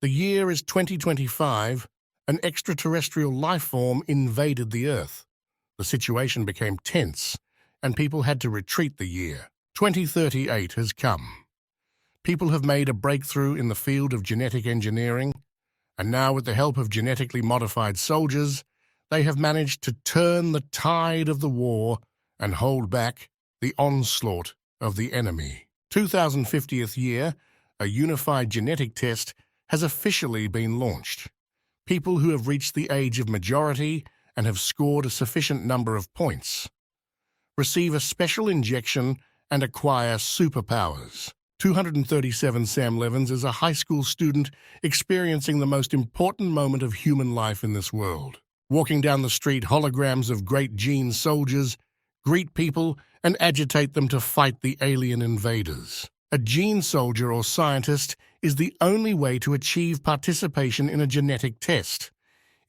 The year is 2025. An extraterrestrial life form invaded the Earth. The situation became tense, and people had to retreat. The year 2038 has come. People have made a breakthrough in the field of genetic engineering, and now with the help of genetically modified soldiers, they have managed to turn the tide of the war and hold back the onslaught of the enemy. 2050th year, a unified genetic test has officially been launched. People who have reached the age of majority and have scored a sufficient number of points receive a special injection and acquire superpowers. 237 Sam Levins is a high school student experiencing the most important moment of human life in this world. Walking down the street, holograms of great gene soldiers greet people and agitate them to fight the alien invaders. A gene soldier or scientist is the only way to achieve participation in a genetic test.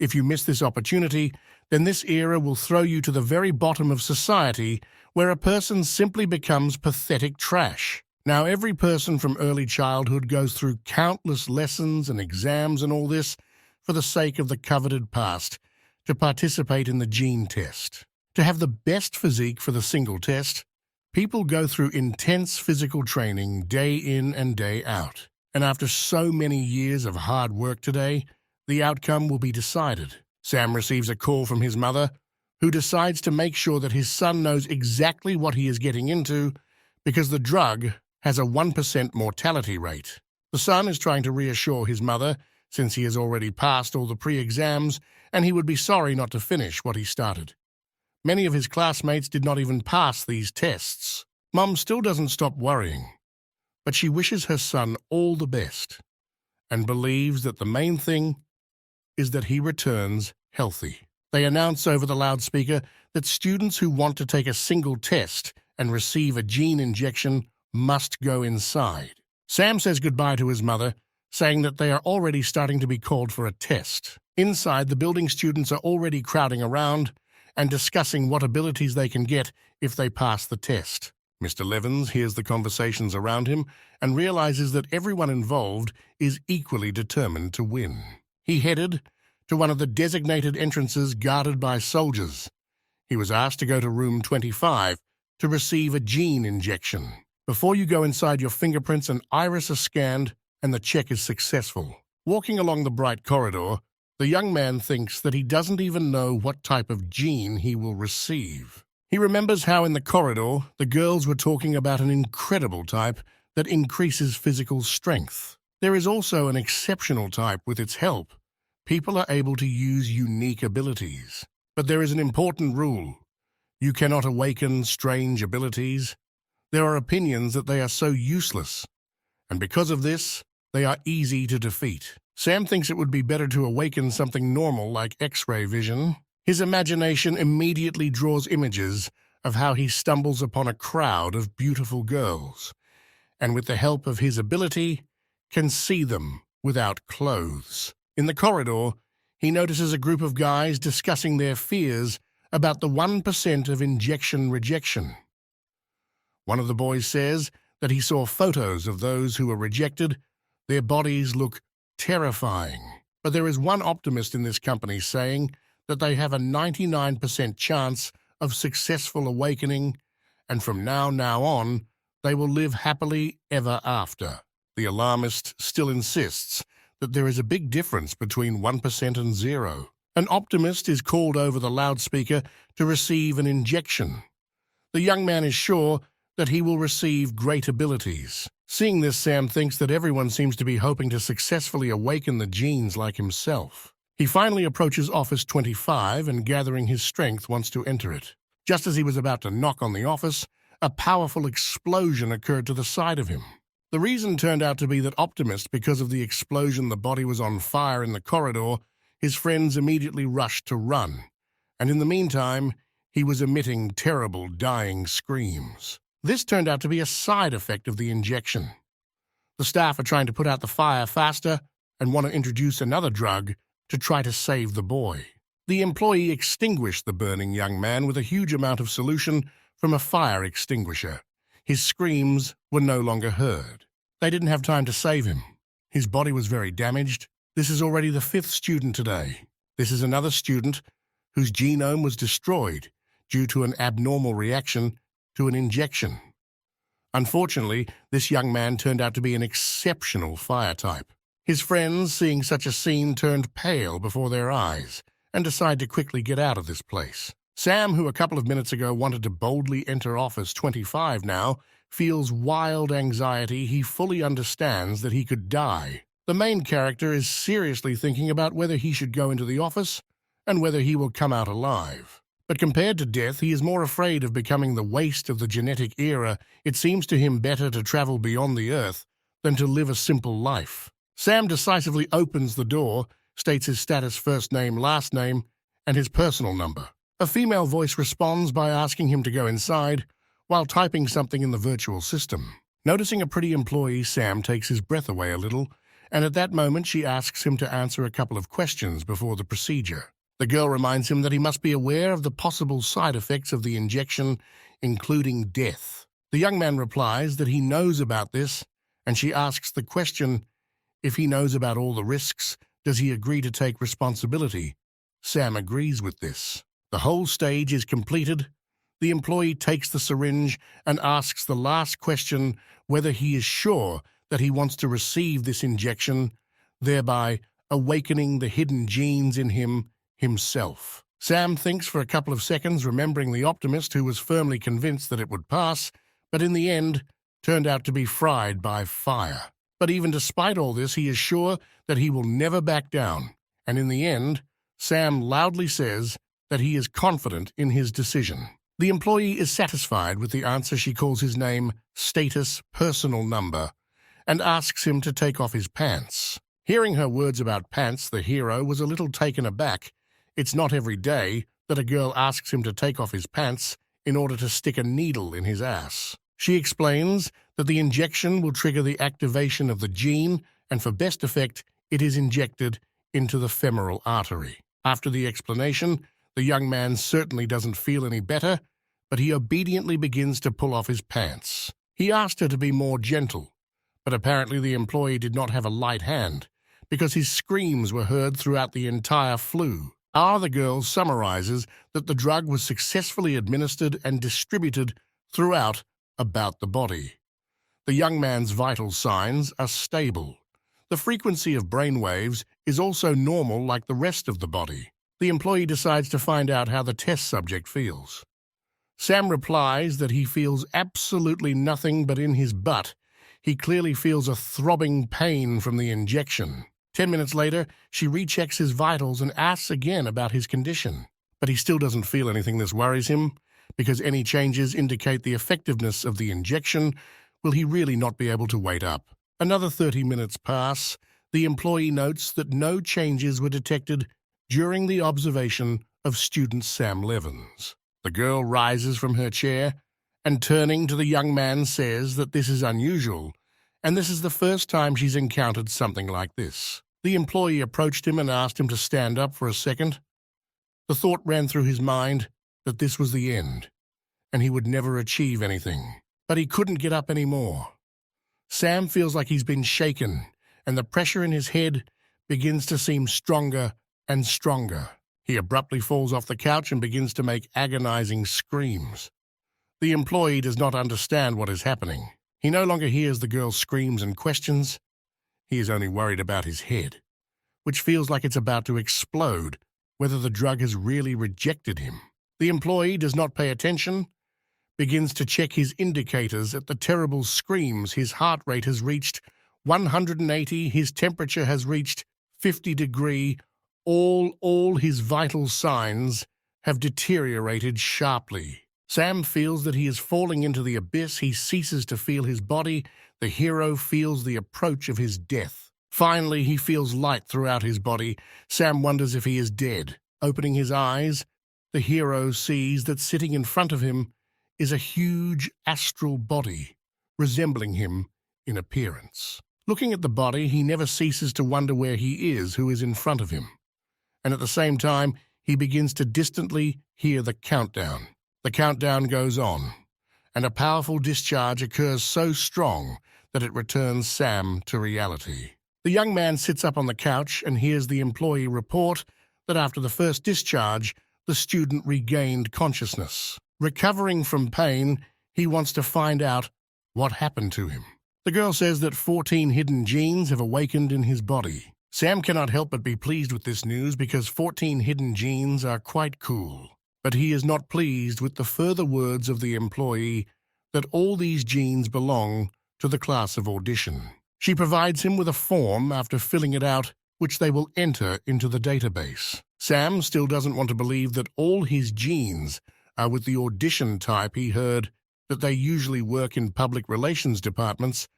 If you miss this opportunity, then this era will throw you to the very bottom of society, where a person simply becomes pathetic trash. Now, every person from early childhood goes through countless lessons and exams and all this for the sake of the coveted past, to participate in the gene test. To have the best physique for the single test, people go through intense physical training day in and day out. And after so many years of hard work today, the outcome will be decided. Sam receives a call from his mother, who decides to make sure that his son knows exactly what he is getting into, because the drug has a 1% mortality rate. The son is trying to reassure his mother, since he has already passed all the pre-exams, and he would be sorry not to finish what he started. Many of his classmates did not even pass these tests. Mum still doesn't stop worrying, but she wishes her son all the best and believes that the main thing is that he returns healthy. They announce over the loudspeaker that students who want to take a single test and receive a gene injection must go inside. Sam says goodbye to his mother, saying that they are already starting to be called for a test. Inside, the building students are already crowding around and discussing what abilities they can get if they pass the test. Mr. Levins hears the conversations around him and realizes that everyone involved is equally determined to win. He headed to one of the designated entrances guarded by soldiers. He was asked to go to room 25 to receive a gene injection. Before you go inside, your fingerprints and iris are scanned, and the check is successful. Walking along the bright corridor, the young man thinks that he doesn't even know what type of gene he will receive. He remembers how in the corridor, the girls were talking about an incredible type that increases physical strength. There is also an exceptional type. With its help, people are able to use unique abilities. But there is an important rule. You cannot awaken strange abilities. There are opinions that they are so useless, and because of this, they are easy to defeat. Sam thinks it would be better to awaken something normal like X-ray vision. His imagination immediately draws images of how he stumbles upon a crowd of beautiful girls, and with the help of his ability, can see them without clothes. In the corridor, he notices a group of guys discussing their fears about the 1% of injection rejection. One of the boys says that he saw photos of those who were rejected. Their bodies look terrifying. But there is one optimist in this company saying that they have a 99% chance of successful awakening, and from now on, they will live happily ever after. The alarmist still insists that there is a big difference between 1% and 0. An optimist is called over the loudspeaker to receive an injection. The young man is sure that he will receive great abilities. Seeing this, Sam thinks that everyone seems to be hoping to successfully awaken the genes like himself. He finally approaches Office 25 and, gathering his strength, wants to enter it. Just as he was about to knock on the office, a powerful explosion occurred to the side of him. The reason turned out to be that Optimist, because of the explosion, the body was on fire in the corridor. His friends immediately rushed to run, and in the meantime, he was emitting terrible dying screams. This turned out to be a side effect of the injection. The staff are trying to put out the fire faster and want to introduce another drug to try to save the boy. The employee extinguished the burning young man with a huge amount of solution from a fire extinguisher. His screams were no longer heard. They didn't have time to save him. His body was very damaged. This is already the fifth student today. This is another student whose genome was destroyed due to an abnormal reaction to an injection. Unfortunately, this young man turned out to be an exceptional fire type. His friends, seeing such a scene, turned pale before their eyes and decided to quickly get out of this place. Sam, who a couple of minutes ago wanted to boldly enter office 25 now, feels wild anxiety. He fully understands that he could die. The main character is seriously thinking about whether he should go into the office and whether he will come out alive. But compared to death, he is more afraid of becoming the waste of the genetic era. It seems to him better to travel beyond the Earth than to live a simple life. Sam decisively opens the door, states his status, first name, last name, and his personal number. A female voice responds by asking him to go inside while typing something in the virtual system. Noticing a pretty employee, Sam takes his breath away a little, and at that moment she asks him to answer a couple of questions before the procedure. The girl reminds him that he must be aware of the possible side effects of the injection, including death. The young man replies that he knows about this, and she asks the question, if he knows about all the risks, does he agree to take responsibility? Sam agrees with this. The whole stage is completed. The employee takes the syringe and asks the last question whether he is sure that he wants to receive this injection, thereby awakening the hidden genes in him himself. Sam thinks for a couple of seconds, remembering the optimist who was firmly convinced that it would pass, but in the end turned out to be fried by fire. But even despite all this, he is sure that he will never back down, and in the end, Sam loudly says that he is confident in his decision. The employee is satisfied with the answer. She calls his name, status, personal number, and asks him to take off his pants. Hearing her words about pants, the hero was a little taken aback. It's not every day that a girl asks him to take off his pants in order to stick a needle in his ass. She explains that the injection will trigger the activation of the gene, and for best effect, it is injected into the femoral artery. After the explanation, the young man certainly doesn't feel any better, but he obediently begins to pull off his pants. He asked her to be more gentle, but apparently the employee did not have a light hand, because his screams were heard throughout the entire flue. The girl summarizes that the drug was successfully administered and distributed throughout about the body. The young man's vital signs are stable. The frequency of brain waves is also normal like the rest of the body. The employee decides to find out how the test subject feels. Sam replies that he feels absolutely nothing, but in his butt, he clearly feels a throbbing pain from the injection. 10 minutes later, she rechecks his vitals and asks again about his condition. But he still doesn't feel anything. This worries him, because any changes indicate the effectiveness of the injection. Will he really not be able to wait up? Another 30 minutes pass. The employee notes that no changes were detected during the observation of student Sam Levins. The girl rises from her chair and, turning to the young man, says that this is unusual, and this is the first time she's encountered something like this. The employee approached him and asked him to stand up for a second. The thought ran through his mind that this was the end, and he would never achieve anything. But he couldn't get up anymore. Sam feels like he's been shaken, and the pressure in his head begins to seem stronger and stronger. He abruptly falls off the couch and begins to make agonizing screams. The employee does not understand what is happening. He no longer hears the girl's screams and questions. He is only worried about his head, which feels like it's about to explode, whether the drug has really rejected him. The employee does not pay attention, begins to check his indicators at the terrible screams. His heart rate has reached 180, his temperature has reached 50 degrees. All his vital signs have deteriorated sharply. Sam feels that he is falling into the abyss. He ceases to feel his body. The hero feels the approach of his death. Finally, he feels light throughout his body. Sam wonders if he is dead. Opening his eyes, the hero sees that sitting in front of him is a huge astral body, resembling him in appearance. Looking at the body, he never ceases to wonder where he is, who is in front of him. And at the same time, he begins to distantly hear the countdown. The countdown goes on, and a powerful discharge occurs so strong that it returns Sam to reality. The young man sits up on the couch and hears the employee report that after the first discharge, the student regained consciousness. Recovering from pain, he wants to find out what happened to him. The girl says that 14 hidden genes have awakened in his body. Sam cannot help but be pleased with this news because 14 hidden genes are quite cool. But he is not pleased with the further words of the employee that all these genes belong to the class of audition. She provides him with a form after filling it out, which they will enter into the database. Sam still doesn't want to believe that all his genes are with the audition type. He heard that they usually work in public relations departments.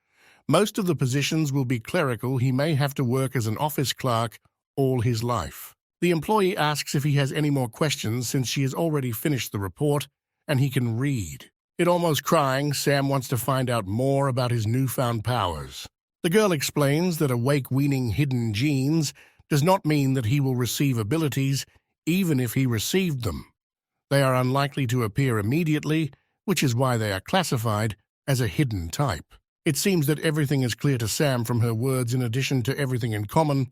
Most of the positions will be clerical. He may have to work as an office clerk all his life. The employee asks if he has any more questions since she has already finished the report and he can read. It almost crying, Sam wants to find out more about his newfound powers. The girl explains that awake-weaning hidden genes does not mean that he will receive abilities even if he received them. They are unlikely to appear immediately, which is why they are classified as a hidden type. It seems that everything is clear to Sam from her words. In addition to everything in common,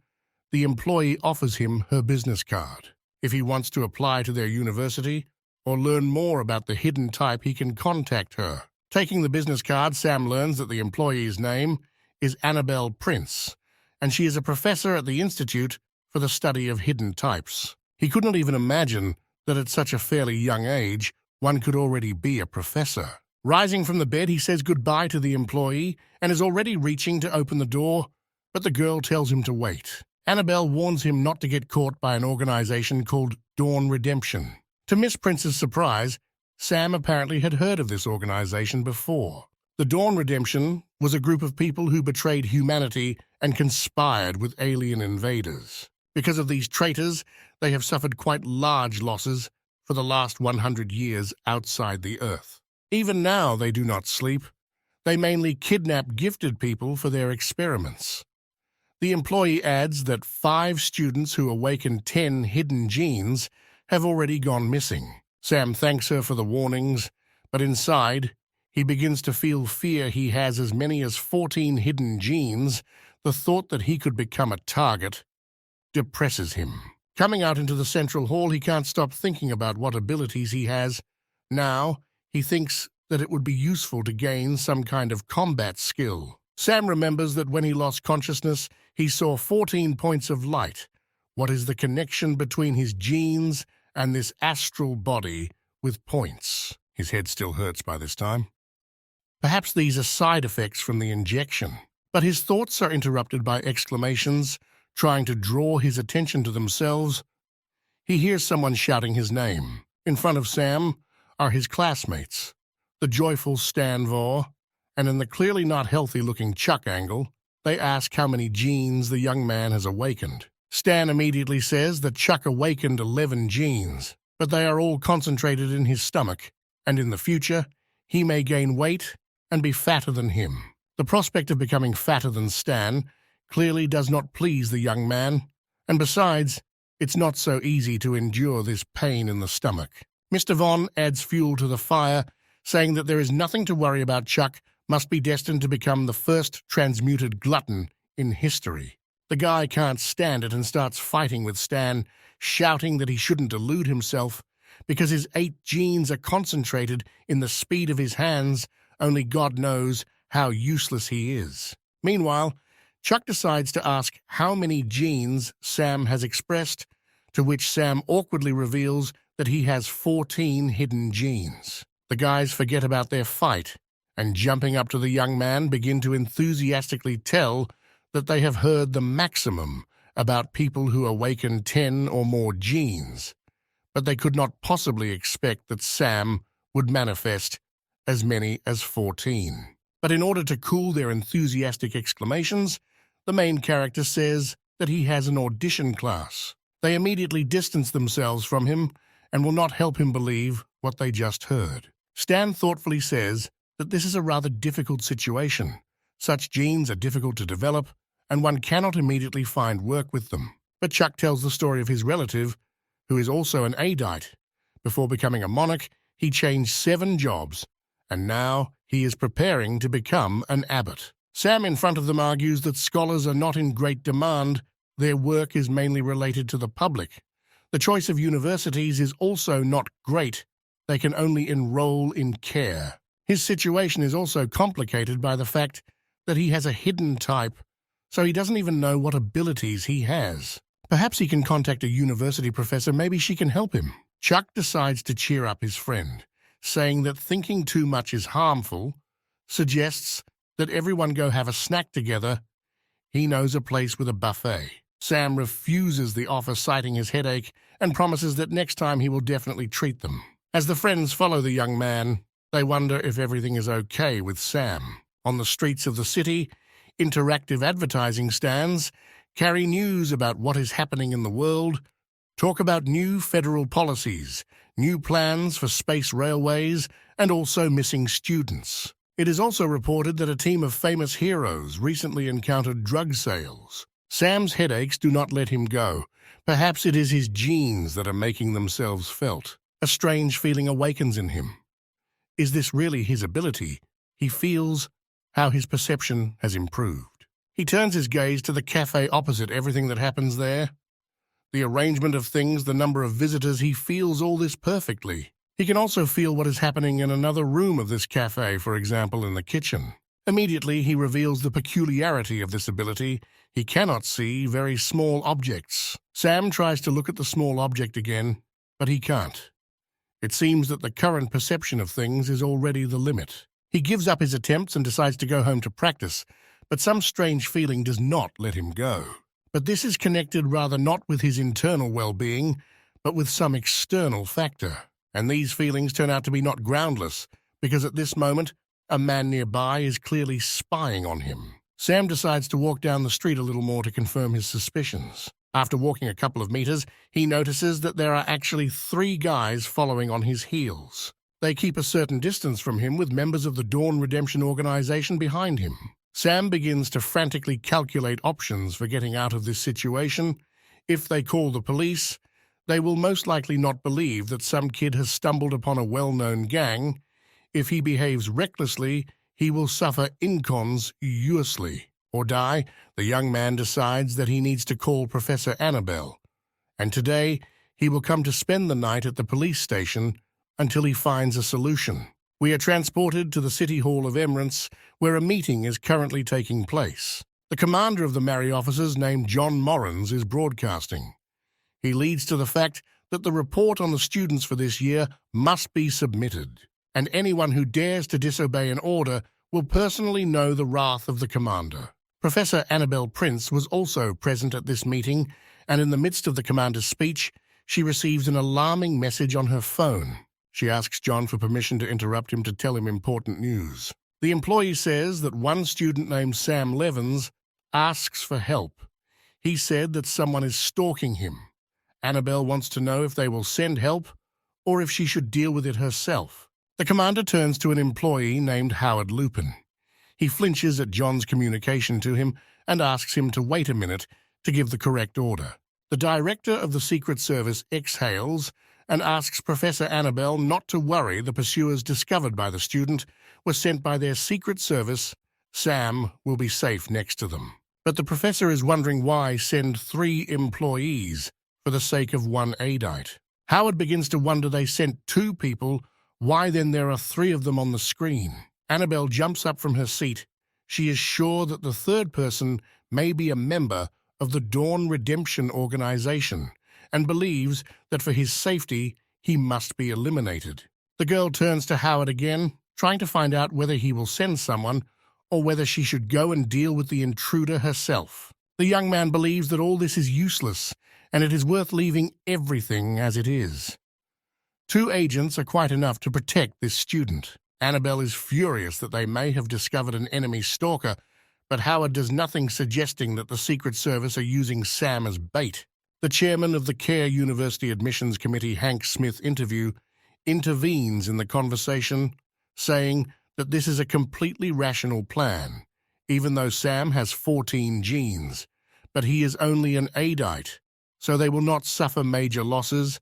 the employee offers him her business card. If he wants to apply to their university or learn more about the hidden type, he can contact her. Taking the business card, Sam learns that the employee's name is Annabelle Prince, and she is a professor at the Institute for the Study of Hidden Types. He could not even imagine that at such a fairly young age, one could already be a professor. Rising from the bed, he says goodbye to the employee and is already reaching to open the door, but the girl tells him to wait. Annabelle warns him not to get caught by an organization called Dawn Redemption. To Miss Prince's surprise, Sam apparently had heard of this organization before. The Dawn Redemption was a group of people who betrayed humanity and conspired with alien invaders. Because of these traitors, they have suffered quite large losses for the last 100 years outside the Earth. Even now, they do not sleep. They mainly kidnap gifted people for their experiments. The employee adds that 5 students who awakened 10 hidden genes have already gone missing. Sam thanks her for the warnings, but inside, he begins to feel fear. He has as many as 14 hidden genes. The thought that he could become a target depresses him. Coming out into the central hall, he can't stop thinking about what abilities he has. Now, he thinks that it would be useful to gain some kind of combat skill. Sam remembers that when he lost consciousness, he saw 14 points of light. What is the connection between his genes and this astral body with points? His head still hurts by this time. Perhaps these are side effects from the injection. But his thoughts are interrupted by exclamations, trying to draw his attention to themselves. He hears someone shouting his name. In front of Sam are his classmates, the joyful Stan Vore, and in the clearly not healthy-looking Chuck angle, they ask how many genes the young man has awakened. Stan immediately says that Chuck awakened 11 genes, but they are all concentrated in his stomach, and in the future, he may gain weight and be fatter than him. The prospect of becoming fatter than Stan clearly does not please the young man, and besides, it's not so easy to endure this pain in the stomach. Mr. Vaughn adds fuel to the fire, saying that there is nothing to worry about. Chuck must be destined to become the first transmuted glutton in history. The guy can't stand it and starts fighting with Stan, shouting that he shouldn't delude himself because his 8 genes are concentrated in the speed of his hands. Only God knows how useless he is. Meanwhile, Chuck decides to ask how many genes Sam has expressed, to which Sam awkwardly reveals that he has 14 hidden genes. The guys forget about their fight and, jumping up to the young man, begin to enthusiastically tell that they have heard the maximum about people who awaken 10 or more genes, but they could not possibly expect that Sam would manifest as many as 14. But in order to cool their enthusiastic exclamations, the main character says that he has an audition class. They immediately distance themselves from him and will not help him believe what they just heard. Stan thoughtfully says that this is a rather difficult situation. Such genes are difficult to develop, and one cannot immediately find work with them. But Chuck tells the story of his relative, who is also an Adite. Before becoming a monarch, he changed 7 jobs, and now he is preparing to become an abbot. Sam in front of them argues that scholars are not in great demand. Their work is mainly related to the public. The choice of universities is also not great. They can only enroll in care. His situation is also complicated by the fact that he has a hidden type, so he doesn't even know what abilities he has. Perhaps he can contact a university professor, maybe she can help him. Chuck decides to cheer up his friend, saying that thinking too much is harmful, suggests that everyone go have a snack together. He knows a place with a buffet. Sam refuses the offer, citing his headache, and promises that next time he will definitely treat them. As the friends follow the young man, they wonder if everything is okay with Sam. On the streets of the city, interactive advertising stands carry news about what is happening in the world, talk about new federal policies, new plans for space railways, and also missing students. It is also reported that a team of famous heroes recently encountered drug sales. Sam's headaches do not let him go. Perhaps it is his genes that are making themselves felt. A strange feeling awakens in him. Is this really his ability? He feels how his perception has improved. He turns his gaze to the cafe opposite, everything that happens there. The arrangement of things, the number of visitors, he feels all this perfectly. He can also feel what is happening in another room of this cafe, for example, in the kitchen. Immediately, he reveals the peculiarity of this ability. He cannot see very small objects. Sam tries to look at the small object again, but he can't. It seems that the current perception of things is already the limit. He gives up his attempts and decides to go home to practice, but some strange feeling does not let him go. But this is connected rather not with his internal well-being, but with some external factor. And these feelings turn out to be not groundless, because at this moment, a man nearby is clearly spying on him. Sam decides to walk down the street a little more to confirm his suspicions. After walking a couple of meters, he notices that there are actually 3 guys following on his heels. They keep a certain distance from him with members of the Dawn Redemption organization behind him. Sam begins to frantically calculate options for getting out of this situation. If they call the police, they will most likely not believe that some kid has stumbled upon a well-known gang. If he behaves recklessly, he will suffer inconspicuously or die. The young man decides that he needs to call Professor Annabelle, and today he will come to spend the night at the police station until he finds a solution. We are transported to the City Hall of Emerance, where a meeting is currently taking place. The commander of the Mary officers, named John Morrins, is broadcasting. He leads to the fact that the report on the students for this year must be submitted, and anyone who dares to disobey an order will personally know the wrath of the commander. Professor Annabelle Prince was also present at this meeting, and in the midst of the commander's speech, she receives an alarming message on her phone. She asks John for permission to interrupt him to tell him important news. The employee says that one student named Sam Levins asks for help. He said that someone is stalking him. Annabelle wants to know if they will send help or if she should deal with it herself. The commander turns to an employee named Howard Lupin. He flinches at John's communication to him and asks him to wait a minute to give the correct order. The director of the Secret Service exhales and asks Professor Annabelle not to worry. The pursuers discovered by the student were sent by their Secret Service. Sam will be safe next to them. But the professor is wondering why send 3 employees for the sake of 1 aidite. Howard begins to wonder they sent 2 people. Why then there are 3 of them on the screen? Annabelle jumps up from her seat. She is sure that the 3rd person may be a member of the Dawn Redemption organization and believes that for his safety he must be eliminated. The girl turns to Howard again, trying to find out whether he will send someone or whether she should go and deal with the intruder herself. The young man believes that all this is useless and it is worth leaving everything as it is. 2 agents are quite enough to protect this student. Annabelle is furious that they may have discovered an enemy stalker, but Howard does nothing suggesting that the Secret Service are using Sam as bait. The chairman of the Care University Admissions Committee, Hank Smith intervenes in the conversation, saying that this is a completely rational plan, even though Sam has 14 genes, but he is only an aidite, so they will not suffer major losses,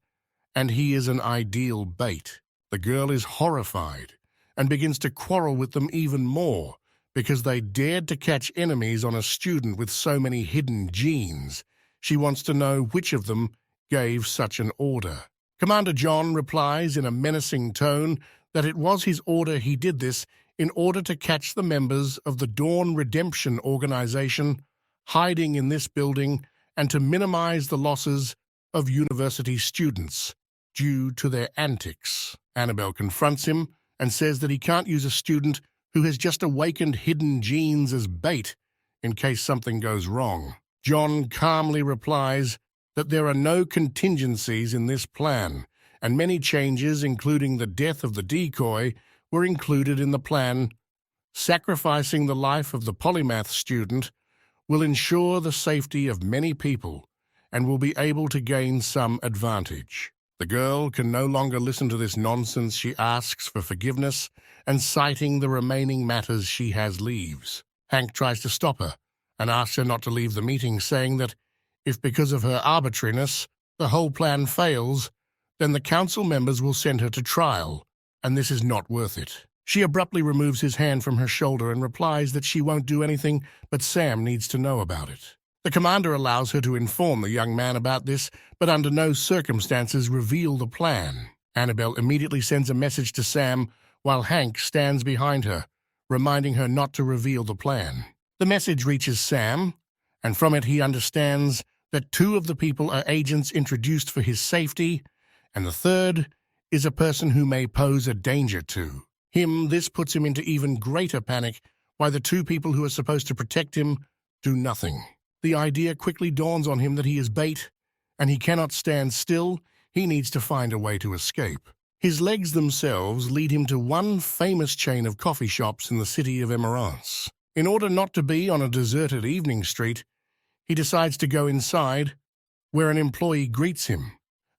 and he is an ideal bait. The girl is horrified and begins to quarrel with them even more, because they dared to catch enemies on a student with so many hidden genes. She wants to know which of them gave such an order. Commander John replies in a menacing tone that it was his order. He did this in order to catch the members of the Dawn Redemption Organization hiding in this building and to minimize the losses of university students due to their antics. Annabelle confronts him and says that he can't use a student who has just awakened hidden genes as bait in case something goes wrong. John calmly replies that there are no contingencies in this plan, and many changes, including the death of the decoy, were included in the plan. Sacrificing the life of the polymath student will ensure the safety of many people and will be able to gain some advantage. The girl can no longer listen to this nonsense. She asks for forgiveness and, citing the remaining matters she has, leaves. Hank tries to stop her and asks her not to leave the meeting, saying that if because of her arbitrariness the whole plan fails, then the council members will send her to trial, and this is not worth it. She abruptly removes his hand from her shoulder and replies that she won't do anything, but Sam needs to know about it. The commander allows her to inform the young man about this, but under no circumstances reveal the plan. Annabelle immediately sends a message to Sam while Hank stands behind her, reminding her not to reveal the plan. The message reaches Sam, and from it he understands that 2 of the people are agents introduced for his safety, and the third is a person who may pose a danger to him. This puts him into even greater panic, why the 2 people who are supposed to protect him do nothing. The idea quickly dawns on him that he is bait, and he cannot stand still. He needs to find a way to escape. His legs themselves lead him to one famous chain of coffee shops in the city of Emerance. In order not to be on a deserted evening street, he decides to go inside, where an employee greets him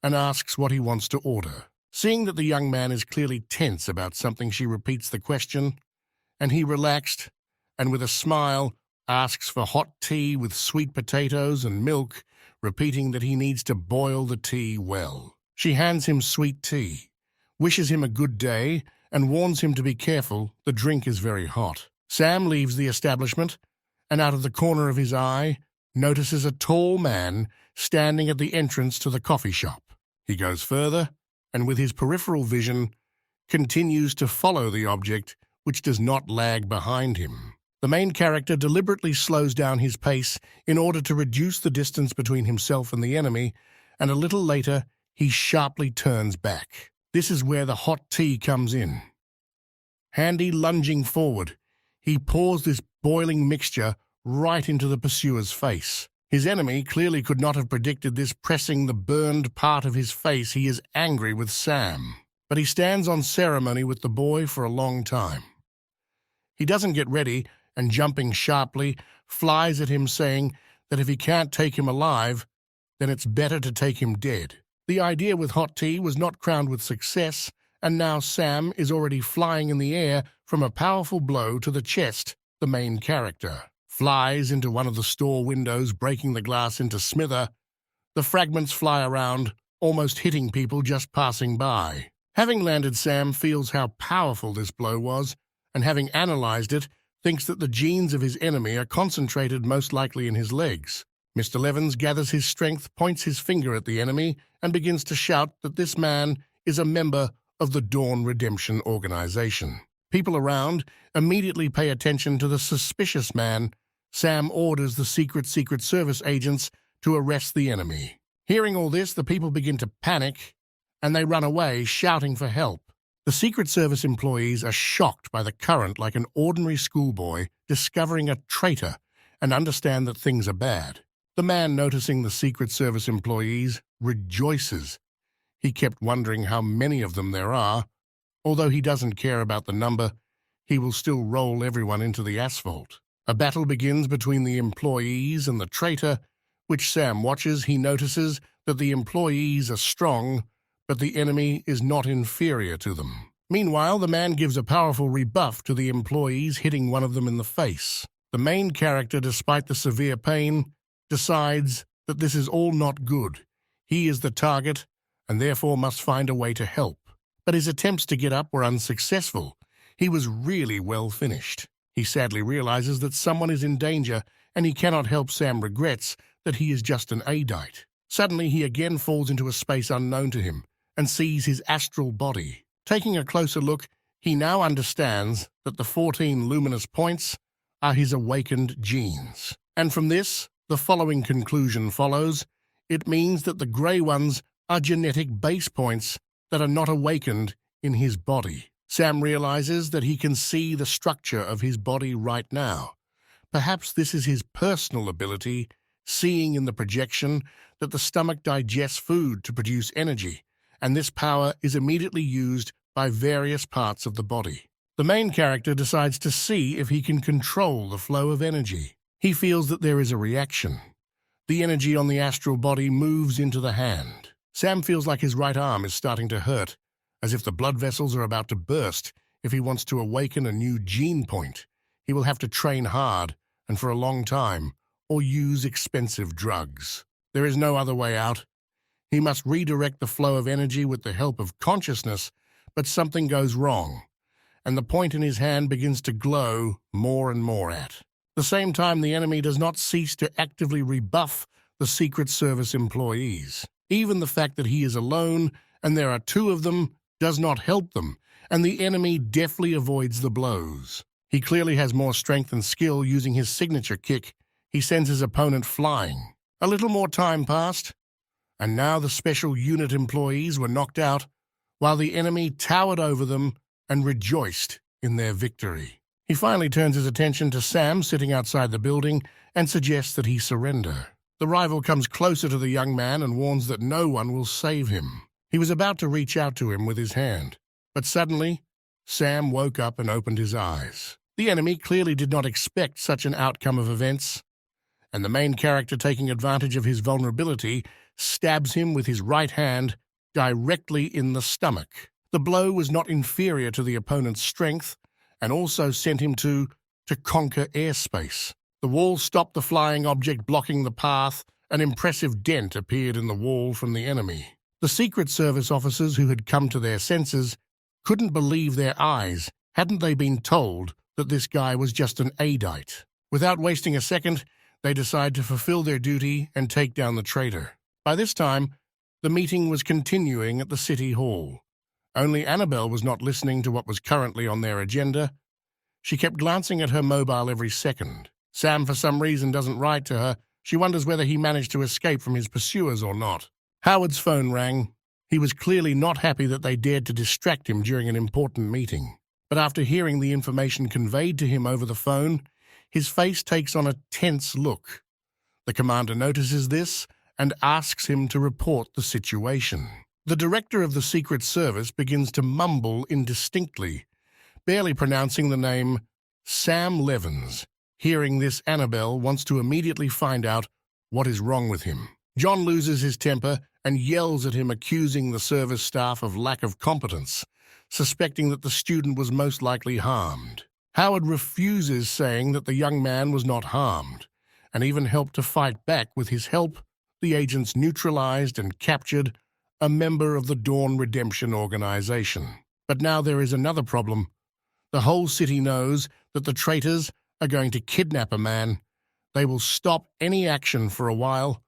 and asks what he wants to order. Seeing that the young man is clearly tense about something, she repeats the question, and he, relaxed and with a smile, asks for hot tea with sweet potatoes and milk, repeating that he needs to boil the tea well. She hands him sweet tea, wishes him a good day, and warns him to be careful. The drink is very hot. Sam leaves the establishment, and out of the corner of his eye, notices a tall man standing at the entrance to the coffee shop. He goes further, and with his peripheral vision, continues to follow the object, which does not lag behind him. The main character deliberately slows down his pace in order to reduce the distance between himself and the enemy, and a little later he sharply turns back. This is where the hot tea comes in. Handy lunging forward, he pours this boiling mixture right into the pursuer's face. His enemy clearly could not have predicted this, pressing the burned part of his face. He is angry with Sam, but he stands on ceremony with the boy for a long time. He doesn't get ready, and jumping sharply, flies at him, saying that if he can't take him alive, then it's better to take him dead. The idea with hot tea was not crowned with success, and now Sam is already flying in the air from a powerful blow to the chest. The main character flies into one of the store windows, breaking the glass into smither. The fragments fly around, almost hitting people just passing by. Having landed, Sam feels how powerful this blow was, and having analyzed it, thinks that the genes of his enemy are concentrated most likely in his legs. Mr. Levens gathers his strength, points his finger at the enemy, and begins to shout that this man is a member of the Dawn Redemption Organization. People around immediately pay attention to the suspicious man. Sam orders the Secret Service agents to arrest the enemy. Hearing all this, the people begin to panic, and they run away, shouting for help. The Secret Service employees are shocked by the current like an ordinary schoolboy discovering a traitor and understand that things are bad. The man, noticing the Secret Service employees, rejoices. He kept wondering how many of them there are. Although he doesn't care about the number, he will still roll everyone into the asphalt. A battle begins between the employees and the traitor, which Sam watches. He notices that the employees are strong, but the enemy is not inferior to them. Meanwhile, the man gives a powerful rebuff to the employees, hitting one of them in the face. The main character, despite the severe pain, decides that this is all not good. He is the target and therefore must find a way to help. But his attempts to get up were unsuccessful. He was really well finished. He sadly realizes that someone is in danger, and he cannot help Sam regrets that he is just an Adite. Suddenly, he again falls into a space unknown to him and sees his astral body. Taking a closer look, he now understands that the 14 luminous points are his awakened genes. And from this, the following conclusion follows. It means that the grey ones are genetic base points that are not awakened in his body. Sam realizes that he can see the structure of his body right now. Perhaps this is his personal ability, seeing in the projection that the stomach digests food to produce energy, and this power is immediately used by various parts of the body. The main character decides to see if he can control the flow of energy. He feels that there is a reaction. The energy on the astral body moves into the hand. Sam feels like his right arm is starting to hurt, as if the blood vessels are about to burst. If he wants to awaken a new gene point, he will have to train hard and for a long time, or use expensive drugs. There is no other way out. He must redirect the flow of energy with the help of consciousness, but something goes wrong, and the point in his hand begins to glow more and more at the same time. The enemy does not cease to actively rebuff the Secret Service employees. Even the fact that he is alone and there are two of them does not help them, and the enemy deftly avoids the blows. He clearly has more strength and skill. Using his signature kick, he sends his opponent flying. A little more time passed, and now the special unit employees were knocked out, while the enemy towered over them and rejoiced in their victory. He finally turns his attention to Sam sitting outside the building and suggests that he surrender. The rival comes closer to the young man and warns that no one will save him. He was about to reach out to him with his hand, but suddenly, Sam woke up and opened his eyes. The enemy clearly did not expect such an outcome of events, and the main character, taking advantage of his vulnerability, stabs him with his right hand directly in the stomach. The blow was not inferior to the opponent's strength and also sent him to conquer airspace. The wall stopped the flying object blocking the path. An impressive dent appeared in the wall from the enemy. The Secret Service officers who had come to their senses couldn't believe their eyes. Hadn't they been told that this guy was just an Adite? Without wasting a second, they decide to fulfill their duty and take down the traitor. By this time, the meeting was continuing at the City Hall. Only Annabelle was not listening to what was currently on their agenda. She kept glancing at her mobile every second. Sam, for some reason, doesn't write to her. She wonders whether he managed to escape from his pursuers or not. Howard's phone rang. He was clearly not happy that they dared to distract him during an important meeting. But after hearing the information conveyed to him over the phone, his face takes on a tense look. The commander notices this and asks him to report the situation. The director of the Secret Service begins to mumble indistinctly, barely pronouncing the name Sam Levins. Hearing this, Annabelle wants to immediately find out what is wrong with him. John loses his temper and yells at him, accusing the service staff of lack of competence, suspecting that the student was most likely harmed. Howard refuses, saying that the young man was not harmed, and even helped to fight back. With his help, the agents neutralized and captured a member of the Dawn Redemption Organization. But now there is another problem. The whole city knows that the traitors are going to kidnap a man. They will stop any action for a while.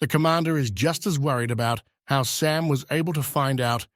The commander is just as worried about how Sam was able to find out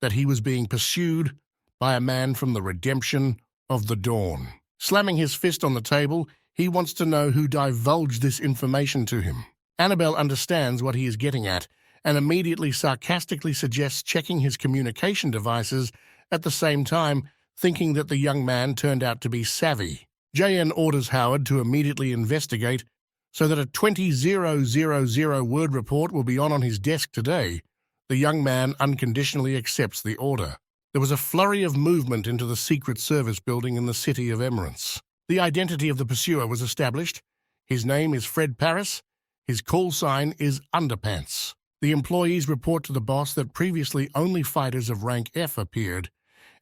that he was being pursued by a man from the Redemption of the Dawn. Slamming his fist on the table, he wants to know who divulged this information to him. Annabelle understands what he is getting at and immediately sarcastically suggests checking his communication devices, at the same time thinking that the young man turned out to be savvy. JN orders Howard to immediately investigate so that a 20,000 word report will be on his desk today. The young man unconditionally accepts the order. There was a flurry of movement into the Secret Service building in the city of Emerance. The identity of the pursuer was established. His name is Fred Paris. His call sign is Underpants. The employees report to the boss that previously only fighters of rank F appeared,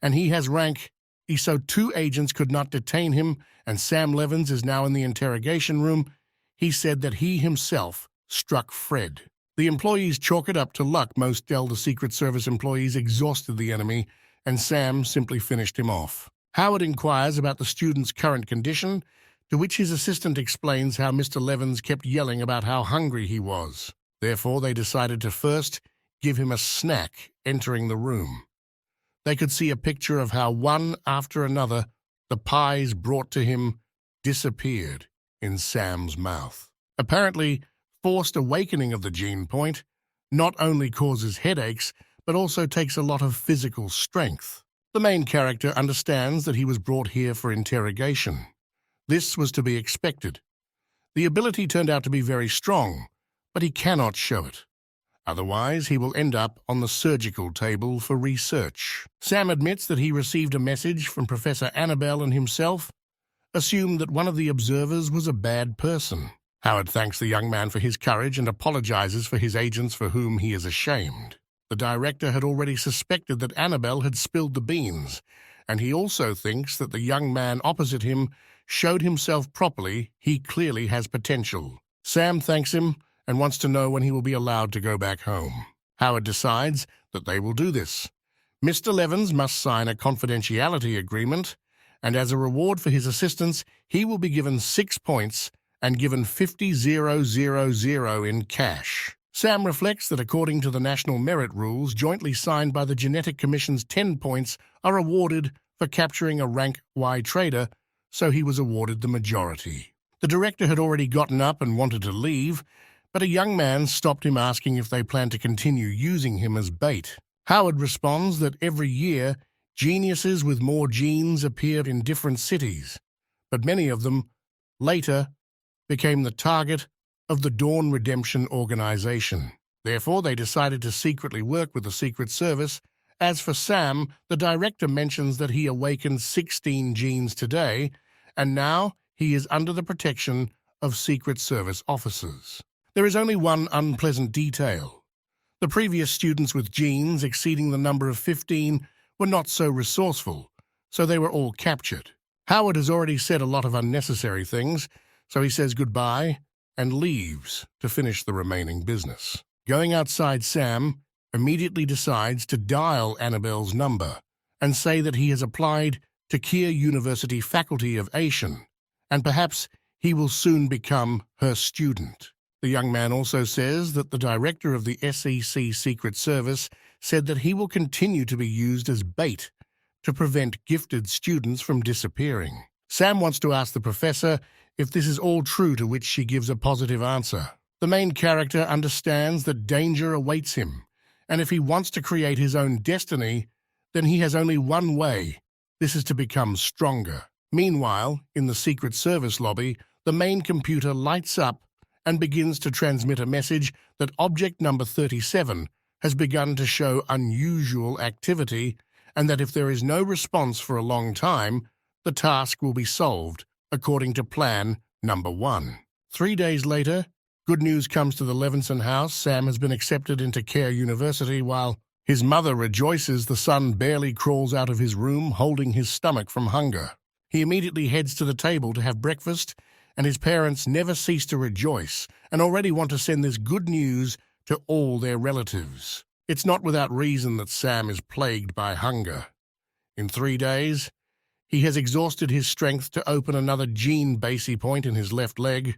and he has rank E, so 2 agents could not detain him, and Sam Levins is now in the interrogation room. He said that he himself struck Fred. The employees chalk it up to luck. Most the Secret Service employees exhausted the enemy, and Sam simply finished him off. Howard inquires about the student's current condition, to which his assistant explains how Mr. Levins kept yelling about how hungry he was. Therefore, they decided to first give him a snack entering the room. They could see a picture of how one after another the pies brought to him disappeared in Sam's mouth. Apparently, forced awakening of the gene point not only causes headaches, but also takes a lot of physical strength. The main character understands that he was brought here for interrogation. This was to be expected. The ability turned out to be very strong, but he cannot show it. Otherwise, he will end up on the surgical table for research. Sam admits that he received a message from Professor Annabelle and himself, assumed that one of the observers was a bad person. Howard thanks the young man for his courage and apologizes for his agents for whom he is ashamed. The director had already suspected that Annabelle had spilled the beans, and he also thinks that the young man opposite him showed himself properly. He clearly has potential. Sam thanks him and wants to know when he will be allowed to go back home. Howard decides that they will do this. Mr. Levins must sign a confidentiality agreement, and as a reward for his assistance, he will be given 6 points and given 50,000 in cash. Sam reflects that according to the national merit rules jointly signed by the Genetic Commission's 10 points are awarded for capturing a rank Y trader, so he was awarded the majority. The director had already gotten up and wanted to leave, but a young man stopped him asking if they planned to continue using him as bait. Howard responds that every year geniuses with more genes appeared in different cities, but many of them later became the target of the Dawn Redemption Organization. Therefore, they decided to secretly work with the Secret Service. As for Sam, the director mentions that he awakened 16 genes today, and now he is under the protection of Secret Service officers. There is only one unpleasant detail. The previous students with genes exceeding the number of 15 were not so resourceful, so they were all captured. Howard has already said a lot of unnecessary things, so he says goodbye and leaves to finish the remaining business. Going outside, Sam immediately decides to dial Annabelle's number and say that he has applied to Keir University Faculty of Asian, and perhaps he will soon become her student. The young man also says that the director of the SEC Secret Service said that he will continue to be used as bait to prevent gifted students from disappearing. Sam wants to ask the professor if this is all true, to which she gives a positive answer. The main character understands that danger awaits him, and if he wants to create his own destiny, then he has only one way. This is to become stronger. Meanwhile, in the Secret Service lobby, the main computer lights up and begins to transmit a message that object number 37 has begun to show unusual activity, and that if there is no response for a long time, the task will be solved according to plan number 1. 3 days later, good news comes to the Levinson house. Sam has been accepted into Keir University, while his mother rejoices the son barely crawls out of his room holding his stomach from hunger. He immediately heads to the table to have breakfast, and his parents never cease to rejoice and already want to send this good news to all their relatives. It's not without reason that Sam is plagued by hunger. In 3 days, he has exhausted his strength to open another gene basey point in his left leg.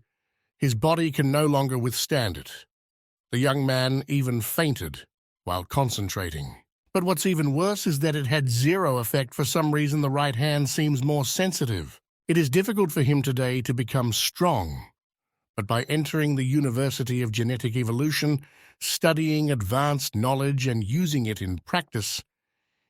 His body can no longer withstand it. The young man even fainted while concentrating. But what's even worse is that it had zero effect. For some reason, the right hand seems more sensitive. It is difficult for him today to become strong, but by entering the University of Genetic Evolution, studying advanced knowledge and using it in practice,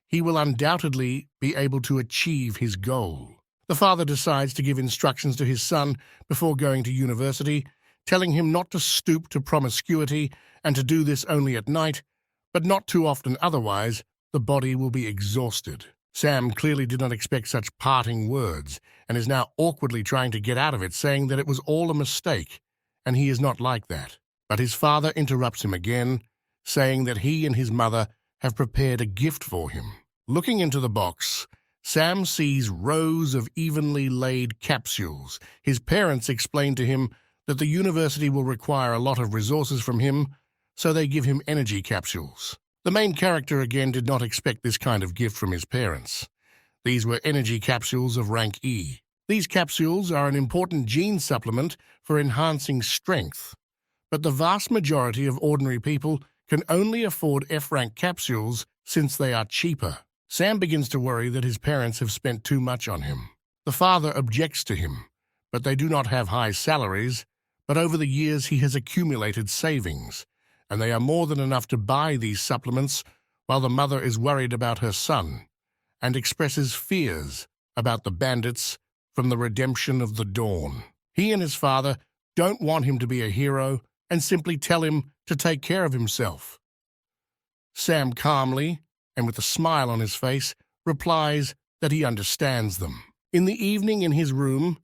he will undoubtedly be able to achieve his goal. The father decides to give instructions to his son before going to university, telling him not to stoop to promiscuity and to do this only at night, but not too often, otherwise the body will be exhausted. Sam clearly did not expect such parting words and is now awkwardly trying to get out of it, saying that it was all a mistake, and he is not like that. But his father interrupts him again, saying that he and his mother have prepared a gift for him. Looking into the box, Sam sees rows of evenly laid capsules. His parents explain to him that the university will require a lot of resources from him, so they give him energy capsules. The main character again did not expect this kind of gift from his parents. These were energy capsules of rank E. These capsules are an important gene supplement for enhancing strength, but the vast majority of ordinary people can only afford F-rank capsules since they are cheaper. Sam begins to worry that his parents have spent too much on him. The father objects to him, but they do not have high salaries, but over the years he has accumulated savings, and they are more than enough to buy these supplements while the mother is worried about her son and expresses fears about the bandits from the redemption of the dawn. He and his father don't want him to be a hero and simply tell him to take care of himself. Sam calmly, and with a smile on his face, replies that he understands them. In the evening in his room,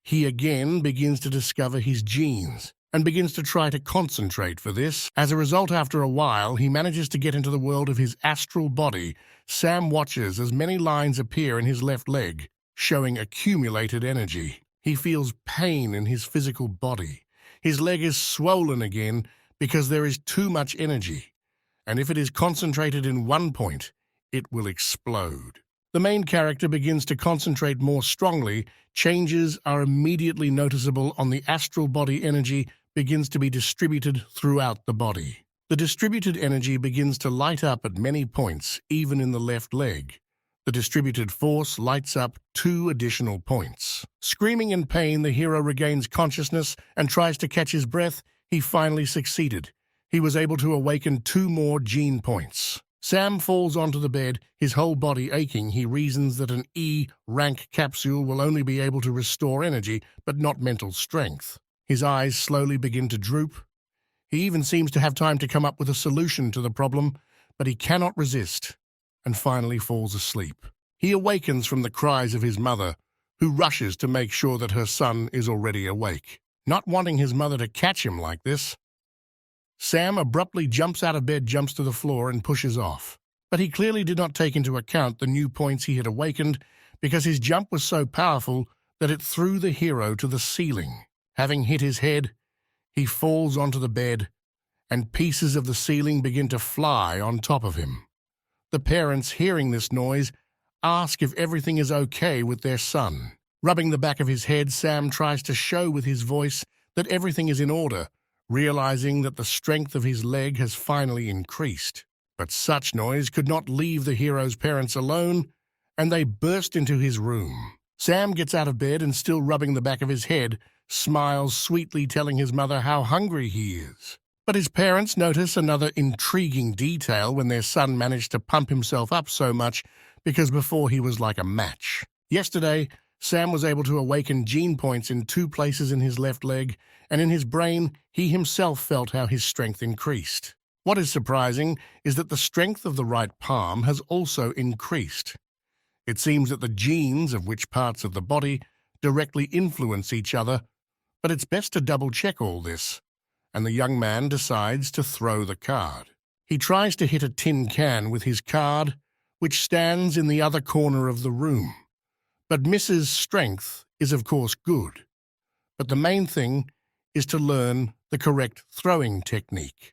he again begins to discover his genes and begins to try to concentrate for this. As a result, after a while, he manages to get into the world of his astral body. Sam watches as many lines appear in his left leg, showing accumulated energy. He feels pain in his physical body. His leg is swollen again because there is too much energy, and if it is concentrated in one point, it will explode. The main character begins to concentrate more strongly. Changes are immediately noticeable on the astral body. Energy begins to be distributed throughout the body. The distributed energy begins to light up at many points, even in the left leg. The distributed force lights up 2 additional points. Screaming in pain, the hero regains consciousness and tries to catch his breath. He finally succeeded. He was able to awaken 2 more gene points. Sam falls onto the bed, his whole body aching. He reasons that an E-rank capsule will only be able to restore energy, but not mental strength. His eyes slowly begin to droop. He even seems to have time to come up with a solution to the problem, but he cannot resist, and finally falls asleep. He awakens from the cries of his mother, who rushes to make sure that her son is already awake. Not wanting his mother to catch him like this, Sam abruptly jumps out of bed, jumps to the floor, and pushes off. But he clearly did not take into account the new points he had awakened, because his jump was so powerful that it threw the hero to the ceiling. Having hit his head, he falls onto the bed, and pieces of the ceiling begin to fly on top of him. The parents, hearing this noise, ask if everything is okay with their son. Rubbing the back of his head, Sam tries to show with his voice that everything is in order, realizing that the strength of his leg has finally increased. But such noise could not leave the hero's parents alone, and they burst into his room. Sam gets out of bed and, still rubbing the back of his head, smiles sweetly, telling his mother how hungry he is. But his parents notice another intriguing detail when their son managed to pump himself up so much, because before he was like a match. Yesterday, Sam was able to awaken gene points in 2 places in his left leg, and in his brain, he himself felt how his strength increased. What is surprising is that the strength of the right palm has also increased. It seems that the genes of which parts of the body directly influence each other, but it's best to double-check all this, and the young man decides to throw the card. He tries to hit a tin can with his card, which stands in the other corner of the room. But misses. Strength is of course good, but the main thing is to learn the correct throwing technique.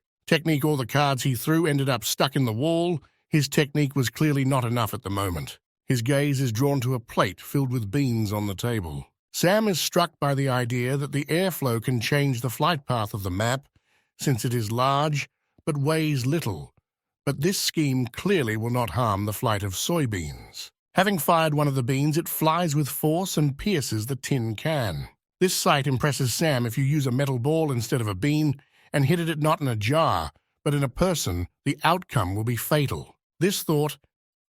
All the cards he threw ended up stuck in the wall. His technique was clearly not enough at the moment. His gaze is drawn to a plate filled with beans on the table. Sam is struck by the idea that the airflow can change the flight path of the map, since it is large but weighs little. But this scheme clearly will not harm the flight of soybeans. Having fired one of the beans, it flies with force and pierces the tin can. This sight impresses Sam. If you use a metal ball instead of a bean and hit it not in a jar, but in a person, the outcome will be fatal. This thought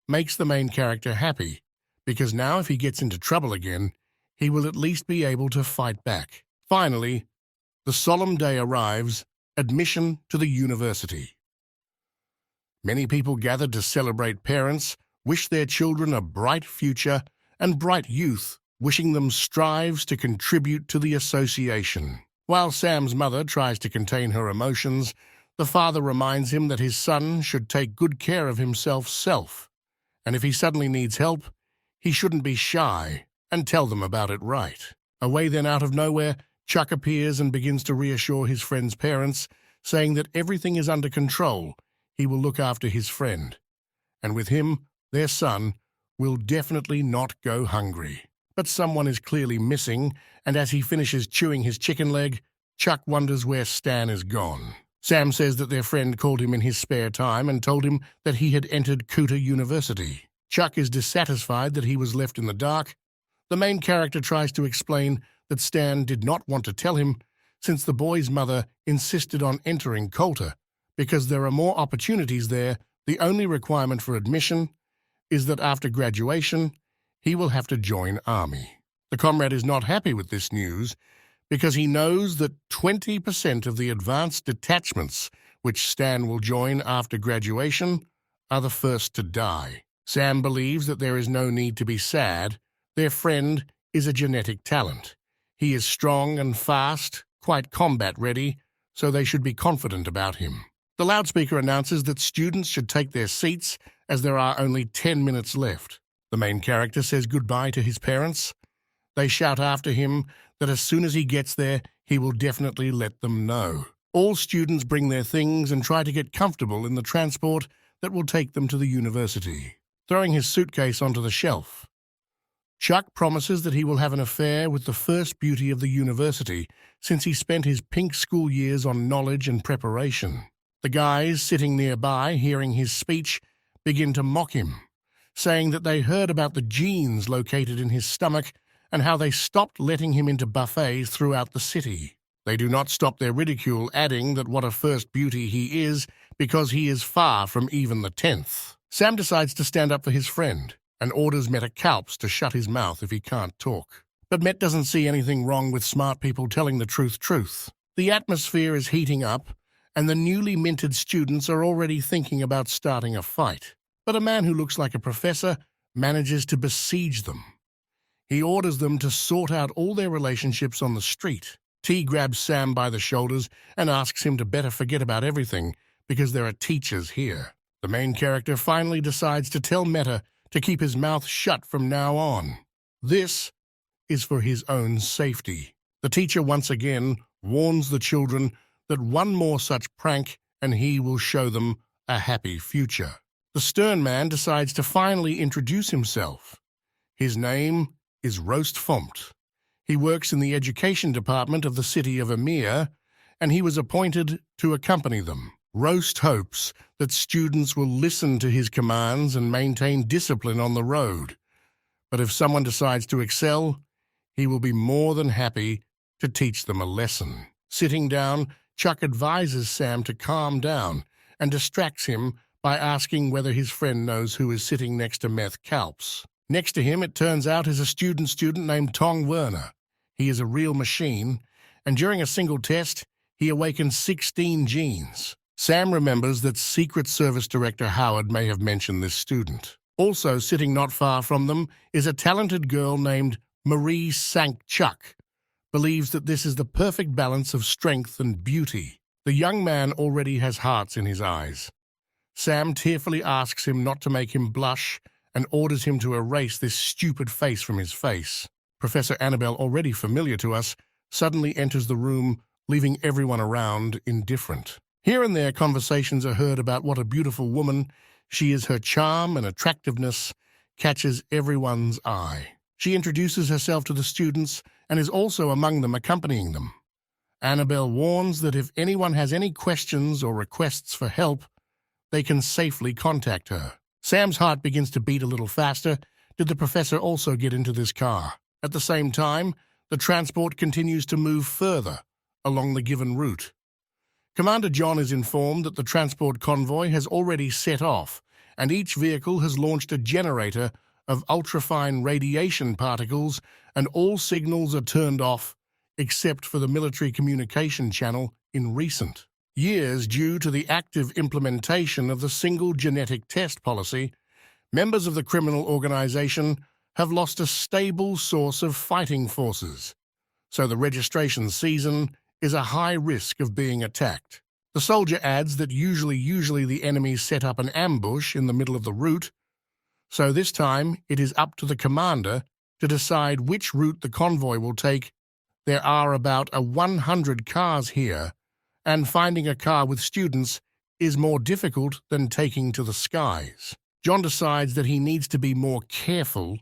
makes the main character happy, because now if he gets into trouble again, he will at least be able to fight back. Finally, the solemn day arrives, admission to the university. Many people gathered to celebrate. Parents wish their children a bright future, and bright youth, wishing them strives to contribute to the association. While Sam's mother tries to contain her emotions, the father reminds him that his son should take good care of himself, and if he suddenly needs help, he shouldn't be shy and tell them about it right. Away then, out of nowhere, Chuck appears and begins to reassure his friend's parents, saying that everything is under control. He will look after his friend, and with him, their son will definitely not go hungry. But someone is clearly missing, and as he finishes chewing his chicken leg, Chuck wonders where Stan is gone. Sam says that their friend called him in his spare time and told him that he had entered Kuta University. Chuck is dissatisfied that he was left in the dark. The main character tries to explain that Stan did not want to tell him, since the boy's mother insisted on entering Coulter, because there are more opportunities there. The only requirement for admission is that after graduation, he will have to join army. The comrade is not happy with this news because he knows that 20% of the advanced detachments which Stan will join after graduation are the first to die. Sam believes that there is no need to be sad. Their friend is a genetic talent. He is strong and fast, quite combat-ready, so they should be confident about him. The loudspeaker announces that students should take their seats as there are only 10 minutes left. The main character says goodbye to his parents. They shout after him that as soon as he gets there, he will definitely let them know. All students bring their things and try to get comfortable in the transport that will take them to the university. Throwing his suitcase onto the shelf, Chuck promises that he will have an affair with the first beauty of the university since he spent his pink school years on knowledge and preparation. The guys sitting nearby, hearing his speech, begin to mock him, saying that they heard about the genes located in his stomach and how they stopped letting him into buffets throughout the city. They do not stop their ridicule, adding that what a first beauty he is because he is far from even the 10th. Sam decides to stand up for his friend and orders Metakalps to shut his mouth if he can't talk. But Met doesn't see anything wrong with smart people telling the truth. The atmosphere is heating up, and the newly minted students are already thinking about starting a fight. But a man who looks like a professor manages to besiege them. He orders them to sort out all their relationships on the street. T grabs Sam by the shoulders and asks him to better forget about everything because there are teachers here. The main character finally decides to tell Meta to keep his mouth shut from now on. This is for his own safety. The teacher once again warns the children that one more such prank and he will show them a happy future. The stern man decides to finally introduce himself. His name is Roast Fompt. He works in the education department of the city of Emir, and he was appointed to accompany them. Roast hopes that students will listen to his commands and maintain discipline on the road. But if someone decides to excel, he will be more than happy to teach them a lesson. Sitting down, Chuck advises Sam to calm down and distracts him by asking whether his friend knows who is sitting next to Metakalps. Next to him, it turns out, is a student named Tong Werner. He is a real machine, and during a single test, he awakens 16 genes. Sam remembers that Secret Service Director Howard may have mentioned this student. Also sitting not far from them is a talented girl named Marie Sank-Chuck. Believes that this is the perfect balance of strength and beauty. The young man already has hearts in his eyes. Sam tearfully asks him not to make him blush and orders him to erase this stupid face from his face. Professor Annabelle, already familiar to us, suddenly enters the room, leaving everyone around indifferent. Here and there, conversations are heard about what a beautiful woman she is. Her charm and attractiveness catches everyone's eye. She introduces herself to the students and is also among them, accompanying them. Annabelle warns that if anyone has any questions or requests for help, they can safely contact her. Sam's heart begins to beat a little faster. Did the professor also get into this car? At the same time, the transport continues to move further along the given route. Commander John is informed that the transport convoy has already set off, and each vehicle has launched a generator of ultrafine radiation particles, and all signals are turned off except for the military communication channel in recent years. Due to the active implementation of the single genetic test policy, members of the criminal organization have lost a stable source of fighting forces, so the registration season is a high risk of being attacked. The soldier adds that usually the enemies set up an ambush in the middle of the route, so this time it is up to the commander to decide which route the convoy will take. There are about 100 cars here, and finding a car with students is more difficult than taking to the skies. John decides that he needs to be more careful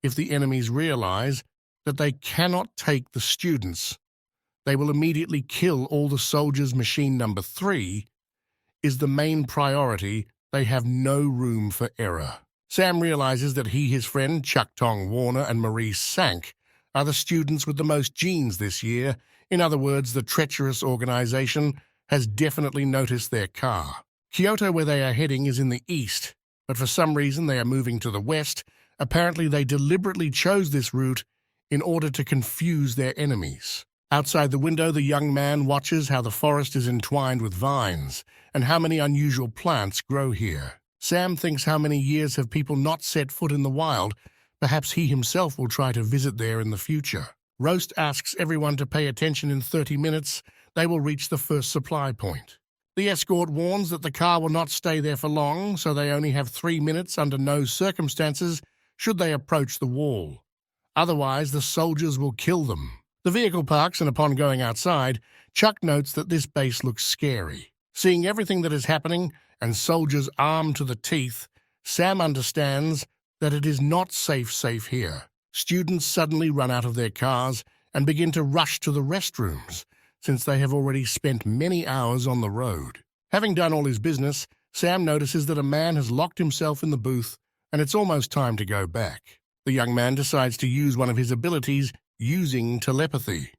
if the enemies realize that they cannot take the students. They will immediately kill all the soldiers. Machine number 3 is the main priority. They have no room for error. Sam realizes that he, his friend Chuck Tong Warner, and Marie Sank are the students with the most genes this year. In other words, the treacherous organization has definitely noticed their car. Kyoto, where they are heading, is in the east, but for some reason they are moving to the west. Apparently they deliberately chose this route in order to confuse their enemies. Outside the window, the young man watches how the forest is entwined with vines and how many unusual plants grow here. Sam thinks, how many years have people not set foot in the wild? Perhaps he himself will try to visit there in the future. Roast asks everyone to pay attention. In 30 minutes, they will reach the first supply point. The escort warns that the car will not stay there for long, so they only have 3 minutes under no circumstances should they approach the wall. Otherwise, the soldiers will kill them. The vehicle parks, and upon going outside, Chuck notes that this base looks scary. Seeing everything that is happening and soldiers armed to the teeth, Sam understands that it is not safe here. Students suddenly run out of their cars and begin to rush to the restrooms, since they have already spent many hours on the road. Having done all his business, Sam notices that a man has locked himself in the booth, and it's almost time to go back. The young man decides to use one of his abilities, using telepathy.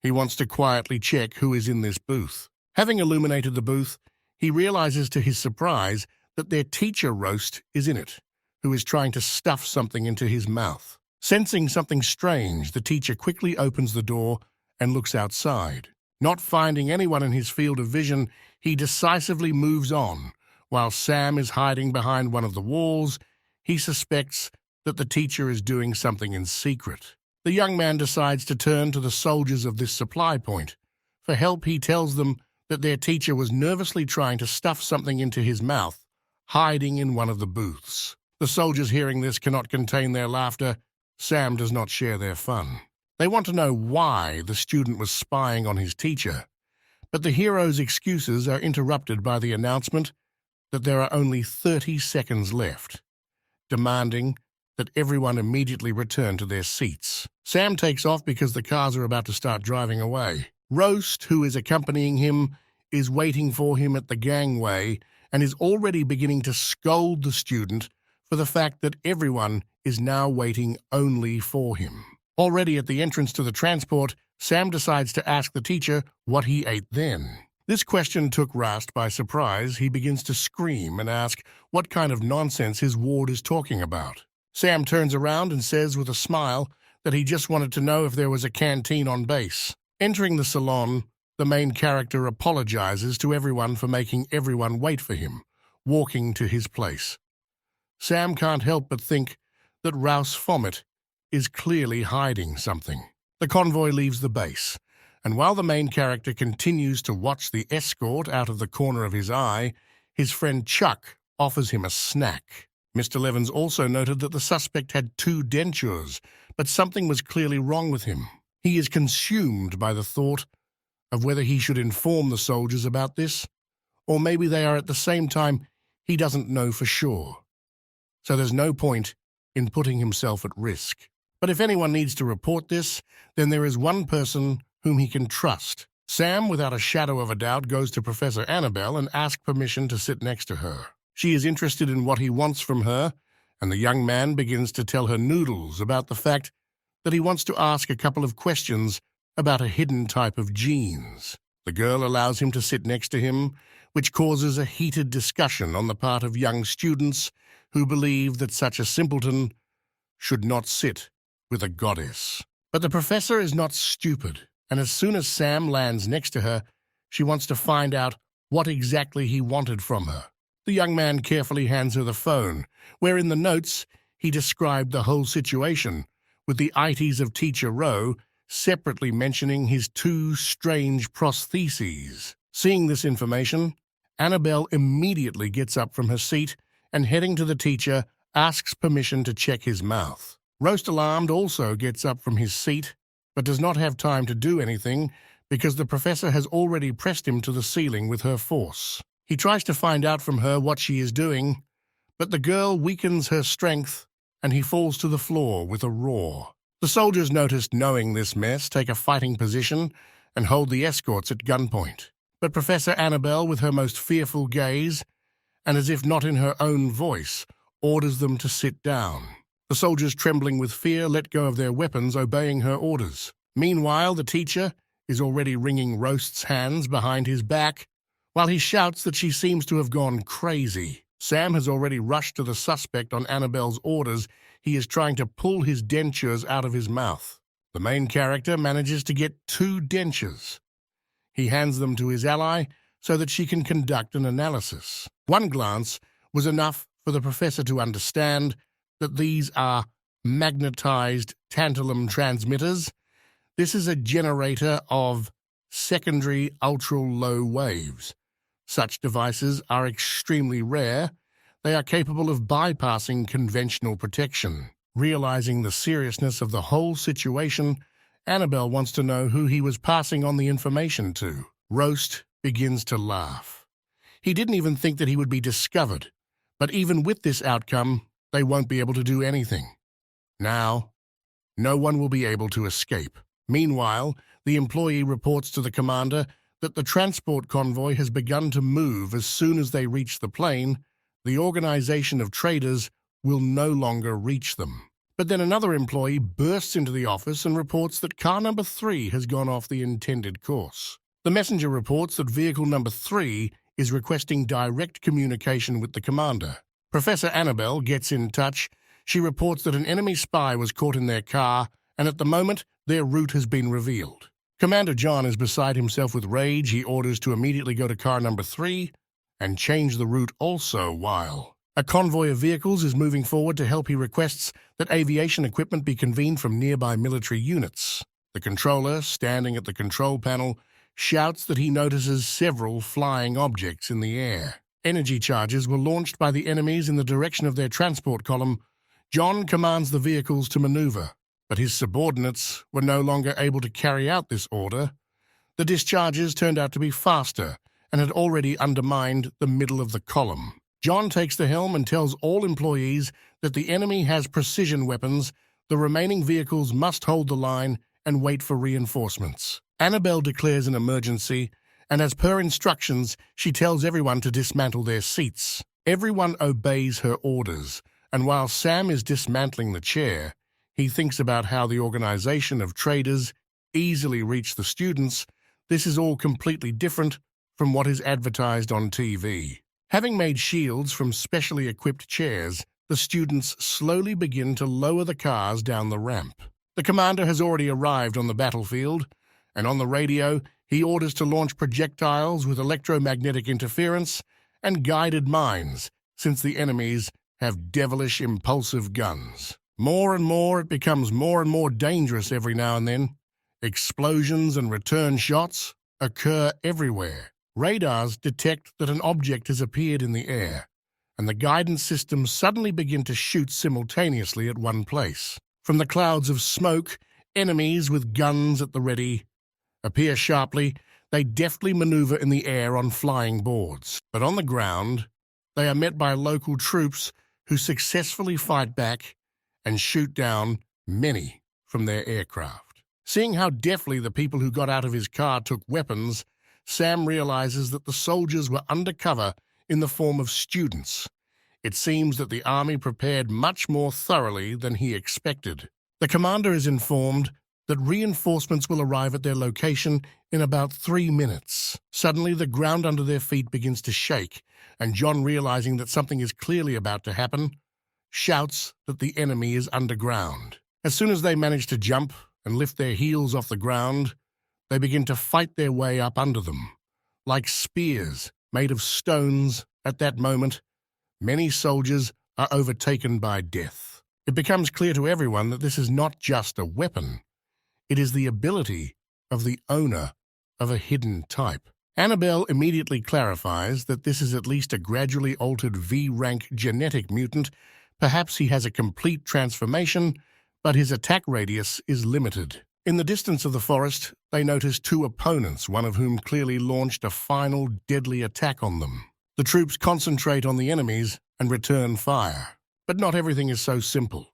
He wants to quietly check who is in this booth. Having illuminated the booth, he realizes to his surprise that their teacher Roast is in it, who is trying to stuff something into his mouth. Sensing something strange, the teacher quickly opens the door and looks outside. Not finding anyone in his field of vision, he decisively moves on. While Sam is hiding behind one of the walls, he suspects that the teacher is doing something in secret. The young man decides to turn to the soldiers of this supply point. For help, he tells them that their teacher was nervously trying to stuff something into his mouth, hiding in one of the booths. The soldiers, hearing this, cannot contain their laughter. Sam does not share their fun. They want to know why the student was spying on his teacher, but the hero's excuses are interrupted by the announcement that there are only 30 seconds left, demanding that everyone immediately return to their seats. Sam takes off because the cars are about to start driving away. Roast, who is accompanying him, is waiting for him at the gangway and is already beginning to scold the student for the fact that everyone is now waiting only for him. Already at the entrance to the transport, Sam decides to ask the teacher what he ate then. This question took Roast by surprise. He begins to scream and ask what kind of nonsense his ward is talking about. Sam turns around and says with a smile that he just wanted to know if there was a canteen on base. Entering the salon, the main character apologizes to everyone for making everyone wait for him, walking to his place. Sam can't help but think that Rouse Fomet is clearly hiding something. The convoy leaves the base, and while the main character continues to watch the escort out of the corner of his eye, his friend Chuck offers him a snack. Mr. Levins also noted that the suspect had 2 dentures, but something was clearly wrong with him. He is consumed by the thought of whether he should inform the soldiers about this, or maybe they are at the same time. He doesn't know for sure. So there's no point in putting himself at risk. But if anyone needs to report this, then there is one person whom he can trust. Sam, without a shadow of a doubt, goes to Professor Annabelle and asks permission to sit next to her. She is interested in what he wants from her, and the young man begins to tell her noodles about the fact that he wants to ask a couple of questions about a hidden type of genes. The girl allows him to sit next to him, which causes a heated discussion on the part of young students who believe that such a simpleton should not sit with a goddess. But the professor is not stupid, and as soon as Sam lands next to her, she wants to find out what exactly he wanted from her. The young man carefully hands her the phone, where in the notes he described the whole situation, with the ites of Teacher Rowe separately mentioning his 2 strange prostheses. Seeing this information, Annabelle immediately gets up from her seat and, heading to the teacher, asks permission to check his mouth. Roast, alarmed, also gets up from his seat, but does not have time to do anything because the professor has already pressed him to the ceiling with her force. He tries to find out from her what she is doing, but the girl weakens her strength and he falls to the floor with a roar. The soldiers noticed, knowing this mess, take a fighting position and hold the escorts at gunpoint. But Professor Annabelle, with her most fearful gaze, and as if not in her own voice, orders them to sit down. The soldiers, trembling with fear, let go of their weapons, obeying her orders. Meanwhile, the teacher is already wringing Roast's hands behind his back, while he shouts that she seems to have gone crazy. Sam has already rushed to the suspect on Annabelle's orders. He is trying to pull his dentures out of his mouth. The main character manages to get 2 dentures. He hands them to his ally so that she can conduct an analysis. One glance was enough for the professor to understand that these are magnetized tantalum transmitters. This is a generator of secondary ultra-low waves. Such devices are extremely rare. They are capable of bypassing conventional protection. Realizing the seriousness of the whole situation, Annabelle wants to know who he was passing on the information to. Roast begins to laugh. He didn't even think that he would be discovered, but even with this outcome, they won't be able to do anything. Now, no one will be able to escape. Meanwhile, the employee reports to the commander that the transport convoy has begun to move. As soon as they reach the plane, the organization of traders will no longer reach them. But then another employee bursts into the office and reports that car number 3 has gone off the intended course. The messenger reports that vehicle number 3 is requesting direct communication with the commander. Professor Annabelle gets in touch. She reports that an enemy spy was caught in their car, and at the moment, their route has been revealed. Commander John is beside himself with rage. He orders to immediately go to car number 3 and change the route also while a convoy of vehicles is moving forward to help. He requests that aviation equipment be convened from nearby military units. The controller, standing at the control panel, shouts that he notices several flying objects in the air. Energy charges were launched by the enemies in the direction of their transport column. John commands the vehicles to maneuver, but his subordinates were no longer able to carry out this order. The discharges turned out to be faster and had already undermined the middle of the column. John takes the helm and tells all employees that the enemy has precision weapons. The remaining vehicles must hold the line and wait for reinforcements. Annabelle declares an emergency, and as per instructions, she tells everyone to dismantle their seats. Everyone obeys her orders, and while Sam is dismantling the chair, he thinks about how the organization of traders easily reach the students. This is all completely different from what is advertised on TV. Having made shields from specially equipped chairs, the students slowly begin to lower the cars down the ramp. The commander has already arrived on the battlefield, and on the radio, he orders to launch projectiles with electromagnetic interference and guided mines, since the enemies have devilish impulsive guns. More and more, it becomes more and more dangerous every now and then. Explosions and return shots occur everywhere. Radars detect that an object has appeared in the air, and the guidance systems suddenly begin to shoot simultaneously at one place. From the clouds of smoke, enemies with guns at the ready appear sharply. They deftly maneuver in the air on flying boards. But on the ground, they are met by local troops who successfully fight back and shoot down many from their aircraft. Seeing how deftly the people who got out of his car took weapons, Sam realizes that the soldiers were undercover in the form of students. It seems that the army prepared much more thoroughly than he expected. The commander is informed that reinforcements will arrive at their location in about 3 minutes. Suddenly, the ground under their feet begins to shake, and John, realizing that something is clearly about to happen, shouts that the enemy is underground. As soon as they manage to jump and lift their heels off the ground, they begin to fight their way up under them. Like spears made of stones, at that moment, many soldiers are overtaken by death. It becomes clear to everyone that this is not just a weapon. It is the ability of the owner of a hidden type. Annabelle immediately clarifies that this is at least a gradually altered V-rank genetic mutant. Perhaps he has a complete transformation, but his attack radius is limited. In the distance of the forest, they notice 2 opponents, one of whom clearly launched a final deadly attack on them. The troops concentrate on the enemies, and return fire. But not everything is so simple.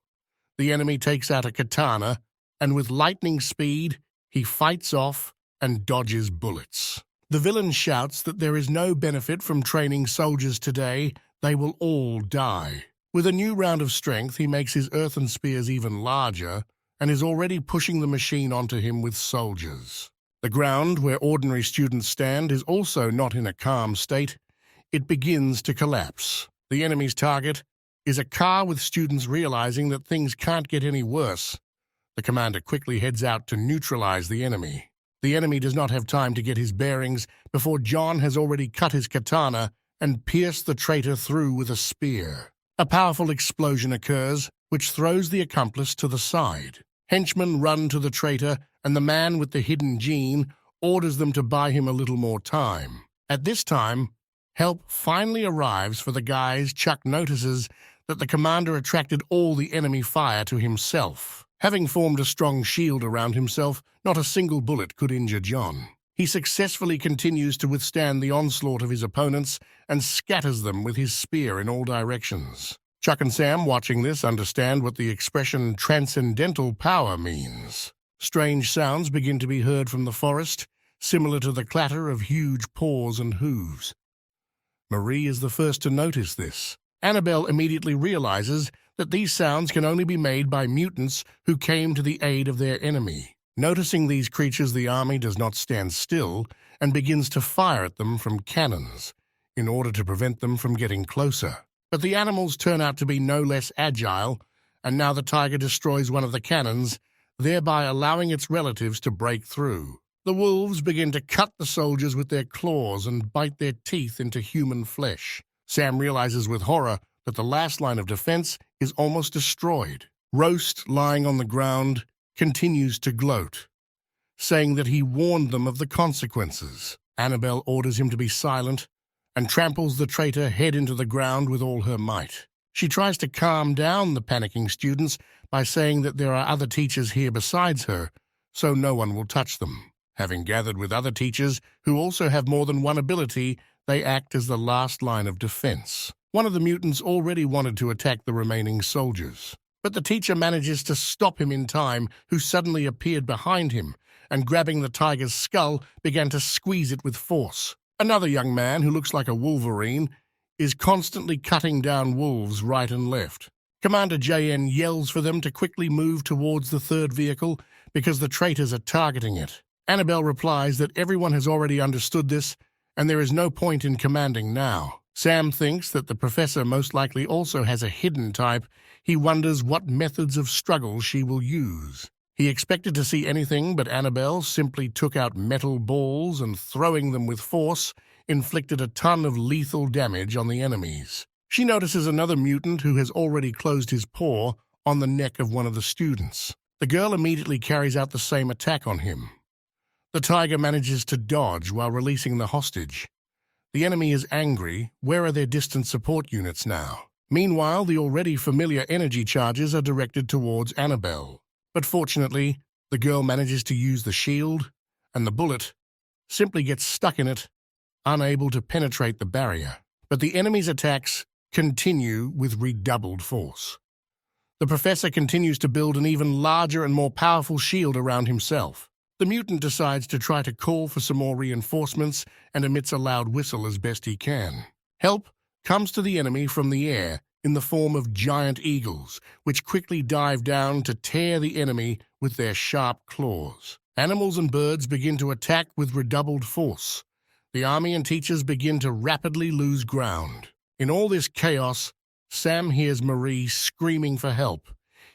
The enemy takes out a katana, and with lightning speed, he fights off and dodges bullets. The villain shouts that there is no benefit from training soldiers today, they will all die. With a new round of strength, he makes his earthen spears even larger and is already pushing the machine onto him with soldiers. The ground where ordinary students stand is also not in a calm state. It begins to collapse. The enemy's target is a car with students realizing that things can't get any worse. The commander quickly heads out to neutralize the enemy. The enemy does not have time to get his bearings before John has already cut his katana and pierced the traitor through with a spear. A powerful explosion occurs, which throws the accomplice to the side. Henchmen run to the traitor, and the man with the hidden gene orders them to buy him a little more time. At this time, help finally arrives for the guys. Chuck notices that the commander attracted all the enemy fire to himself. Having formed a strong shield around himself, not a single bullet could injure John. He successfully continues to withstand the onslaught of his opponents and scatters them with his spear in all directions. Chuck and Sam, watching this, understand what the expression transcendental power means. Strange sounds begin to be heard from the forest, similar to the clatter of huge paws and hooves. Marie is the first to notice this. Annabelle immediately realizes that these sounds can only be made by mutants who came to the aid of their enemy. Noticing these creatures, the army does not stand still and begins to fire at them from cannons in order to prevent them from getting closer. But the animals turn out to be no less agile, and now the tiger destroys one of the cannons, thereby allowing its relatives to break through. The wolves begin to cut the soldiers with their claws and bite their teeth into human flesh. Sam realizes with horror that the last line of defense is almost destroyed. Roast, lying on the ground, continues to gloat, saying that he warned them of the consequences. Annabelle orders him to be silent and tramples the traitor head into the ground with all her might. She tries to calm down the panicking students by saying that there are other teachers here besides her, so no one will touch them. Having gathered with other teachers who also have more than one ability, they act as the last line of defense. One of the mutants already wanted to attack the remaining soldiers, but the teacher manages to stop him in time, who suddenly appeared behind him and, grabbing the tiger's skull, began to squeeze it with force. Another young man, who looks like a wolverine, is constantly cutting down wolves right and left. Commander JN yells for them to quickly move towards the third vehicle because the traitors are targeting it. Annabelle replies that everyone has already understood this and there is no point in commanding now. Sam thinks that the professor most likely also has a hidden type. He wonders what methods of struggle she will use. He expected to see anything, but Annabelle simply took out metal balls and, throwing them with force, inflicted a ton of lethal damage on the enemies. She notices another mutant who has already closed his paw on the neck of one of the students. The girl immediately carries out the same attack on him. The tiger manages to dodge while releasing the hostage. The enemy is angry. Where are their distant support units now? Meanwhile, the already familiar energy charges are directed towards Annabelle. But fortunately, the girl manages to use the shield, and the bullet simply gets stuck in it, unable to penetrate the barrier. But the enemy's attacks continue with redoubled force. The professor continues to build an even larger and more powerful shield around himself. The mutant decides to try to call for some more reinforcements and emits a loud whistle as best he can. Help comes to the enemy from the air in the form of giant eagles, which quickly dive down to tear the enemy with their sharp claws. Animals and birds begin to attack with redoubled force. The army and teachers begin to rapidly lose ground. In all this chaos, Sam hears Marie screaming for help.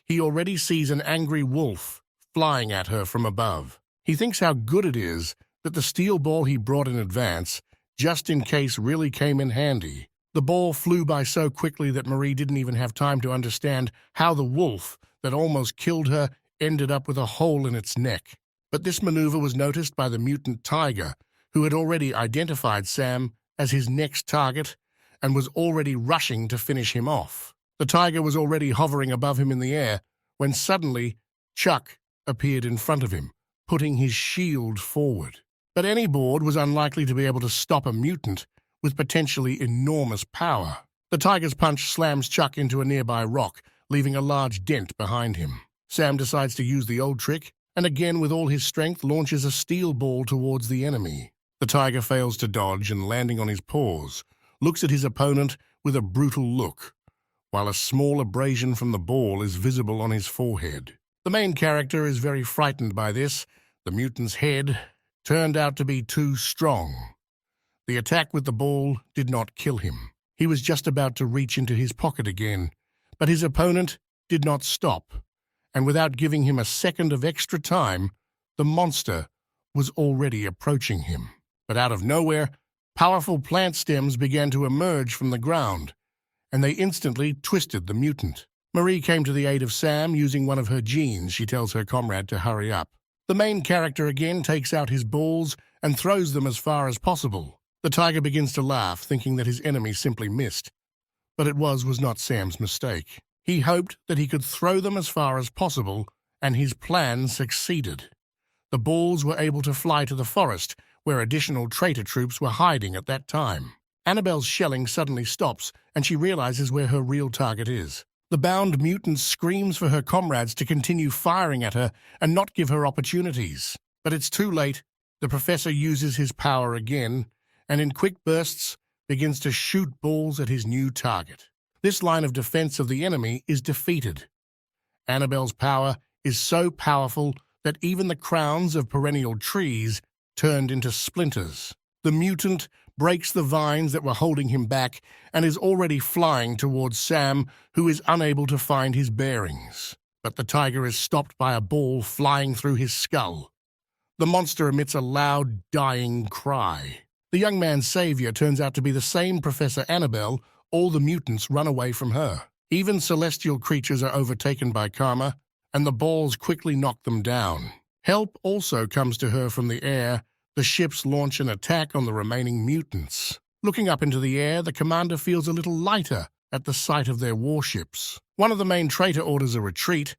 He already sees an angry wolf flying at her from above. He thinks how good it is that the steel ball he brought in advance, just in case, really came in handy. The ball flew by so quickly that Marie didn't even have time to understand how the wolf that almost killed her ended up with a hole in its neck. But this maneuver was noticed by the mutant tiger, who had already identified Sam as his next target and was already rushing to finish him off. The tiger was already hovering above him in the air when suddenly Chuck appeared in front of him, putting his shield forward. But any board was unlikely to be able to stop a mutant with potentially enormous power. The The tiger's punch slams Chuck into a nearby rock, leaving a large dent behind him. Sam decides to use the old trick, and again with all his strength launches a steel ball towards the enemy. The tiger fails to dodge and, landing on his paws, looks at his opponent with a brutal look, while a small abrasion from the ball is visible on his forehead. The main character is very frightened by this. The mutant's head turned out to be too strong. The attack with the ball did not kill him. He was just about to reach into his pocket again, but his opponent did not stop, and without giving him a second of extra time, the monster was already approaching him. But out of nowhere, powerful plant stems began to emerge from the ground, and they instantly twisted the mutant. Marie came to the aid of Sam using one of her genes. She tells her comrade to hurry up. The main character again takes out his balls and throws them as far as possible. The tiger begins to laugh, thinking that his enemy simply missed. But it was not Sam's mistake. He hoped that he could throw them as far as possible, and his plan succeeded. The balls were able to fly to the forest, where additional traitor troops were hiding at that time. Annabelle's shelling suddenly stops, and she realizes where her real target is. The bound mutant screams for her comrades to continue firing at her and not give her opportunities. But it's too late. The professor uses his power again, and in quick bursts begins to shoot balls at his new target. This line of defense of the enemy is defeated. Annabelle's power is so powerful that even the crowns of perennial trees turned into splinters. The mutant breaks the vines that were holding him back and is already flying towards Sam, who is unable to find his bearings. But the tiger is stopped by a ball flying through his skull. The monster emits a loud, dying cry. The young man's savior turns out to be the same Professor Annabelle. All the mutants run away from her. Even celestial creatures are overtaken by karma, and the balls quickly knock them down. Help also comes to her from the air. The ships launch an attack on the remaining mutants. Looking up into the air, the commander feels a little lighter at the sight of their warships. One of the main traitor orders a retreat.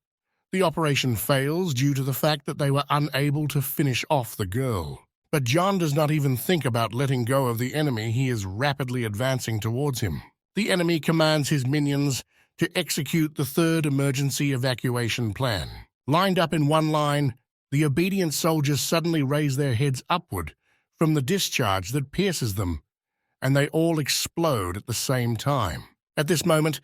The operation fails due to the fact that they were unable to finish off the girl. But John does not even think about letting go of the enemy. He is rapidly advancing towards him. The enemy commands his minions to execute the third emergency evacuation plan. Lined up in one line, the obedient soldiers suddenly raise their heads upward from the discharge that pierces them, and they all explode at the same time. At this moment,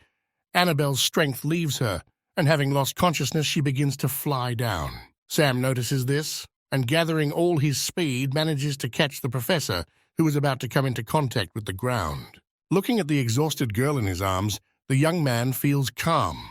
Annabelle's strength leaves her, and having lost consciousness, she begins to fly down. Sam notices this, and gathering all his speed, manages to catch the professor, who is about to come into contact with the ground. Looking at the exhausted girl in his arms, the young man feels calm.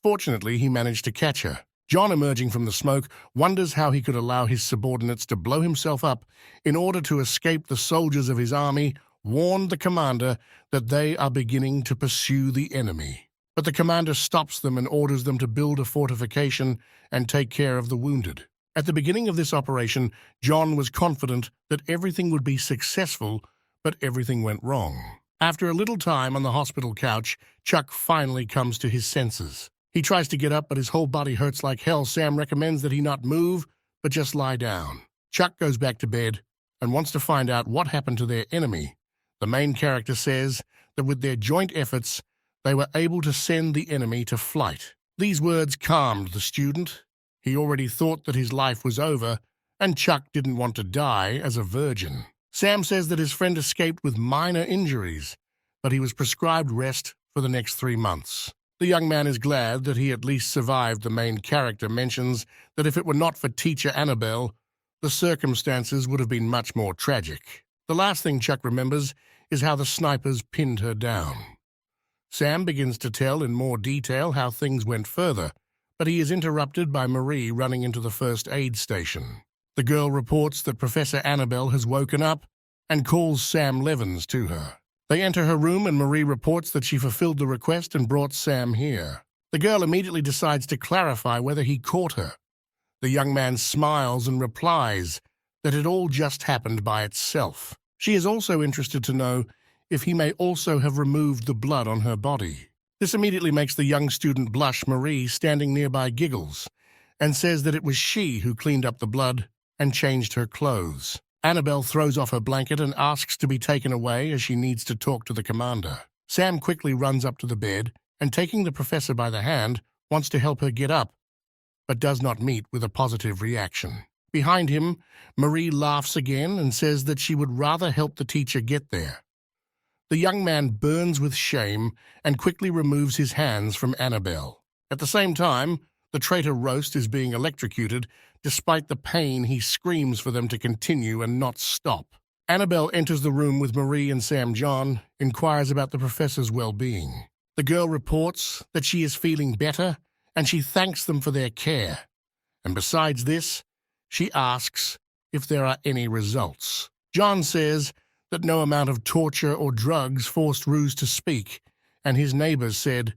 Fortunately, he managed to catch her. John, emerging from the smoke, wonders how he could allow his subordinates to blow himself up in order to escape the soldiers of his army, warned the commander that they are beginning to pursue the enemy. But the commander stops them and orders them to build a fortification and take care of the wounded. At the beginning of this operation, John was confident that everything would be successful, but everything went wrong. After a little time on the hospital couch, Chuck finally comes to his senses. He tries to get up, but his whole body hurts like hell. Sam recommends that he not move, but just lie down. Chuck goes back to bed and wants to find out what happened to their enemy. The main character says that with their joint efforts, they were able to send the enemy to flight. These words calmed the student. He already thought that his life was over, and Chuck didn't want to die as a virgin. Sam says that his friend escaped with minor injuries, but he was prescribed rest for the next 3 months. The young man is glad that he at least survived. The main character mentions that if it were not for teacher Annabelle, the circumstances would have been much more tragic. The last thing Chuck remembers is how the snipers pinned her down. Sam begins to tell in more detail how things went further, but he is interrupted by Marie running into the first aid station. The girl reports that Professor Annabelle has woken up and calls Sam Levins to her. They enter her room and Marie reports that she fulfilled the request and brought Sam here. The girl immediately decides to clarify whether he caught her. The young man smiles and replies that it all just happened by itself. She is also interested to know if he may also have removed the blood on her body. This immediately makes the young student blush. Marie, standing nearby, giggles and says that it was she who cleaned up the blood and changed her clothes. Annabelle throws off her blanket and asks to be taken away as she needs to talk to the commander. Sam quickly runs up to the bed and, taking the professor by the hand, wants to help her get up, but does not meet with a positive reaction. Behind him, Marie laughs again and says that she would rather help the teacher get there. The young man burns with shame and quickly removes his hands from Annabelle. At the same time, the traitor Roast is being electrocuted. Despite the pain, he screams for them to continue and not stop. Annabelle enters the room with Marie and Sam John, inquires about the professor's well-being. The girl reports that she is feeling better, and she thanks them for their care. And besides this, she asks if there are any results. John says that no amount of torture or drugs forced Ruse to speak, and his neighbors said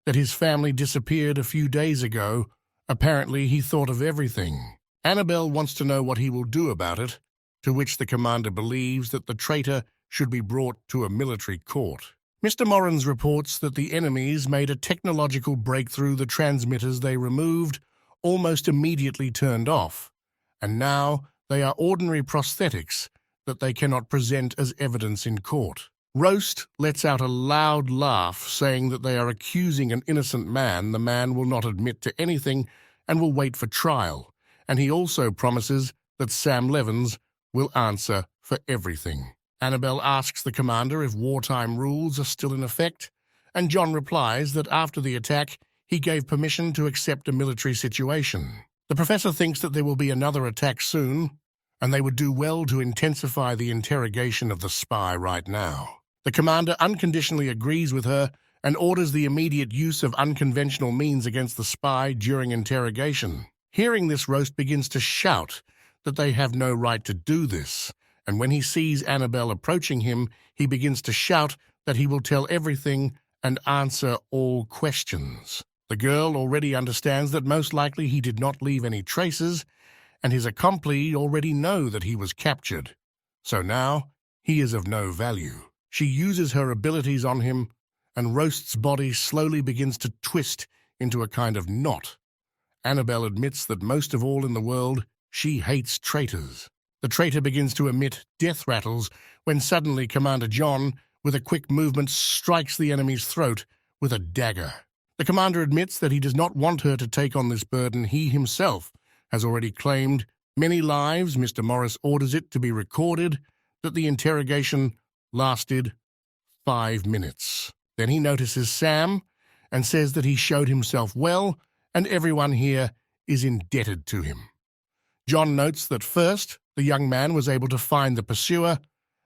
that his family disappeared a few days ago. Apparently, he thought of everything. Annabelle wants to know what he will do about it, to which the commander believes that the traitor should be brought to a military court. Mr. Morrins reports that the enemies made a technological breakthrough. The transmitters they removed almost immediately turned off, and now they are ordinary prosthetics that they cannot present as evidence in court. Roast lets out a loud laugh, saying that they are accusing an innocent man. The man will not admit to anything and will wait for trial, and he also promises that Sam Levins will answer for everything. Annabelle asks the commander if wartime rules are still in effect, and John replies that after the attack, he gave permission to accept a military situation. The professor thinks that there will be another attack soon, and they would do well to intensify the interrogation of the spy right now. The commander unconditionally agrees with her and orders the immediate use of unconventional means against the spy during interrogation. Hearing this, Roast begins to shout that they have no right to do this, and when he sees Annabelle approaching him, he begins to shout that he will tell everything and answer all questions. The girl already understands that most likely he did not leave any traces, and his accomplice already know that he was captured. So now he is of no value. She uses her abilities on him, and Roast's body slowly begins to twist into a kind of knot. Annabelle admits that most of all in the world, she hates traitors. The traitor begins to emit death rattles when suddenly Commander John, with a quick movement, strikes the enemy's throat with a dagger. The commander admits that he does not want her to take on this burden. He himself has already claimed many lives. Mr. Morris orders it to be recorded that the interrogation lasted 5 minutes. Then he notices Sam and says that he showed himself well and everyone here is indebted to him. John notes that first, the young man was able to find the pursuer,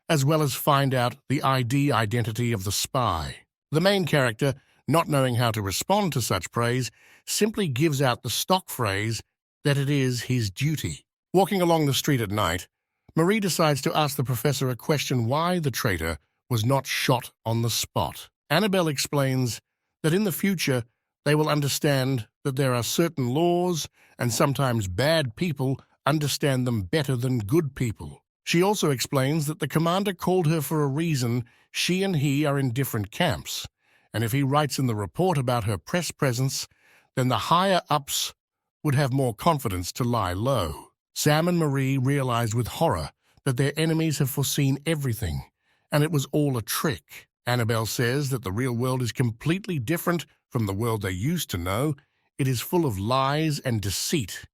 as well as find out the identity of the spy. The main character, not knowing how to respond to such praise, simply gives out the stock phrase that it is his duty. Walking along the street at night, Marie decides to ask the professor a question: why the traitor was not shot on the spot. Annabelle explains that in the future they will understand that there are certain laws, and sometimes bad people understand them better than good people. She also explains that the commander called her for a reason. She and he are in different camps, and if he writes in the report about her press presence, then the higher-ups would have more confidence to lie low. Sam and Marie realize with horror that their enemies have foreseen everything, and it was all a trick. Annabelle says that the real world is completely different from the world they used to know. It is full of lies and deceit,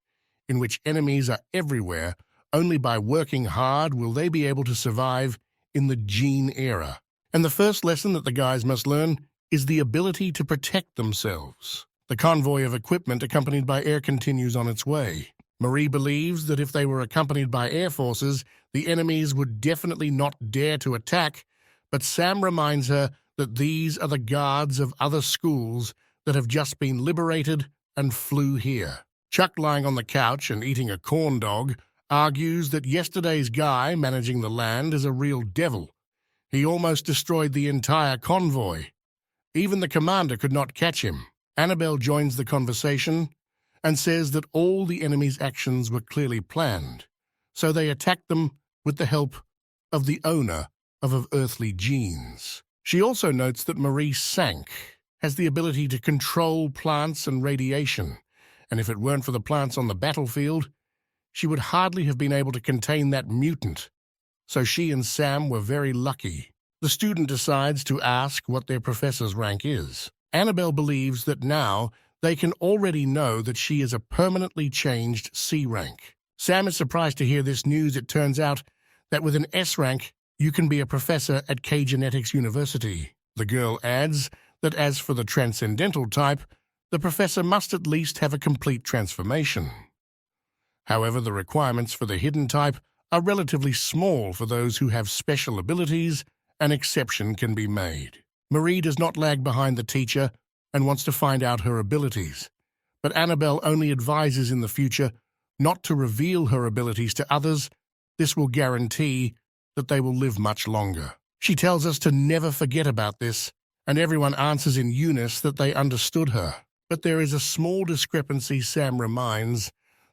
in which enemies are everywhere. Only by working hard will they be able to survive in the gene era. And the first lesson that the guys must learn is the ability to protect themselves. The convoy of equipment accompanied by air continues on its way. Marie believes that if they were accompanied by air forces, the enemies would definitely not dare to attack, but Sam reminds her that these are the guards of other schools that have just been liberated and flew here. Chuck, lying on the couch and eating a corn dog, argues that yesterday's guy managing the land is a real devil. He almost destroyed the entire convoy. Even the commander could not catch him. Annabelle joins the conversation and says that all the enemy's actions were clearly planned, so they attacked them with the help of the owner of earthly genes. She also notes that Marie Sank has the ability to control plants and radiation, and if it weren't for the plants on the battlefield, she would hardly have been able to contain that mutant. So she and Sam were very lucky. The student decides to ask what their professor's rank is. Annabelle believes that now they can already know that she is a permanently changed C rank. Sam is surprised to hear this news. It turns out that with an S rank, you can be a professor at K-Genetics University. The girl adds that as for the transcendental type, the professor must at least have a complete transformation. However, the requirements for the hidden type are relatively small for those who have special abilities. An exception can be made. Marie does not lag behind the teacher and wants to find out her abilities, but Annabelle only advises in the future not to reveal her abilities to others. This will guarantee that they will live much longer. She tells us to never forget about this, and everyone answers in unison that they understood her. But there is a small discrepancy. Sam reminds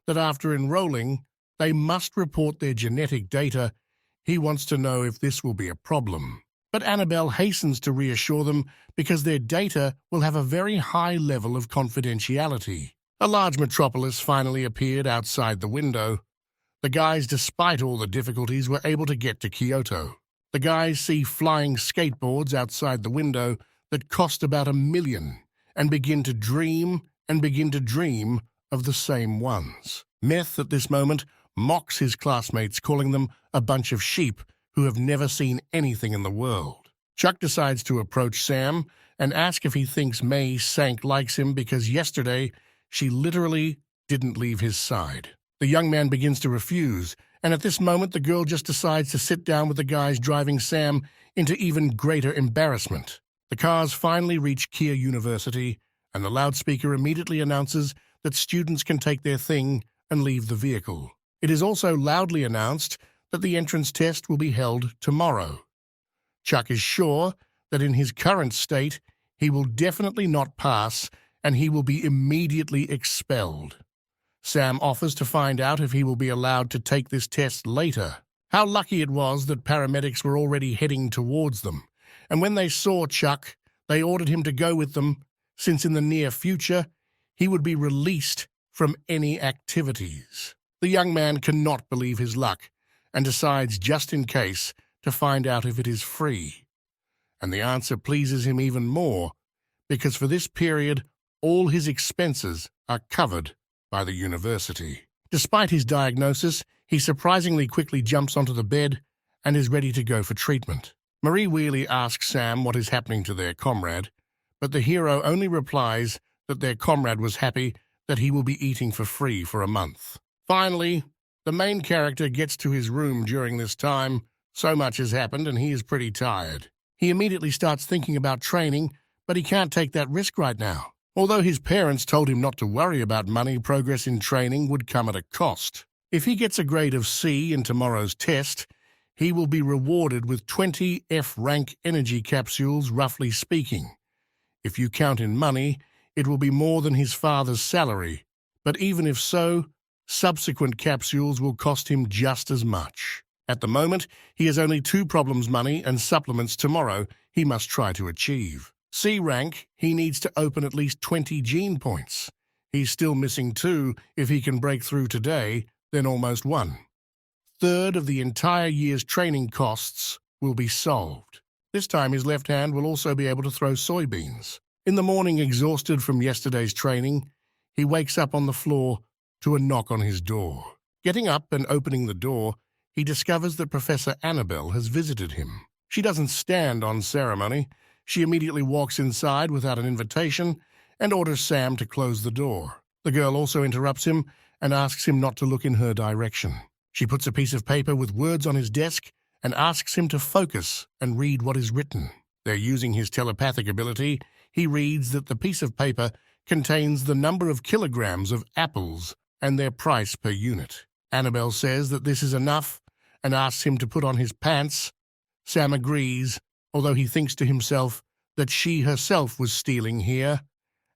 that after enrolling, they must report their genetic data. He wants to know if this will be a problem. But Annabelle hastens to reassure them because their data will have a very high level of confidentiality. A large metropolis finally appeared outside the window. The guys, despite all the difficulties, were able to get to Kyoto. The guys see flying skateboards outside the window that cost about $1 million and begin to dream of the same ones. Meth, at this moment, mocks his classmates, calling them a bunch of sheep who have never seen anything in the world. Chuck decides to approach Sam and ask if he thinks May Sank likes him because yesterday she literally didn't leave his side. The young man begins to refuse, and at this moment the girl just decides to sit down with the guys, driving Sam into even greater embarrassment. The cars finally reach Kia University, and the loudspeaker immediately announces that students can take their thing and leave the vehicle. It is also loudly announced that the entrance test will be held tomorrow. Chuck is sure that in his current state, he will definitely not pass and he will be immediately expelled. Sam offers to find out if he will be allowed to take this test later. How lucky it was that paramedics were already heading towards them, and when they saw Chuck, they ordered him to go with them, since in the near future, he would be released from any activities. The young man cannot believe his luck and decides, just in case, to find out if it is free. And the answer pleases him even more, because for this period, all his expenses are covered by the university. Despite his diagnosis, he surprisingly quickly jumps onto the bed and is ready to go for treatment. Marie Wheely asks Sam what is happening to their comrade, but the hero only replies that their comrade was happy that he will be eating for free for a month. Finally, the main character gets to his room during this time. So much has happened and he is pretty tired. He immediately starts thinking about training, but he can't take that risk right now. Although his parents told him not to worry about money, progress in training would come at a cost. If he gets a grade of C in tomorrow's test, he will be rewarded with 20 F-rank energy capsules, roughly speaking. If you count in money, it will be more than his father's salary. But even if so, subsequent capsules will cost him just as much. At the moment, he has only 2 problems: money and supplements tomorrow he must try to achieve. C rank, he needs to open at least 20 gene points. He's still missing 2. If he can break through today, then almost 1/3 of the entire year's training costs will be solved. This time his left hand will also be able to throw soybeans. In the morning, exhausted from yesterday's training, he wakes up on the floor to a knock on his door. Getting up and opening the door, he discovers that Professor Annabelle has visited him. She doesn't stand on ceremony. She immediately walks inside without an invitation and orders Sam to close the door. The girl also interrupts him and asks him not to look in her direction. She puts a piece of paper with words on his desk and asks him to focus and read what is written. They're using his telepathic ability. He reads that the piece of paper contains the number of kilograms of apples and their price per unit. Annabelle says that this is enough and asks him to put on his pants. Sam agrees, although he thinks to himself that she herself was stealing here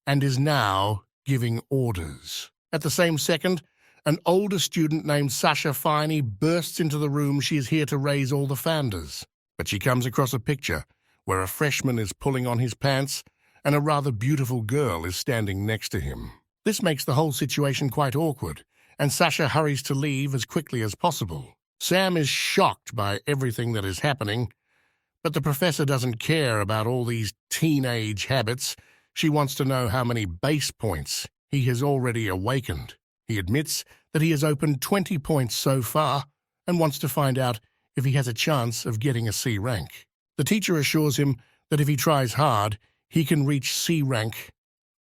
and is now giving orders. At the same second, an older student named Sasha Finey bursts into the room. She is here to raise all the founders, but she comes across a picture where a freshman is pulling on his pants and a rather beautiful girl is standing next to him. This makes the whole situation quite awkward, and Sasha hurries to leave as quickly as possible. Sam is shocked by everything that is happening, But the professor doesn't care about all these teenage habits. She wants to know how many base points he has already awakened. He admits that he has opened 20 points so far and wants to find out if he has a chance of getting a C rank. The teacher assures him that if he tries hard, he can reach C rank,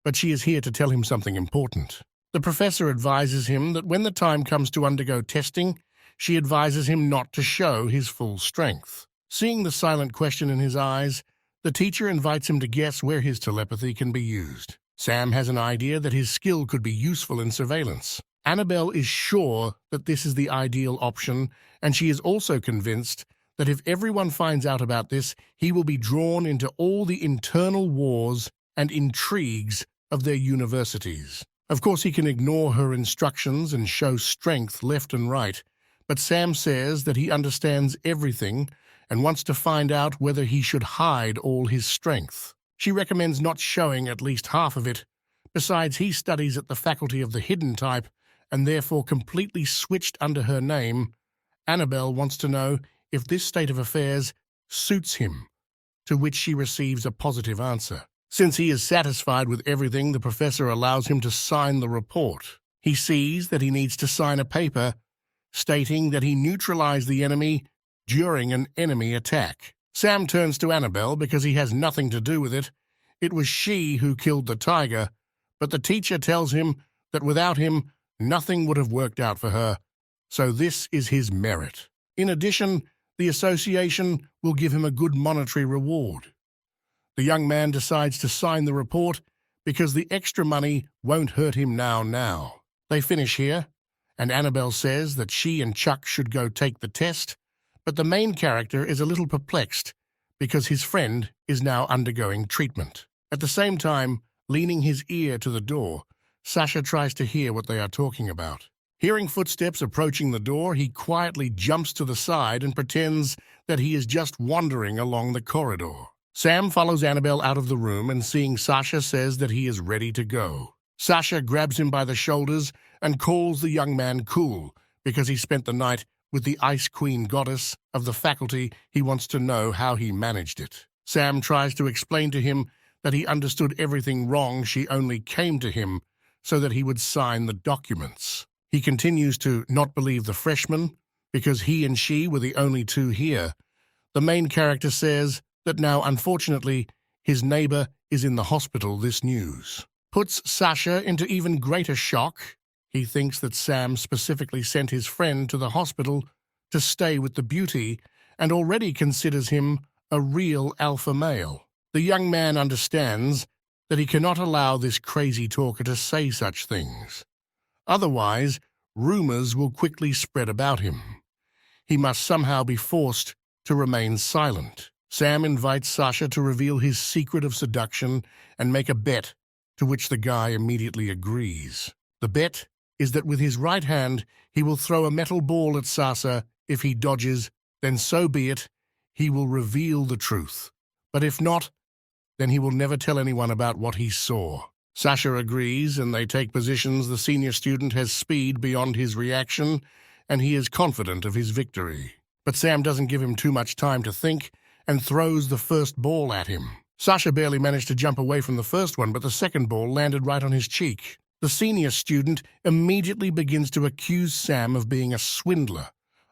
but she is here to tell him something important. The professor advises him that when the time comes to undergo testing, she advises him not to show his full strength. Seeing the silent question in his eyes, the teacher invites him to guess where his telepathy can be used. Sam has an idea that his skill could be useful in surveillance. Annabelle is sure that this is the ideal option, and she is also convinced that if everyone finds out about this, he will be drawn into all the internal wars and intrigues of their universities. Of course, he can ignore her instructions and show strength left and right, but Sam says that he understands everything and wants to find out whether he should hide all his strength. She recommends not showing at least half of it. Besides, he studies at the Faculty of the Hidden type and therefore completely switched under her name. Annabelle wants to know if this state of affairs suits him, to which she receives a positive answer. Since he is satisfied with everything, the professor allows him to sign the report. He sees that he needs to sign a paper stating that he neutralized the enemy during an enemy attack. Sam turns to Annabelle because he has nothing to do with it. It was she who killed the tiger, but the teacher tells him that without him, nothing would have worked out for her, so this is his merit. In addition, the association will give him a good monetary reward. The young man decides to sign the report because the extra money won't hurt him now. They finish here, and Annabelle says that she and Chuck should go take the test, but the main character is a little perplexed because his friend is now undergoing treatment. At the same time, leaning his ear to the door, Sasha tries to hear what they are talking about. Hearing footsteps approaching the door, he quietly jumps to the side and pretends that he is just wandering along the corridor. Sam follows Annabelle out of the room and seeing Sasha says that he is ready to go. Sasha grabs him by the shoulders and calls the young man cool because he spent the night with the Ice Queen goddess of the faculty. He wants to know how he managed it. Sam tries to explain to him that he understood everything wrong. She only came to him so that he would sign the documents. He continues to not believe the freshman because he and she were the only two here. The main character says that now, unfortunately, his neighbor is in the hospital. This news puts Sasha into even greater shock. He thinks that Sam specifically sent his friend to the hospital to stay with the beauty and already considers him a real alpha male. The young man understands that he cannot allow this crazy talker to say such things. Otherwise, rumors will quickly spread about him. He must somehow be forced to remain silent. Sam invites Sasha to reveal his secret of seduction and make a bet, to which the guy immediately agrees. The bet is that with his right hand, he will throw a metal ball at Sasha. If he dodges, then so be it. He will reveal the truth. But if not, then he will never tell anyone about what he saw. Sasha agrees, and they take positions. The senior student has speed beyond his reaction, and he is confident of his victory. But Sam doesn't give him too much time to think and throws the first ball at him. Sasha barely managed to jump away from the first one, but the second ball landed right on his cheek. The senior student immediately begins to accuse Sam of being a swindler.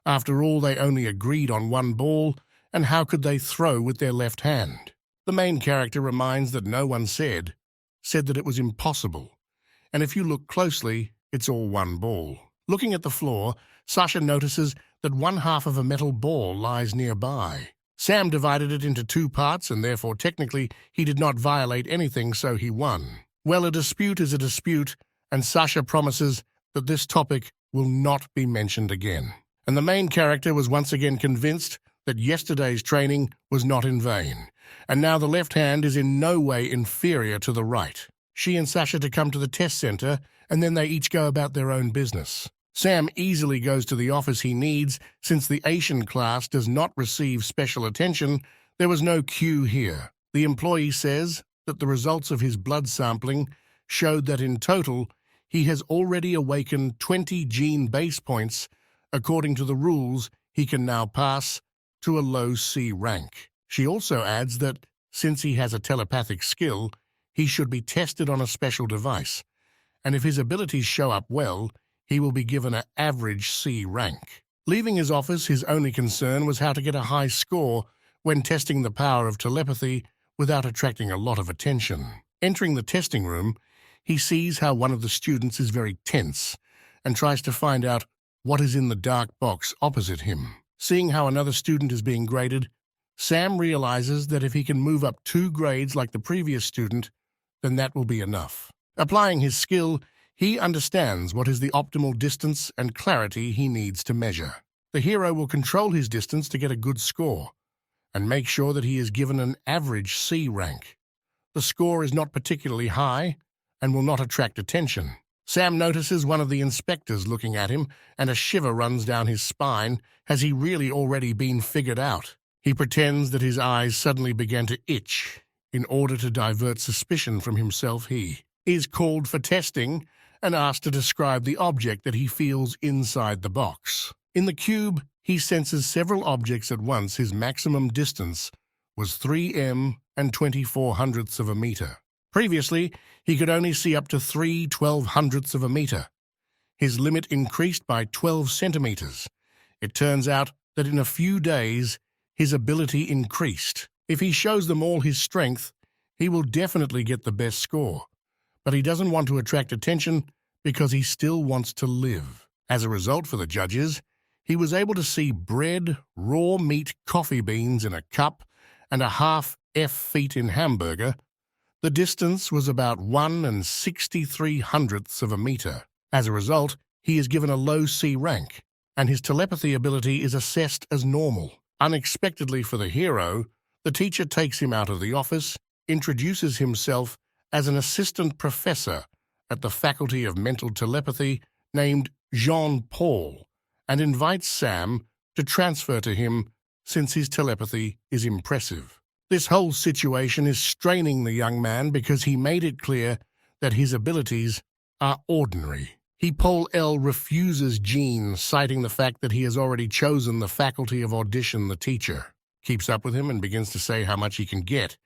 After all, they only agreed on one ball, and how could they throw with their left hand? The main character reminds that no one said that it was impossible. And if you look closely, it's all one ball. Looking at the floor, Sasha notices that one half of a metal ball lies nearby. Sam divided it into two parts, and therefore technically he did not violate anything, so he won. Well, a dispute is a dispute, and Sasha promises that this topic will not be mentioned again. And the main character was once again convinced that yesterday's training was not in vain, and now the left hand is in no way inferior to the right. She and Sasha to come to the test center, and then they each go about their own business. Sam easily goes to the office he needs. Since the Asian class does not receive special attention, there was no queue here. The employee says that the results of his blood sampling showed that in total he has already awakened 20 gene base points. According to the rules, he can now pass to a low C rank. She also adds that, since he has a telepathic skill, he should be tested on a special device, and if his abilities show up well, he will be given an average C rank. Leaving his office, his only concern was how to get a high score when testing the power of telepathy without attracting a lot of attention. Entering the testing room, he sees how one of the students is very tense and tries to find out what is in the dark box opposite him. Seeing how another student is being graded, Sam realizes that if he can move up 2 grades like the previous student, then that will be enough. Applying his skill, he understands what is the optimal distance and clarity he needs to measure. The hero will control his distance to get a good score and make sure that he is given an average C rank. The score is not particularly high and will not attract attention. Sam notices one of the inspectors looking at him, and a shiver runs down his spine. Has he really already been figured out? He pretends that his eyes suddenly began to itch. In order to divert suspicion from himself, he is called for testing and asked to describe the object that he feels inside the box. In the cube, he senses several objects at once. His maximum distance was 3 and 24 hundredths of a meter. Previously, he could only see up to 12 hundredths of a meter. His limit increased by 12 centimeters. It turns out that in a few days, his ability increased. If he shows them all his strength, he will definitely get the best score. But he doesn't want to attract attention because he still wants to live. As a result, for the judges, he was able to see bread, raw meat, coffee beans in a cup, and a half feet in hamburger. The distance was about 1 and 63 hundredths of a meter. As a result, he is given a low C rank, and his telepathy ability is assessed as normal. Unexpectedly for the hero, the teacher takes him out of the office, introduces himself as an assistant professor at the Faculty of Mental Telepathy named Jean-Paul, and invites Sam to transfer to him since his telepathy is impressive. This whole situation is straining the young man because he made it clear that his abilities are ordinary. Paul L. refuses Jean, citing the fact that he has already chosen the faculty of audition the teacher. Keeps up with him and begins to say how much he can get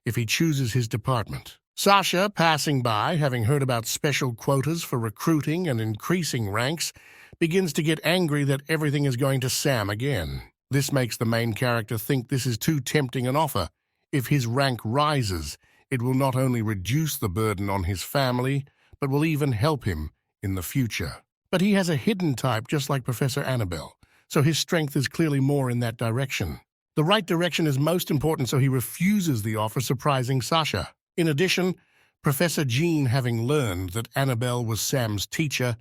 if he chooses his department. Sasha, passing by, having heard about special quotas for recruiting and increasing ranks, begins to get angry that everything is going to Sam again. This makes the main character think this is too tempting an offer. If his rank rises, it will not only reduce the burden on his family, but will even help him in the future. But he has a hidden type just like Professor Annabelle, so his strength is clearly more in that direction. The right direction is most important, so he refuses the offer, surprising Sasha. In addition, Professor Jean, having learned that Annabelle was Sam's teacher,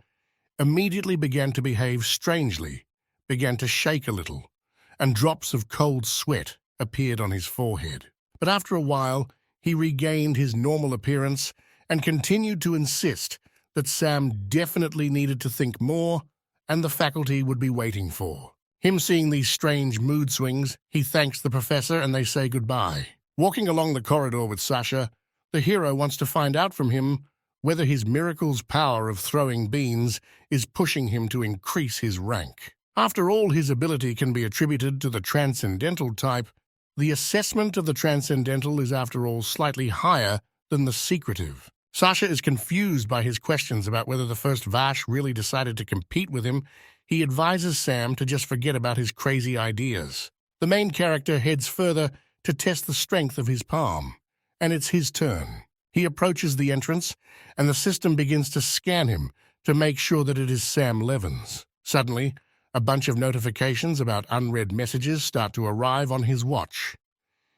immediately began to behave strangely, began to shake a little, and drops of cold sweat appeared on his forehead. But after a while, he regained his normal appearance and continued to insist that Sam definitely needed to think more and the faculty would be waiting for. Him seeing these strange mood swings, he thanks the professor and they say goodbye. Walking along the corridor with Sasha, the hero wants to find out from him whether his miracle's power of throwing beans is pushing him to increase his rank. After all, his ability can be attributed to the transcendental type. The assessment of the transcendental is, after all, slightly higher than the secretive. Sasha is confused by his questions about whether the first Vash really decided to compete with him. He advises Sam to just forget about his crazy ideas. The main character heads further to test the strength of his palm, and it's his turn. He approaches the entrance, and the system begins to scan him to make sure that it is Sam Levins. Suddenly, a bunch of notifications about unread messages start to arrive on his watch.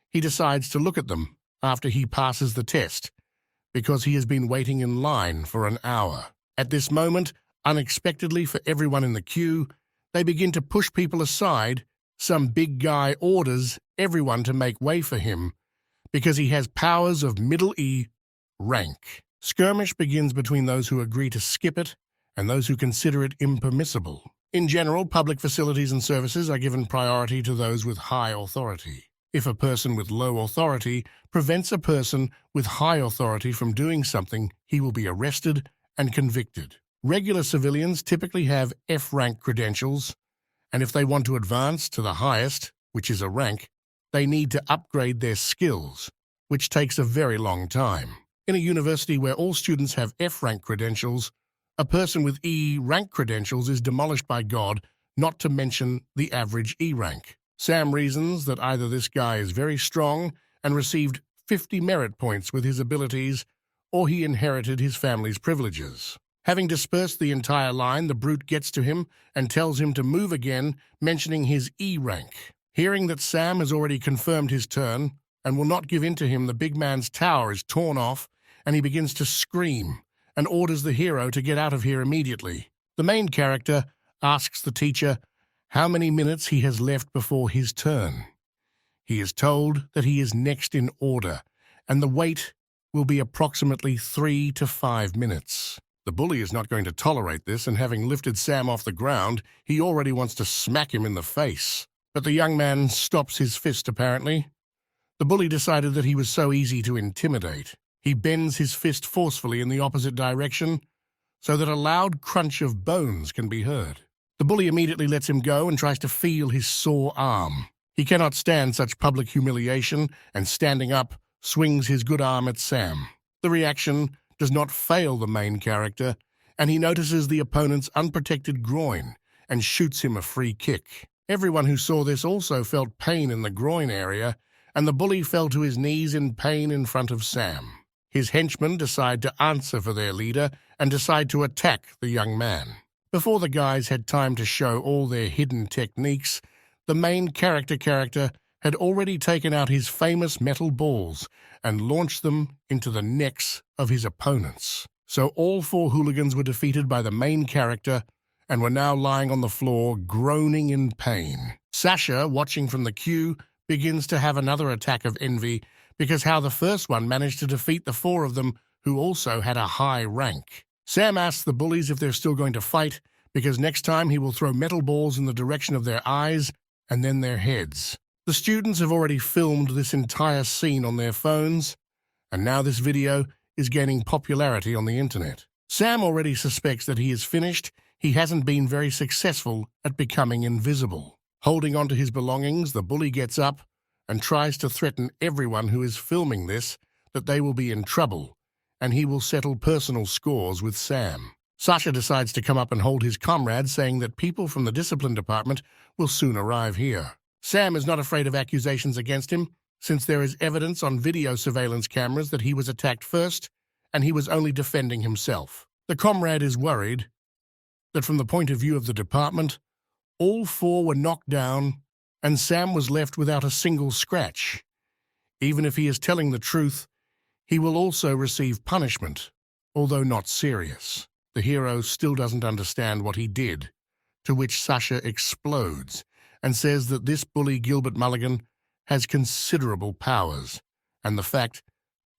He decides to look at them after he passes the test, because he has been waiting in line for an hour. At this moment, unexpectedly for everyone in the queue, they begin to push people aside. Some big guy orders everyone to make way for him because he has powers of middle E rank. Skirmish begins between those who agree to skip it and those who consider it impermissible. In general, public facilities and services are given priority to those with high authority. If a person with low authority prevents a person with high authority from doing something, he will be arrested and convicted. Regular civilians typically have F-rank credentials, and if they want to advance to the highest, which is a rank, they need to upgrade their skills, which takes a very long time. In a university where all students have F-rank credentials, a person with E-rank credentials is demolished by God, not to mention the average E-rank. Sam reasons that either this guy is very strong and received 50 merit points with his abilities, or he inherited his family's privileges. Having dispersed the entire line, the brute gets to him and tells him to move again, mentioning his E-rank. Hearing that Sam has already confirmed his turn and will not give in to him, the big man's tower is torn off and he begins to scream and orders the hero to get out of here immediately. The main character asks the teacher how many minutes he has left before his turn. He is told that he is next in order and the wait will be approximately 3 to 5 minutes. The bully is not going to tolerate this, and having lifted Sam off the ground, he already wants to smack him in the face. But the young man stops his fist, apparently. The bully decided that he was so easy to intimidate. He bends his fist forcefully in the opposite direction so that a loud crunch of bones can be heard. The bully immediately lets him go and tries to feel his sore arm. He cannot stand such public humiliation and, standing up, swings his good arm at Sam. The reaction does not fail the main character, and he notices the opponent's unprotected groin and shoots him a free kick. Everyone who saw this also felt pain in the groin area, and the bully fell to his knees in pain in front of Sam. His henchmen decide to answer for their leader and decide to attack the young man. Before the guys had time to show all their hidden techniques, the main character had already taken out his famous metal balls and launched them into the necks of his opponents. So all 4 hooligans were defeated by the main character and were now lying on the floor, groaning in pain. Sasha, watching from the queue, begins to have another attack of envy because how the first one managed to defeat the 4 of them who also had a high rank. Sam asks the bullies if they're still going to fight because next time he will throw metal balls in the direction of their eyes and then their heads. The students have already filmed this entire scene on their phones, and now this video is gaining popularity on the internet. Sam already suspects that he is finished. He hasn't been very successful at becoming invisible. Holding onto his belongings, the bully gets up and tries to threaten everyone who is filming this that they will be in trouble, and he will settle personal scores with Sam. Sasha decides to come up and hold his comrades, saying that people from the discipline department will soon arrive here. Sam is not afraid of accusations against him, since there is evidence on video surveillance cameras that he was attacked first, and he was only defending himself. The comrade is worried that from the point of view of the department, all 4 were knocked down, and Sam was left without a single scratch. Even if he is telling the truth, he will also receive punishment, although not serious. The hero still doesn't understand what he did, to which Sasha explodes and says that this bully Gilbert Mulligan has considerable powers, and the fact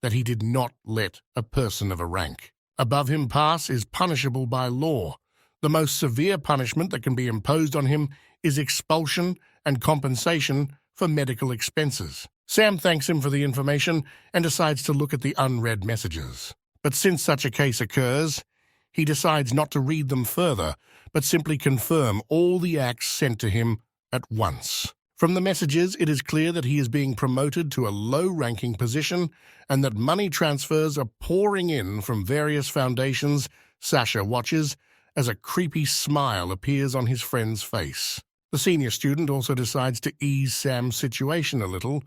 that he did not let a person of a rank above him pass is punishable by law. The most severe punishment that can be imposed on him is expulsion and compensation for medical expenses. Sam thanks him for the information and decides to look at the unread messages. But since such a case occurs, he decides not to read them further, but simply confirm all the acts sent to him at once. From the messages, it is clear that he is being promoted to a low-ranking position and that money transfers are pouring in from various foundations. Sasha watches as a creepy smile appears on his friend's face. The senior student also decides to ease Sam's situation a little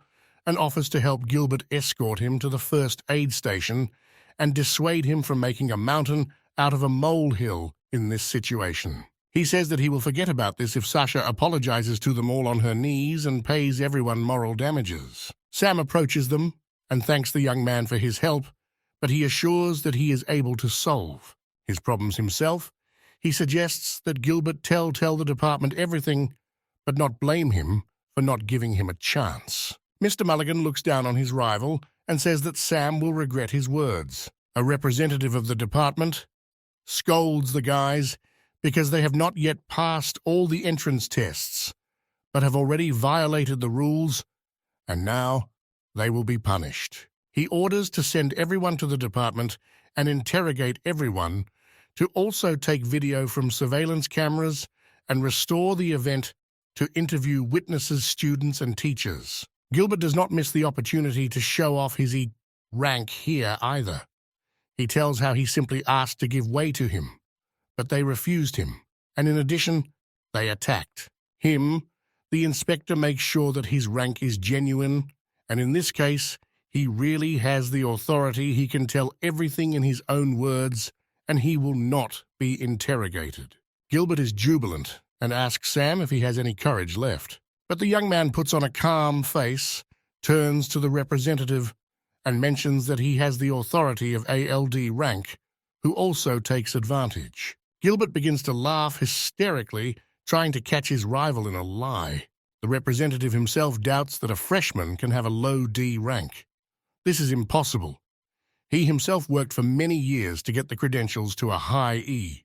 and offers to help Gilbert escort him to the first aid station and dissuade him from making a mountain out of a molehill in this situation. He says that he will forget about this if Sasha apologizes to them all on her knees and pays everyone moral damages. Sam approaches them and thanks the young man for his help, but he assures that he is able to solve his problems himself. He suggests that Gilbert tell the department everything, but not blame him for not giving him a chance. Mr. Mulligan looks down on his rival and says that Sam will regret his words. A representative of the department scolds the guys because they have not yet passed all the entrance tests, but have already violated the rules, and now they will be punished. He orders to send everyone to the department and interrogate everyone, to also take video from surveillance cameras and restore the event to interview witnesses, students, and teachers. Gilbert does not miss the opportunity to show off his rank here either. He tells how he simply asked to give way to him, but they refused him, and in addition, they attacked him. The inspector makes sure that his rank is genuine, and in this case, he really has the authority. He can tell everything in his own words, and he will not be interrogated. Gilbert is jubilant and asks Sam if he has any courage left. But the young man puts on a calm face, turns to the representative, and mentions that he has the authority of ALD rank, who also takes advantage. Gilbert begins to laugh hysterically, trying to catch his rival in a lie. The representative himself doubts that a freshman can have a low D rank. This is impossible. He himself worked for many years to get the credentials to a high E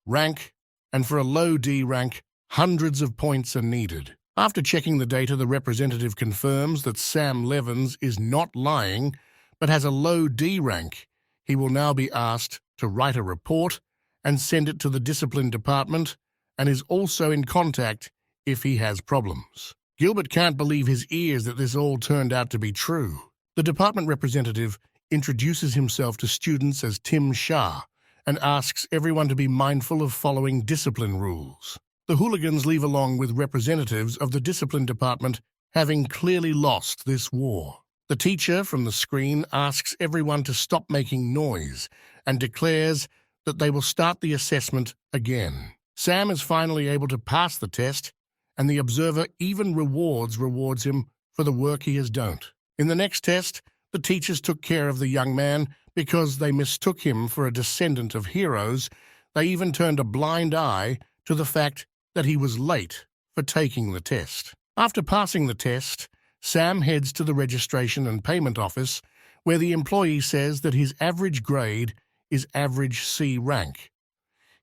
rank, and for a low D rank, hundreds of points are needed. After checking the data, the representative confirms that Sam Levins is not lying, but has a low D rank. He will now be asked to write a report and send it to the discipline department, and is also in contact if he has problems. Gilbert can't believe his ears that this all turned out to be true. The department representative introduces himself to students as Tim Shah and asks everyone to be mindful of following discipline rules. The hooligans leave along with representatives of the discipline department, having clearly lost this war. The teacher from the screen asks everyone to stop making noise and declares that they will start the assessment again. Sam is finally able to pass the test, and the observer even rewards him for the work he has done. In the next test, the teachers took care of the young man because they mistook him for a descendant of heroes. They even turned a blind eye to the fact that he was late for taking the test. After passing the test, Sam heads to the registration and payment office, where the employee says that his average grade is average C rank.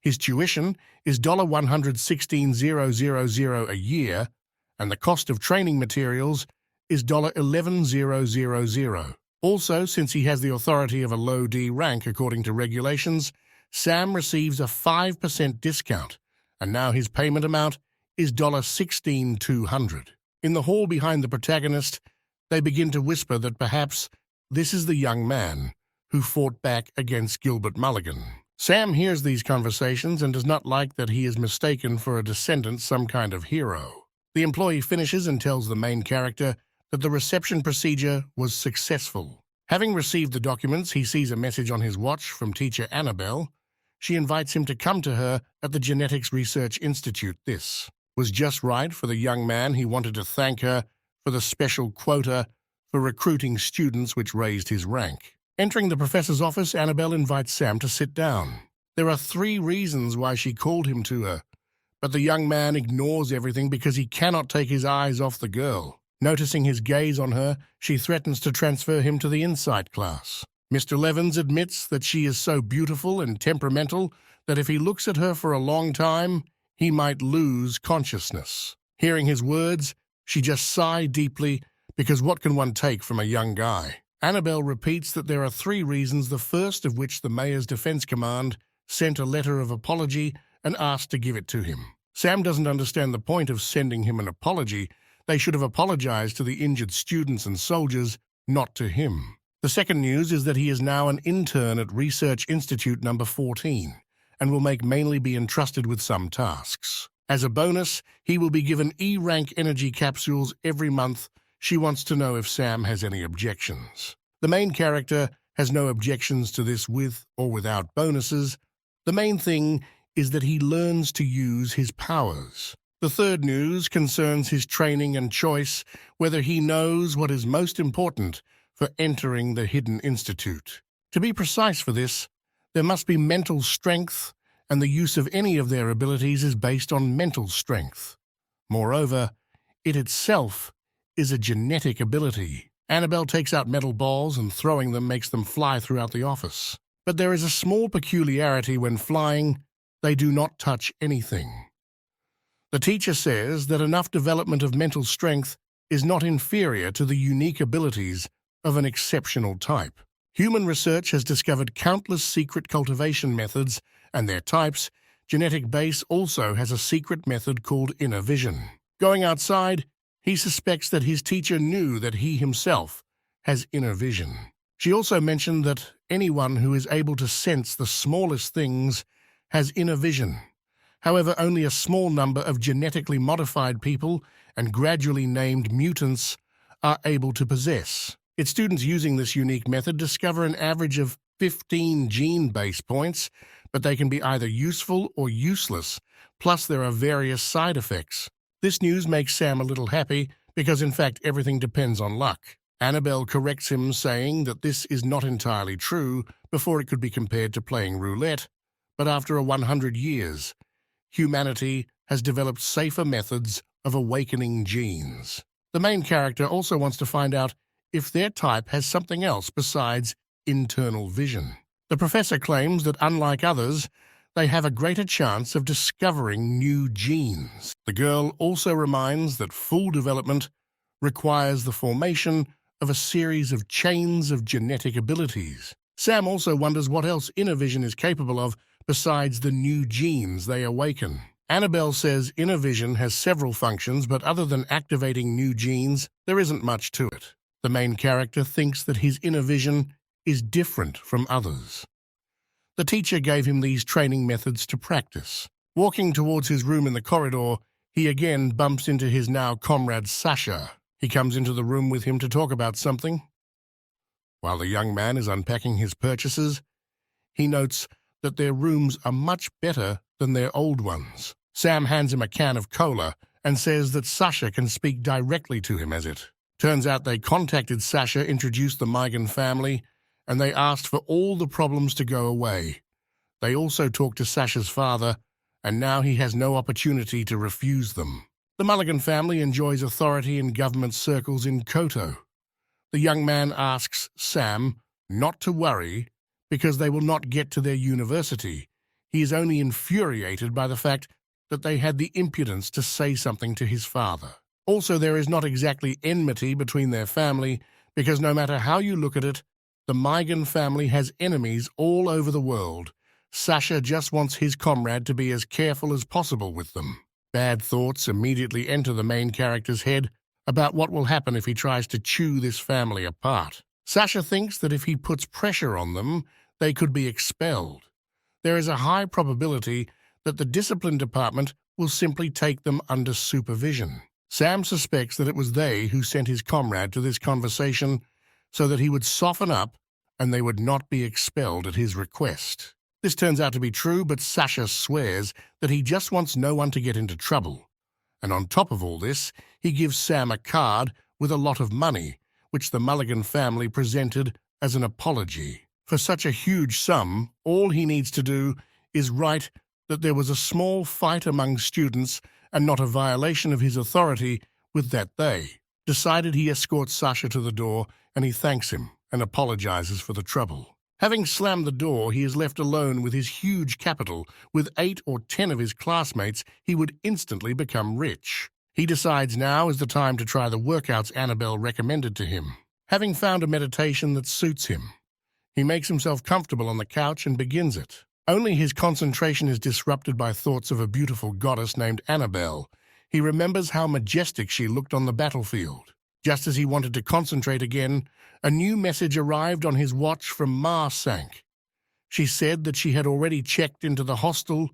His tuition is $116,000 a year, and the cost of training materials is $11,000. Also, since he has the authority of a low D rank according to regulations, Sam receives a 5% discount, and now his payment amount is $16,200. In the hall behind the protagonist, they begin to whisper that perhaps this is the young man who fought back against Gilbert Mulligan. Sam hears these conversations and does not like that he is mistaken for a descendant, some kind of hero. The employee finishes and tells the main character that the reception procedure was successful. Having received the documents, he sees a message on his watch from teacher Annabelle. She invites him to come to her at the Genetics Research Institute. This was just right for the young man. He wanted to thank her for the special quota for recruiting students, which raised his rank. Entering the professor's office, Annabelle invites Sam to sit down. There are 3 reasons why she called him to her, but the young man ignores everything because he cannot take his eyes off the girl. Noticing his gaze on her, she threatens to transfer him to the insight class. Mr. Levins admits that she is so beautiful and temperamental that if he looks at her for a long time, he might lose consciousness. Hearing his words, she just sighed deeply, because what can one take from a young guy? Annabelle repeats that there are 3 reasons, the first of which the Mayor's Defense Command sent a letter of apology and asked to give it to him. Sam doesn't understand the point of sending him an apology. They should have apologized to the injured students and soldiers, not to him. The second news is that he is now an intern at Research Institute number 14 and will mainly be entrusted with some tasks. As a bonus, he will be given E-rank energy capsules every month. She wants to know if Sam has any objections. The main character has no objections to this with or without bonuses. The main thing is that he learns to use his powers. The third news concerns his training and choice, whether he knows what is most important for entering the Hidden Institute. To be precise for this, there must be mental strength, and the use of any of their abilities is based on mental strength. Moreover, it itself is a genetic ability. Annabelle takes out metal balls and throwing them makes them fly throughout the office. But there is a small peculiarity when flying, they do not touch anything. The teacher says that enough development of mental strength is not inferior to the unique abilities of an exceptional type. Human research has discovered countless secret cultivation methods and their types. Genetic Base also has a secret method called inner vision. Going outside, He suspects that his teacher knew that he himself has inner vision. She also mentioned that anyone who is able to sense the smallest things has inner vision. However, only a small number of genetically modified people and gradually named mutants are able to possess. Its students using this unique method discover an average of 15 gene base points, but they can be either useful or useless, plus there are various side effects. This news makes Sam a little happy because in fact everything depends on luck. Annabelle corrects him, saying that this is not entirely true before it could be compared to playing roulette, but after 100 years, humanity has developed safer methods of awakening genes. The main character also wants to find out if their type has something else besides internal vision. The professor claims that unlike others, they have a greater chance of discovering new genes. The girl also reminds that full development requires the formation of a series of chains of genetic abilities. Sam also wonders what else inner vision is capable of besides the new genes they awaken. Annabelle says inner vision has several functions, but other than activating new genes, there isn't much to it. The main character thinks that his inner vision is different from others. The teacher gave him these training methods to practice. Walking towards his room in the corridor, he again bumps into his now comrade Sasha. He comes into the room with him to talk about something. While the young man is unpacking his purchases, he notes that their rooms are much better than their old ones. Sam hands him a can of cola and says that Sasha can speak directly to him as it. Turns out they contacted Sasha, introduced the Migan family, and they asked for all the problems to go away. They also talked to Sasha's father, and now he has no opportunity to refuse them. The Mulligan family enjoys authority in government circles in Koto. The young man asks Sam not to worry because they will not get to their university. He is only infuriated by the fact that they had the impudence to say something to his father. Also, there is not exactly enmity between their family because no matter how you look at it, the Migan family has enemies all over the world. Sasha just wants his comrade to be as careful as possible with them. Bad thoughts immediately enter the main character's head about what will happen if he tries to chew this family apart. Sasha thinks that if he puts pressure on them, they could be expelled. There is a high probability that the discipline department will simply take them under supervision. Sam suspects that it was they who sent his comrade to this conversation so that he would soften up and they would not be expelled at his request. This turns out to be true, but Sasha swears that he just wants no one to get into trouble. And on top of all this, he gives Sam a card with a lot of money, which the Mulligan family presented as an apology. For such a huge sum, all he needs to do is write that there was a small fight among students and not a violation of his authority with that they. Decided, he escorts Sasha to the door and he thanks him and apologizes for the trouble. Having slammed the door, he is left alone with his huge capital. With 8 or 10 of his classmates, he would instantly become rich. He decides now is the time to try the workouts Annabelle recommended to him. Having found a meditation that suits him, he makes himself comfortable on the couch and begins it. Only his concentration is disrupted by thoughts of a beautiful goddess named Annabelle. He remembers how majestic she looked on the battlefield. Just as he wanted to concentrate again, a new message arrived on his watch from Ma Sank. She said that she had already checked into the hostel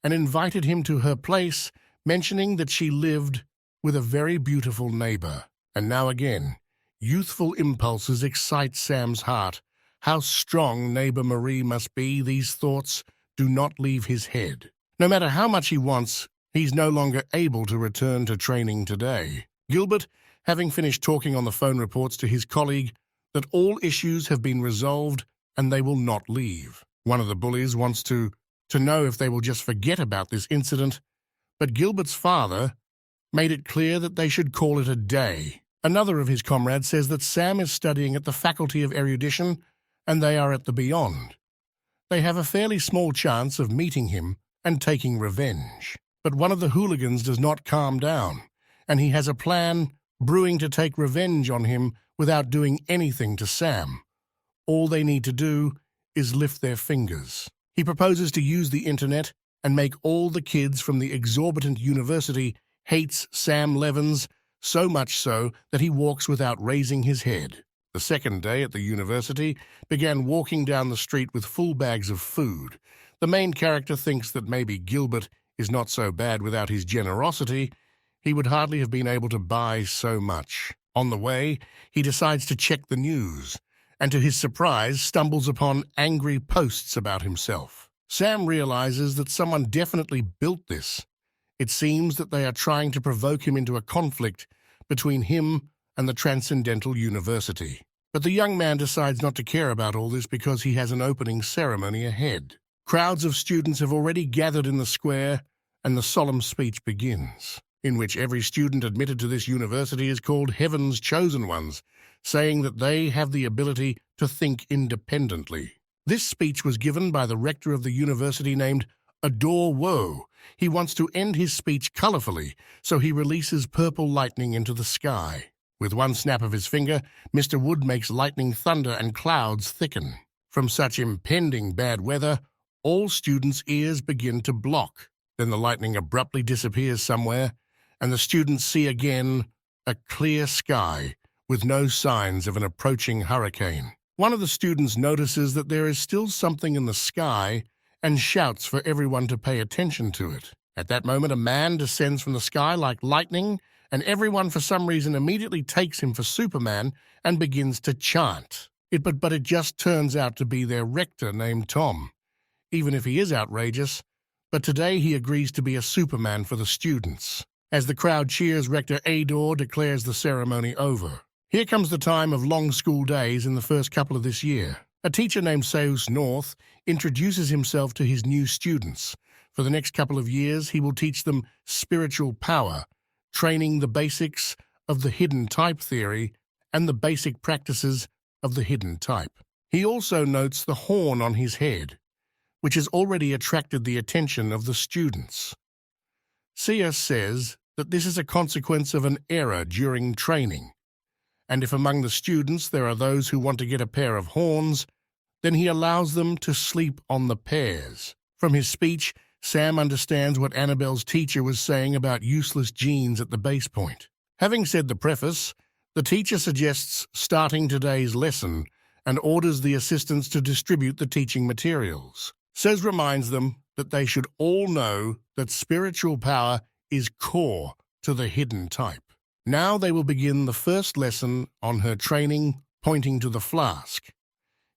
and invited him to her place, mentioning that she lived with a very beautiful neighbor. And now again, youthful impulses excite Sam's heart. How strong neighbor Marie must be, these thoughts do not leave his head. No matter how much he wants, he's no longer able to return to training today. Gilbert, having finished talking on the phone, reports to his colleague that all issues have been resolved and they will not leave. One of the bullies wants to know if they will just forget about this incident, but Gilbert's father made it clear that they should call it a day. Another of his comrades says that Sam is studying at the Faculty of Erudition and they are at the Beyond. They have a fairly small chance of meeting him and taking revenge. But one of the hooligans does not calm down, and he has a plan brewing to take revenge on him without doing anything to Sam. All they need to do is lift their fingers. He proposes to use the internet and make all the kids from the exorbitant university hates Sam Levins so much so that he walks without raising his head. The second day at the university began walking down the street with full bags of food. The main character thinks that maybe Gilbert is not so bad without his generosity. He would hardly have been able to buy so much. On the way, he decides to check the news, and to his surprise stumbles upon angry posts about himself. Sam realizes that someone definitely built this. It seems that they are trying to provoke him into a conflict between him and the Transcendental University. But the young man decides not to care about all this because he has an opening ceremony ahead. Crowds of students have already gathered in the square, and the solemn speech begins, in which every student admitted to this university is called Heaven's Chosen Ones, saying that they have the ability to think independently. This speech was given by the rector of the university named Adore Woe. He wants to end his speech colorfully, so he releases purple lightning into the sky. With one snap of his finger, Mr. Wood makes lightning thunder and clouds thicken. From such impending bad weather, all students' ears begin to block. Then the lightning abruptly disappears somewhere, and the students see again a clear sky with no signs of an approaching hurricane. One of the students notices that there is still something in the sky and shouts for everyone to pay attention to it. At that moment, a man descends from the sky like lightning, and everyone for some reason immediately takes him for Superman and begins to chant. But it just turns out to be their rector named Tom, even if he is outrageous. But today he agrees to be a Superman for the students. As the crowd cheers, Rector Ador declares the ceremony over. Here comes the time of long school days in the first couple of this year. A teacher named Seus North introduces himself to his new students. For the next couple of years, he will teach them spiritual power, training the basics of the hidden type theory and the basic practices of the hidden type. He also notes the horn on his head, which has already attracted the attention of the students. Seus says that this is a consequence of an error during training, and if among the students there are those who want to get a pair of horns, then he allows them to sleep on the pairs. From his speech, Sam understands what Annabelle's teacher was saying about useless genes at the base point. Having said the preface, the teacher suggests starting today's lesson and orders the assistants to distribute the teaching materials. Seus reminds them that they should all know that spiritual power is core to the hidden type. Now they will begin the first lesson on her training, pointing to the flask.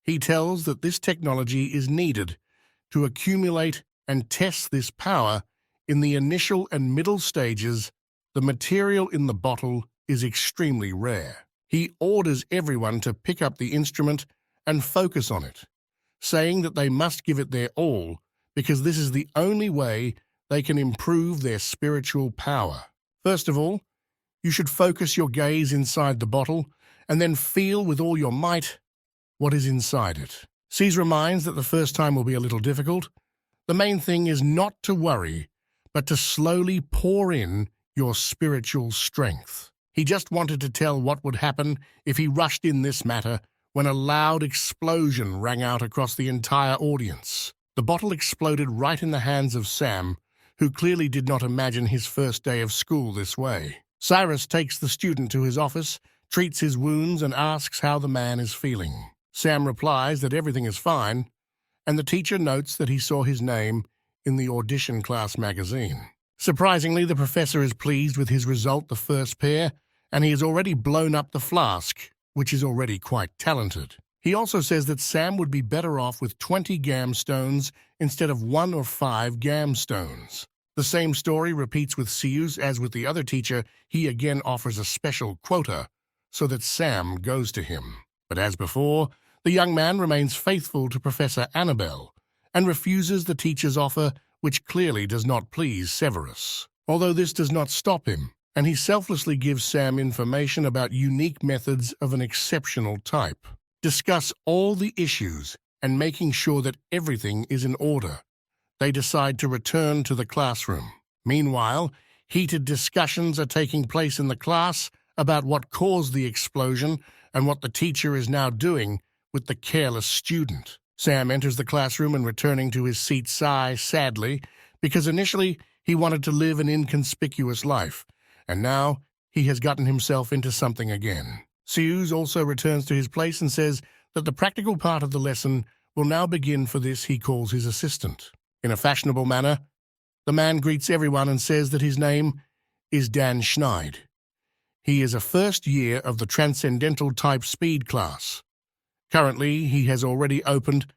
He tells that this technology is needed to accumulate and test this power in the initial and middle stages. The material in the bottle is extremely rare. He orders everyone to pick up the instrument and focus on it, saying that they must give it their all because this is the only way they can improve their spiritual power. First of all, you should focus your gaze inside the bottle and then feel with all your might what is inside it. Seus reminds that the first time will be a little difficult. The main thing is not to worry, but to slowly pour in your spiritual strength. He just wanted to tell what would happen if he rushed in this matter when a loud explosion rang out across the entire audience. The bottle exploded right in the hands of Sam, who clearly did not imagine his first day of school this way. Cyrus takes the student to his office, treats his wounds, and asks how the man is feeling. Sam replies that everything is fine, and the teacher notes that he saw his name in the audition class magazine. Surprisingly, the professor is pleased with his result the first pair, and he has already blown up the flask, which is already quite talented. He also says that Sam would be better off with 20 gam stones instead of 1 or 5 gam stones. The same story repeats with Seus as with the other teacher. He again offers a special quota so that Sam goes to him. But as before, the young man remains faithful to Professor Annabelle and refuses the teacher's offer, which clearly does not please Severus. Although this does not stop him, and he selflessly gives Sam information about unique methods of an exceptional type. Discuss all the issues and making sure that everything is in order. They decide to return to the classroom. Meanwhile, heated discussions are taking place in the class about what caused the explosion and what the teacher is now doing with the careless student. Sam enters the classroom and, returning to his seat, sighs sadly because initially he wanted to live an inconspicuous life, and now he has gotten himself into something again. Seus also returns to his place and says that the practical part of the lesson will now begin for this he calls his assistant. In a fashionable manner, the man greets everyone and says that his name is Dan Schneid. He is a first year of the Transcendental Type Speed class. Currently, he has already opened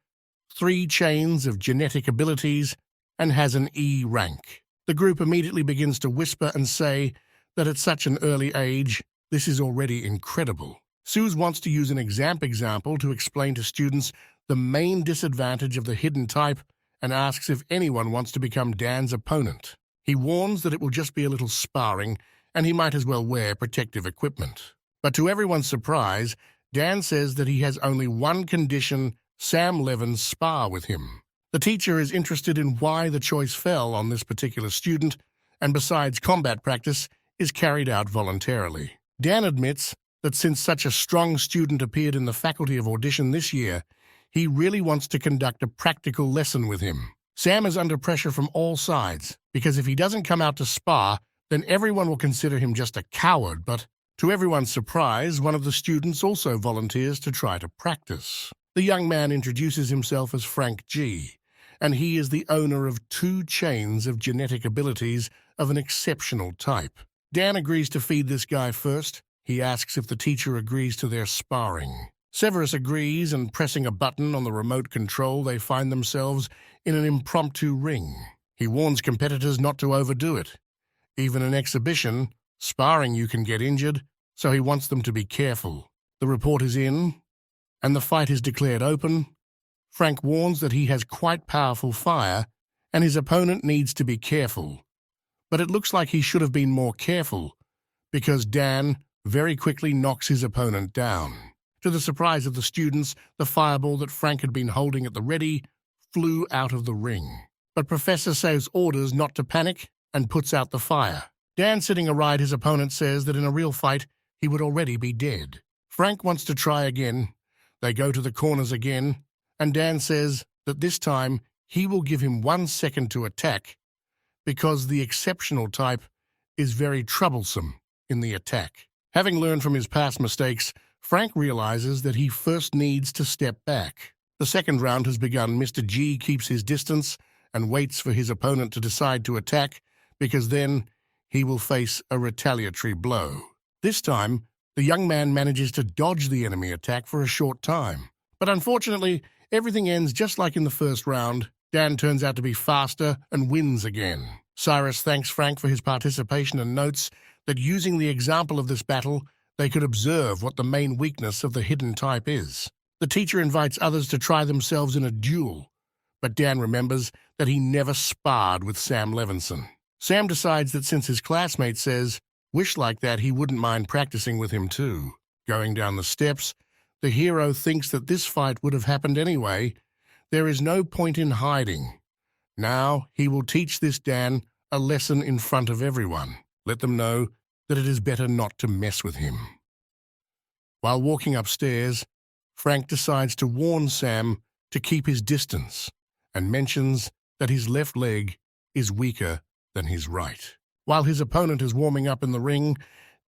3 chains of genetic abilities and has an E rank. The group immediately begins to whisper and say that at such an early age, this is already incredible. Seus wants to use an example to explain to students the main disadvantage of the hidden type and asks if anyone wants to become Dan's opponent. He warns that it will just be a little sparring and he might as well wear protective equipment. But to everyone's surprise, Dan says that he has only one condition: Sam Levin spar with him. The teacher is interested in why the choice fell on this particular student, and besides combat practice, is carried out voluntarily. Dan admits that since such a strong student appeared in the faculty of audition this year, he really wants to conduct a practical lesson with him. Sam is under pressure from all sides, because if he doesn't come out to spar, then everyone will consider him just a coward, but to everyone's surprise, one of the students also volunteers to try to practice. The young man introduces himself as Frank G., and he is the owner of 2 chains of genetic abilities of an exceptional type. Dan agrees to feed this guy first. He asks if the teacher agrees to their sparring. Severus agrees, and pressing a button on the remote control, they find themselves in an impromptu ring. He warns competitors not to overdo it. Even in exhibition, sparring you can get injured, so he wants them to be careful. The report is in, and the fight is declared open. Frank warns that he has quite powerful fire, and his opponent needs to be careful. But it looks like he should have been more careful, because Dan very quickly knocks his opponent down. To the surprise of the students, the fireball that Frank had been holding at the ready flew out of the ring. But Professor says orders not to panic and puts out the fire. Dan, sitting aside his opponent, says that in a real fight, he would already be dead. Frank wants to try again. They go to the corners again, and Dan says that this time he will give him 1 second to attack because the exceptional type is very troublesome in the attack. Having learned from his past mistakes, Frank realizes that he first needs to step back. The second round has begun. Mr. G keeps his distance and waits for his opponent to decide to attack, because then he will face a retaliatory blow. This time, the young man manages to dodge the enemy attack for a short time. But unfortunately, everything ends just like in the first round. Dan turns out to be faster and wins again. Cyrus thanks Frank for his participation and notes that using the example of this battle, they could observe what the main weakness of the hidden type is. The teacher invites others to try themselves in a duel, but Dan remembers that he never sparred with Sam Levinson. Sam decides that since his classmate says, "Wish like that, he wouldn't mind practicing with him too." Going down the steps, the hero thinks that this fight would have happened anyway. There is no point in hiding. Now he will teach this Dan a lesson in front of everyone. Let them know that it is better not to mess with him. While walking upstairs, Frank decides to warn Sam to keep his distance and mentions that his left leg is weaker than his right. While his opponent is warming up in the ring,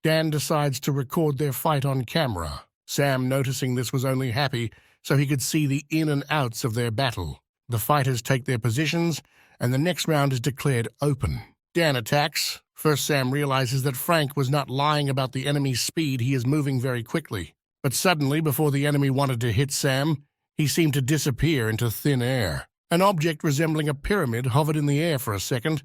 Dan decides to record their fight on camera. Sam, noticing this, was only happy so he could see the in and outs of their battle. The fighters take their positions, and the next round is declared open. Dan attacks. First, Sam realizes that Frank was not lying about the enemy's speed. He is moving very quickly. But suddenly, before the enemy wanted to hit Sam, he seemed to disappear into thin air. An object resembling a pyramid hovered in the air for a second,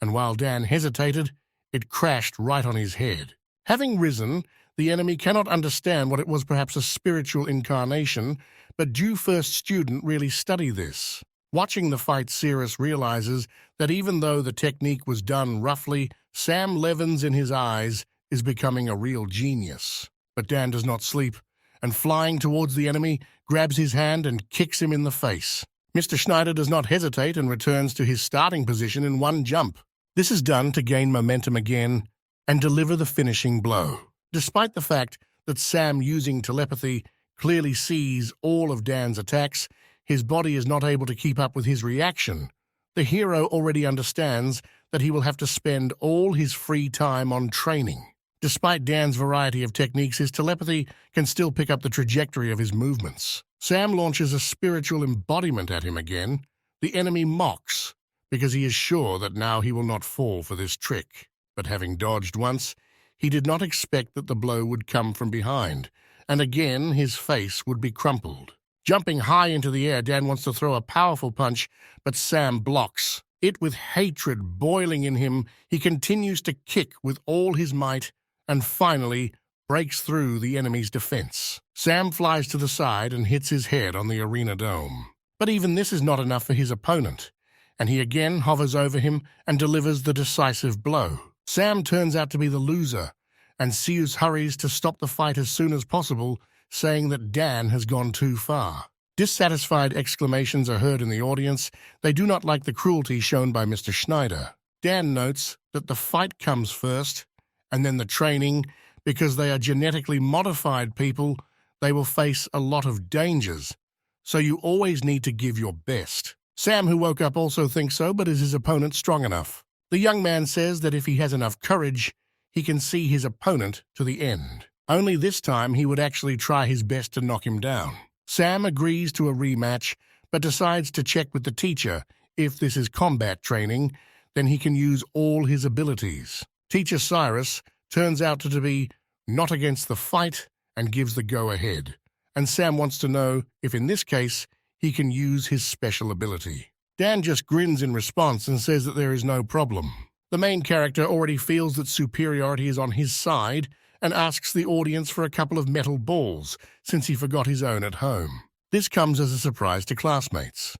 and while Dan hesitated, it crashed right on his head. Having risen, the enemy cannot understand what it was, perhaps a spiritual incarnation, but do first student really study this. Watching the fight, Cyrus realizes that even though the technique was done roughly, Sam Levin's in his eyes is becoming a real genius. But Dan does not sleep, and flying towards the enemy, grabs his hand and kicks him in the face. Mr. Schneider does not hesitate and returns to his starting position in one jump. This is done to gain momentum again and deliver the finishing blow. Despite the fact that Sam, using telepathy, clearly sees all of Dan's attacks, his body is not able to keep up with his reaction. The hero already understands that he will have to spend all his free time on training. Despite Dan's variety of techniques, his telepathy can still pick up the trajectory of his movements. Sam launches a spiritual embodiment at him again. The enemy mocks, because he is sure that now he will not fall for this trick. But having dodged once, he did not expect that the blow would come from behind, and again his face would be crumpled. Jumping high into the air, Dan wants to throw a powerful punch, but Sam blocks. With hatred boiling in him, he continues to kick with all his might, and finally breaks through the enemy's defense. Sam flies to the side and hits his head on the arena dome. But even this is not enough for his opponent, and he again hovers over him and delivers the decisive blow. Sam turns out to be the loser, and Zeus hurries to stop the fight as soon as possible, saying that Dan has gone too far. Dissatisfied exclamations are heard in the audience. They do not like the cruelty shown by Mr. Schneider. Dan notes that the fight comes first, and then the training. Because they are genetically modified people, they will face a lot of dangers, so you always need to give your best. Sam, who woke up, also thinks so, but is his opponent strong enough? The young man says that if he has enough courage, he can see his opponent to the end. Only this time he would actually try his best to knock him down. Sam agrees to a rematch, but decides to check with the teacher. If this is combat training, then he can use all his abilities. Teacher Cyrus turns out to be not against the fight and gives the go-ahead. And Sam wants to know if in this case he can use his special ability. Dan just grins in response and says that there is no problem. The main character already feels that superiority is on his side and asks the audience for a couple of metal balls since he forgot his own at home. This comes as a surprise to classmates.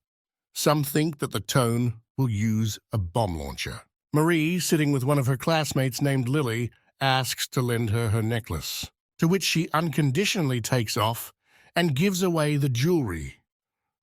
Some think that the tone will use a bomb launcher. Marie, sitting with one of her classmates named Lily, asks to lend her necklace, to which she unconditionally takes off and gives away the jewelry.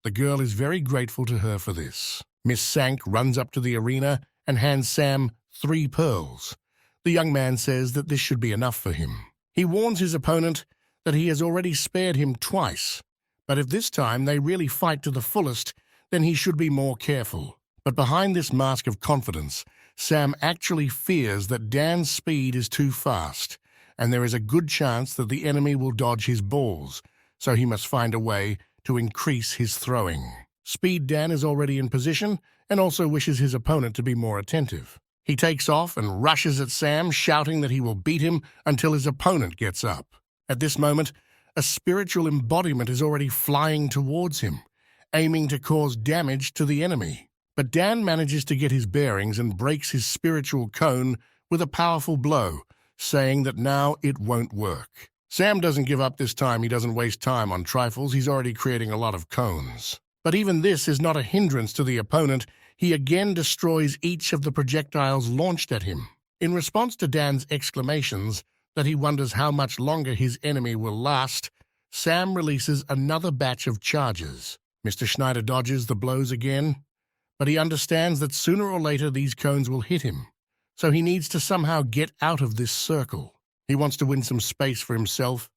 The girl is very grateful to her for this. Miss Sank runs up to the arena and hands Sam 3 pearls. The young man says that this should be enough for him. He warns his opponent that he has already spared him twice, but if this time they really fight to the fullest, then he should be more careful. But behind this mask of confidence, Sam actually fears that Dan's speed is too fast, and there is a good chance that the enemy will dodge his balls, so he must find a way to increase his throwing. Speed Dan is already in position and also wishes his opponent to be more attentive. He takes off and rushes at Sam, shouting that he will beat him until his opponent gets up. At this moment, a spiritual embodiment is already flying towards him, aiming to cause damage to the enemy. But Dan manages to get his bearings and breaks his spiritual cone with a powerful blow, saying that now it won't work. Sam doesn't give up this time. He doesn't waste time on trifles. He's already creating a lot of cones. But even this is not a hindrance to the opponent. He again destroys each of the projectiles launched at him. In response to Dan's exclamations that he wonders how much longer his enemy will last, Sam releases another batch of charges. Mr. Schneider dodges the blows again, but he understands that sooner or later these cones will hit him, so he needs to somehow get out of this circle. He wants to win some space for himself,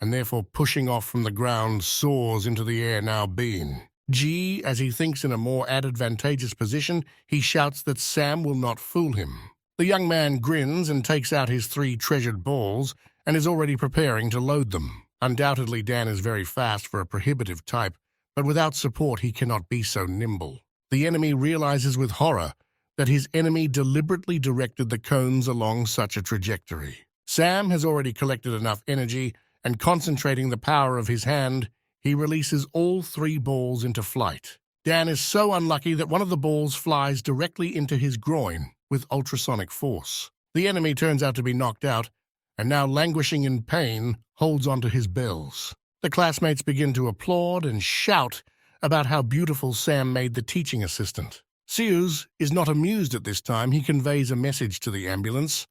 and therefore pushing off from the ground soars into the air now being. As he thinks in a more advantageous position, he shouts that Sam will not fool him. The young man grins and takes out his 3 treasured balls and is already preparing to load them. Undoubtedly, Dan is very fast for a prohibitive type, but without support he cannot be so nimble. The enemy realizes with horror that his enemy deliberately directed the cones along such a trajectory. Sam has already collected enough energy, and concentrating the power of his hand, he releases all 3 balls into flight. Dan is so unlucky that one of the balls flies directly into his groin with ultrasonic force. The enemy turns out to be knocked out, and now languishing in pain, holds onto his bells. The classmates begin to applaud and shout about how beautiful Sam made the teaching assistant. Zeus is not amused at this time. He conveys a message to the ambulance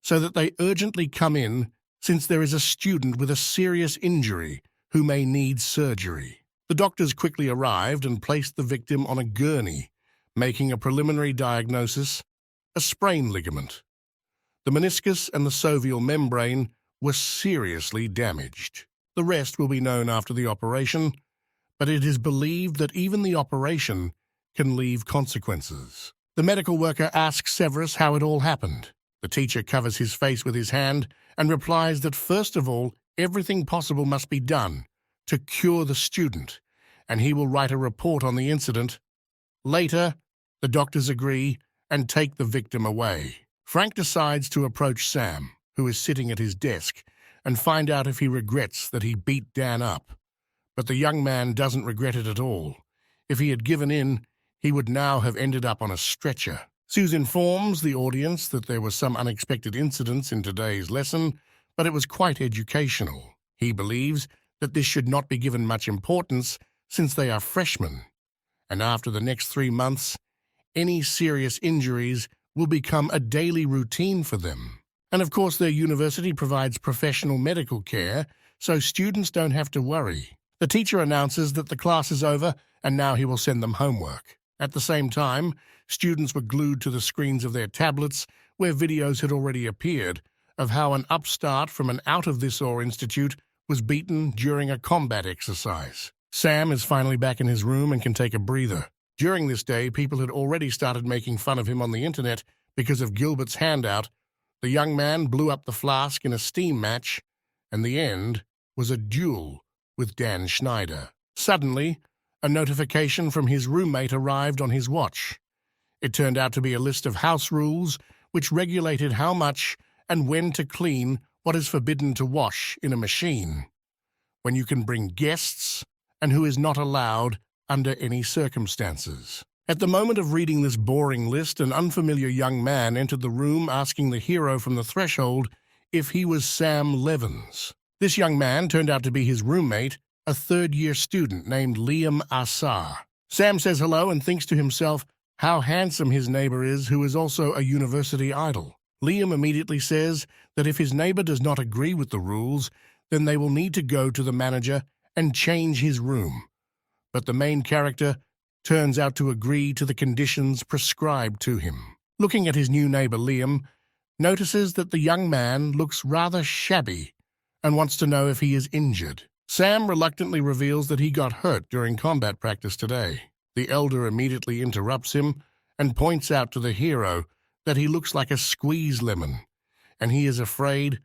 so that they urgently come in, since there is a student with a serious injury who may need surgery. The doctors quickly arrived and placed the victim on a gurney, making a preliminary diagnosis: a sprained ligament. The meniscus and the sovial membrane were seriously damaged. The rest will be known after the operation, but it is believed that even the operation can leave consequences. The medical worker asks Severus how it all happened. The teacher covers his face with his hand and replies that first of all, everything possible must be done to cure the student, and he will write a report on the incident. Later, the doctors agree and take the victim away. Frank decides to approach Sam, who is sitting at his desk, and find out if he regrets that he beat Dan up. But the young man doesn't regret it at all. If he had given in, he would now have ended up on a stretcher. Seuss informs the audience that there were some unexpected incidents in today's lesson, but it was quite educational. He believes that this should not be given much importance since they are freshmen, and after the next 3 months, any serious injuries will become a daily routine for them. And of course, their university provides professional medical care, so students don't have to worry. The teacher announces that the class is over and now he will send them homework. At the same time, students were glued to the screens of their tablets where videos had already appeared of how an upstart from an out-of-this-awe institute was beaten during a combat exercise. Sam is finally back in his room and can take a breather. During this day, people had already started making fun of him on the internet because of Gilbert's handout. The young man blew up the flask in a steam match, and the end was a duel with Dan Schneider. Suddenly, a notification from his roommate arrived on his watch. It turned out to be a list of house rules which regulated how much and when to clean what is forbidden to wash in a machine, when you can bring guests, and who is not allowed under any circumstances. At the moment of reading this boring list, an unfamiliar young man entered the room asking the hero from the threshold if he was Sam Levins. This young man turned out to be his roommate, a third-year student named Liam Assar. Sam says hello and thinks to himself how handsome his neighbor is, who is also a university idol. Liam immediately says that if his neighbor does not agree with the rules, then they will need to go to the manager and change his room. But the main character turns out to agree to the conditions prescribed to him. Looking at his new neighbor, Liam notices that the young man looks rather shabby and wants to know if he is injured. Sam reluctantly reveals that he got hurt during combat practice today. The elder immediately interrupts him and points out to the hero that he looks like a squeeze lemon, and he is afraid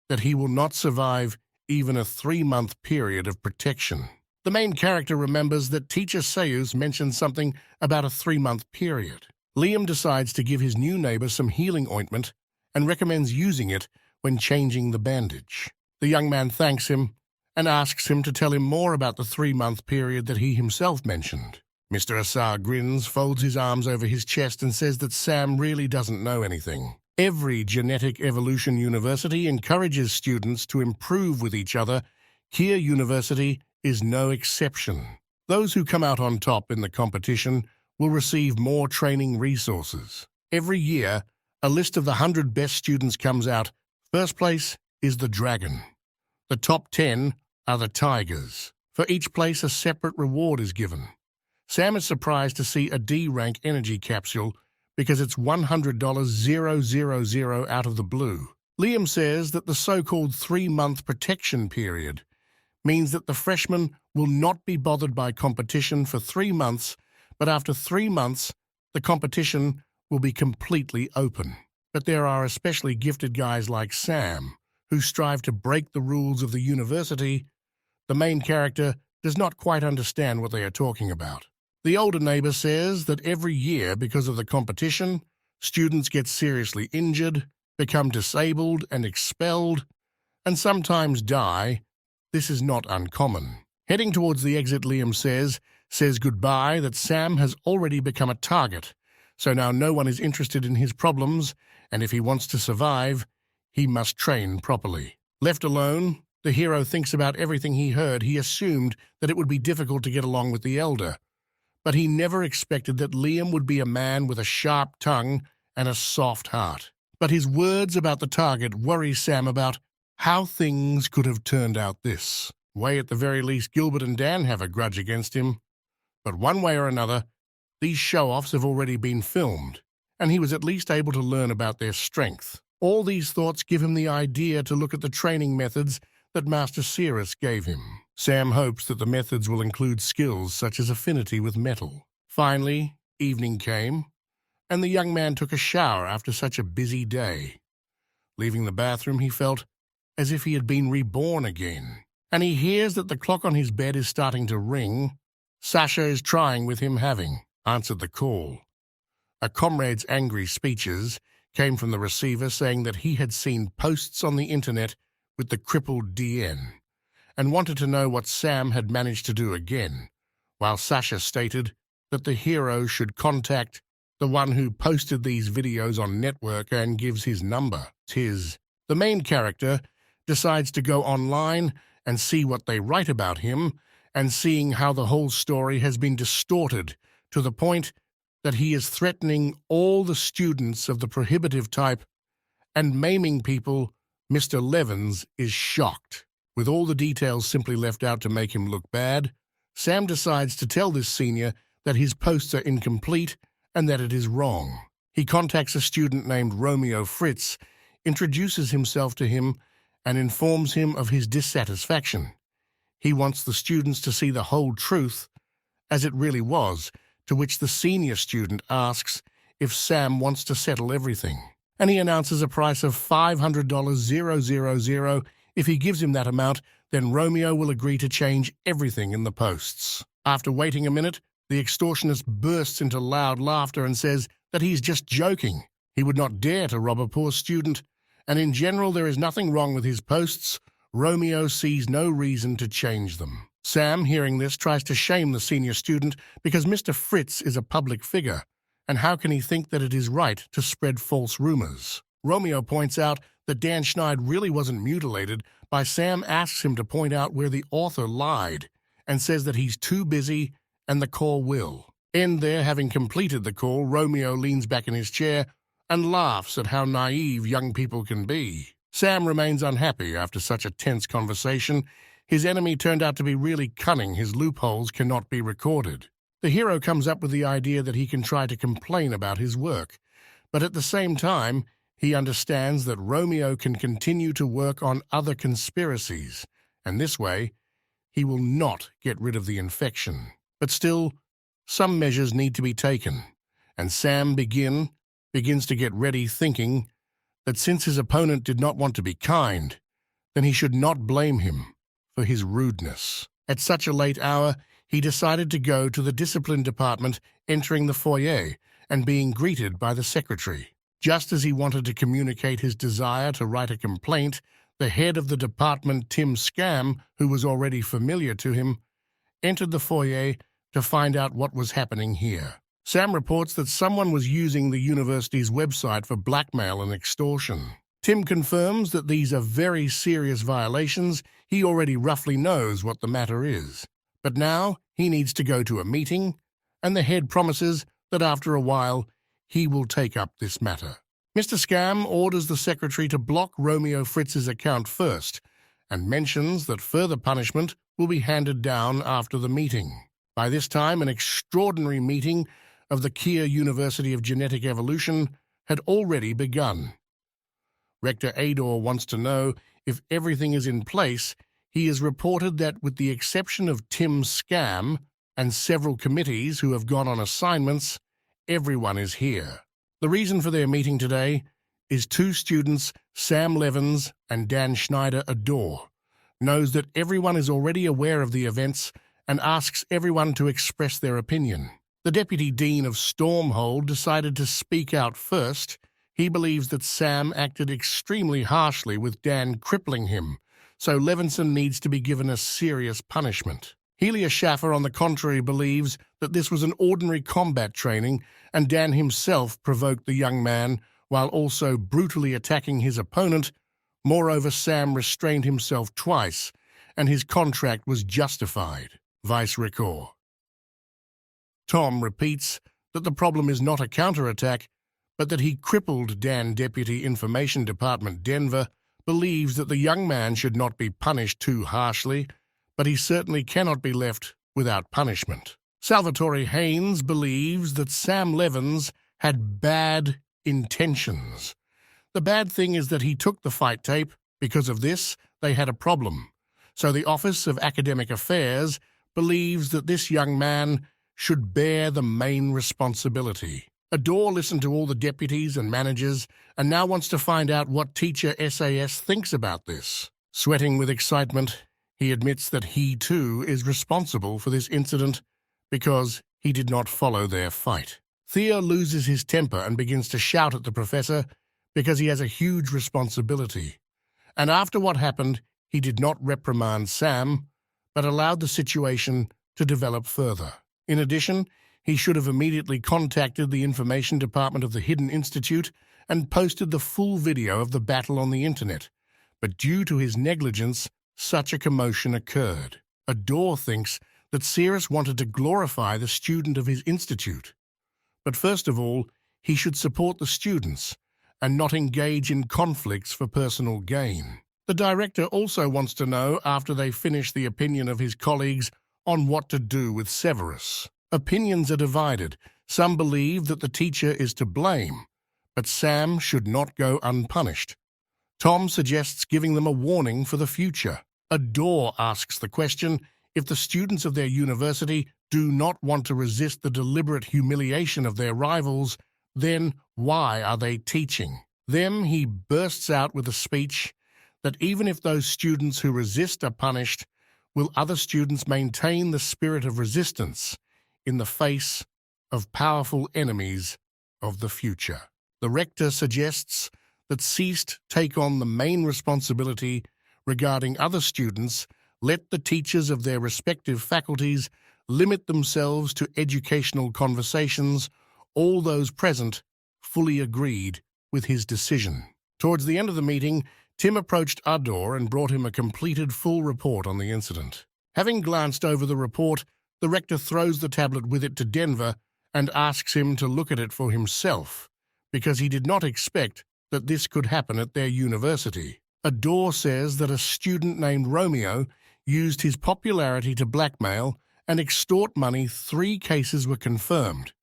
that he will not survive even a 3-month period of protection. The main character remembers that teacher Seuss mentioned something about a 3-month period. Liam decides to give his new neighbor some healing ointment and recommends using it when changing the bandage. The young man thanks him and asks him to tell him more about the 3-month period that he himself mentioned. Mr. Assar grins, folds his arms over his chest, and says that Sam really doesn't know anything. Every genetic evolution university encourages students to improve with each other. Here University is no exception. Those who come out on top in the competition will receive more training resources. Every year, a list of the 100 best students comes out. First place is the Dragon. The top 10 are the Tigers. For each place, a separate reward is given. Sam is surprised to see a D-rank energy capsule because it's $100,000 out of the blue. Liam says that the so-called 3-month protection period means that the freshmen will not be bothered by competition for 3 months, but after 3 months, the competition will be completely open. But there are especially gifted guys like Sam who strive to break the rules of the university. The main character does not quite understand what they are talking about. The older neighbor says that every year, because of the competition, students get seriously injured, become disabled and expelled, and sometimes die. This is not uncommon. Heading towards the exit, Liam says goodbye that Sam has already become a target, so now no one is interested in his problems, and if he wants to survive, he must train properly. Left alone, the hero thinks about everything he heard. He assumed that it would be difficult to get along with the elder, but he never expected that Liam would be a man with a sharp tongue and a soft heart. But his words about the target worry Sam about how things could have turned out this way. At the very least, Gilbert and Dan have a grudge against him. But one way or another, these show-offs have already been filmed, and he was at least able to learn about their strength. All these thoughts give him the idea to look at the training methods that Master Cirrus gave him. Sam hopes that the methods will include skills such as affinity with metal. Finally, evening came, and the young man took a shower after such a busy day. Leaving the bathroom, he felt as if he had been reborn again. And he hears that the clock on his bed is starting to ring. Sasha is trying with him having answered the call. A comrade's angry speeches came from the receiver saying that he had seen posts on the internet with the crippled DN and wanted to know what Sam had managed to do again, while Sasha stated that the hero should contact the one who posted these videos on network and gives his number. The main character decides to go online and see what they write about him, and seeing how the whole story has been distorted to the point that he is threatening all the students of the prohibitive type and maiming people, Mr. Levins is shocked. With all the details simply left out to make him look bad, Sam decides to tell this senior that his posts are incomplete and that it is wrong. He contacts a student named Romeo Fritz, introduces himself to him, and informs him of his dissatisfaction. He wants the students to see the whole truth as it really was, to which the senior student asks if Sam wants to settle everything. And he announces a price of $500,000. If he gives him that amount, then Romeo will agree to change everything in the posts. After waiting a minute, the extortionist bursts into loud laughter and says that he's just joking. He would not dare to rob a poor student, and in general there is nothing wrong with his posts. Romeo sees no reason to change them. Sam, hearing this, tries to shame the senior student because Mr. Fritz is a public figure, and how can he think that it is right to spread false rumors? Romeo points out that Dan Schneid really wasn't mutilated, by Sam asks him to point out where the author lied, and says that he's too busy and the call will end there. Having completed the call, Romeo leans back in his chair and laughs at how naive young people can be. Sam remains unhappy after such a tense conversation. His enemy turned out to be really cunning. His loopholes cannot be recorded. The hero comes up with the idea that he can try to complain about his work, but at the same time, he understands that Romeo can continue to work on other conspiracies, and this way, he will not get rid of the infection. But still, some measures need to be taken, and Sam begins to get ready, thinking that since his opponent did not want to be kind, then he should not blame him for his rudeness. At such a late hour, he decided to go to the discipline department, entering the foyer and being greeted by the secretary. Just as he wanted to communicate his desire to write a complaint, the head of the department, Tim Scam, who was already familiar to him, entered the foyer to find out what was happening here. Sam reports that someone was using the university's website for blackmail and extortion. Tim confirms that these are very serious violations. He already roughly knows what the matter is. But now he needs to go to a meeting, and the head promises that after a while he will take up this matter. Mr. Scam orders the secretary to block Romeo Fritz's account first, and mentions that further punishment will be handed down after the meeting. By this time, an extraordinary meeting of the Kia University of Genetic Evolution had already begun. Rector Ador wants to know if everything is in place. He has reported that with the exception of Tim Scam and several committees who have gone on assignments, everyone is here. The reason for their meeting today is two students, Sam Levins and Dan Schneider Ador, knows that everyone is already aware of the events and asks everyone to express their opinion. The deputy dean of Stormhold decided to speak out first. He believes that Sam acted extremely harshly with Dan crippling him, so Levinson needs to be given a serious punishment. Helia Schaffer, on the contrary, believes that this was an ordinary combat training and Dan himself provoked the young man while also brutally attacking his opponent. Moreover, Sam restrained himself twice and his contract was justified. Vice Record. Tom repeats that the problem is not a counterattack, but that he crippled Dan. Deputy Information Department Denver believes that the young man should not be punished too harshly, but he certainly cannot be left without punishment. Salvatore Haynes believes that Sam Levins had bad intentions. The bad thing is that he took the fight tape. Because of this, they had a problem. So the Office of Academic Affairs believes that this young man should bear the main responsibility. Adore listened to all the deputies and managers and now wants to find out what teacher SAS thinks about this. Sweating with excitement, he admits that he too is responsible for this incident because he did not follow their fight. Theo loses his temper and begins to shout at the professor because he has a huge responsibility. And after what happened, he did not reprimand Sam, but allowed the situation to develop further. In addition, he should have immediately contacted the information department of the Hidden Institute and posted the full video of the battle on the internet. But due to his negligence, such a commotion occurred. Adore thinks that Cyrus wanted to glorify the student of his institute. But first of all, he should support the students and not engage in conflicts for personal gain. The director also wants to know, after they finish, the opinion of his colleagues on what to do with Severus. Opinions are divided. Some believe that the teacher is to blame, but Sam should not go unpunished. Tom suggests giving them a warning for the future. Adore asks the question, if the students of their university do not want to resist the deliberate humiliation of their rivals, then why are they teaching? Then he bursts out with a speech that even if those students who resist are punished, will other students maintain the spirit of resistance in the face of powerful enemies of the future? The rector suggests that ceased take on the main responsibility regarding other students. Let the teachers of their respective faculties limit themselves to educational conversations. All those present fully agreed with his decision. Towards the end of the meeting, Tim approached Adore and brought him a completed full report on the incident. Having glanced over the report, the rector throws the tablet with it to Denver and asks him to look at it for himself, because he did not expect that this could happen at their university. Adore says that a student named Romeo used his popularity to blackmail and extort money. 3 cases were confirmed,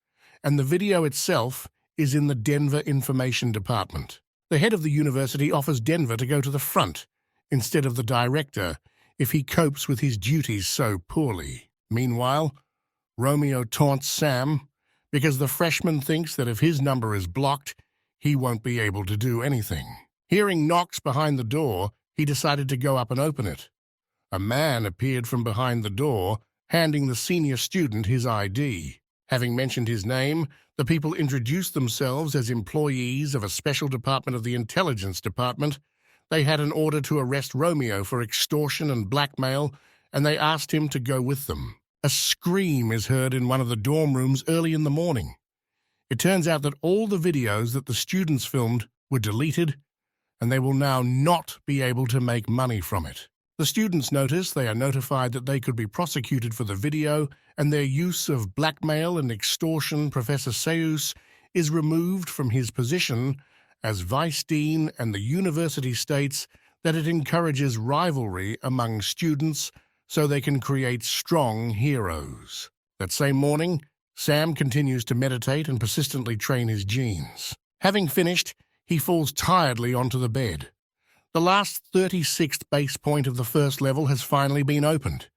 and the video itself is in the Denver Information Department. The head of the university offers Denver to go to the front instead of the director if he copes with his duties so poorly. Meanwhile, Romeo taunts Sam because the freshman thinks that if his number is blocked, he won't be able to do anything. Hearing knocks behind the door, he decided to go up and open it. A man appeared from behind the door, handing the senior student his ID. Having mentioned his name, the people introduced themselves as employees of a special department of the Intelligence Department. They had an order to arrest Romeo for extortion and blackmail, and they asked him to go with them. A scream is heard in one of the dorm rooms early in the morning. It turns out that all the videos that the students filmed were deleted, and they will now not be able to make money from it. The students notice they are notified that they could be prosecuted for the video, and their use of blackmail and extortion. Professor Seuss is removed from his position as vice dean, and the university states that it encourages rivalry among students so they can create strong heroes. That same morning, Sam continues to meditate and persistently train his genes. Having finished, he falls tiredly onto the bed. The last 36th base point of the first level has finally been opened.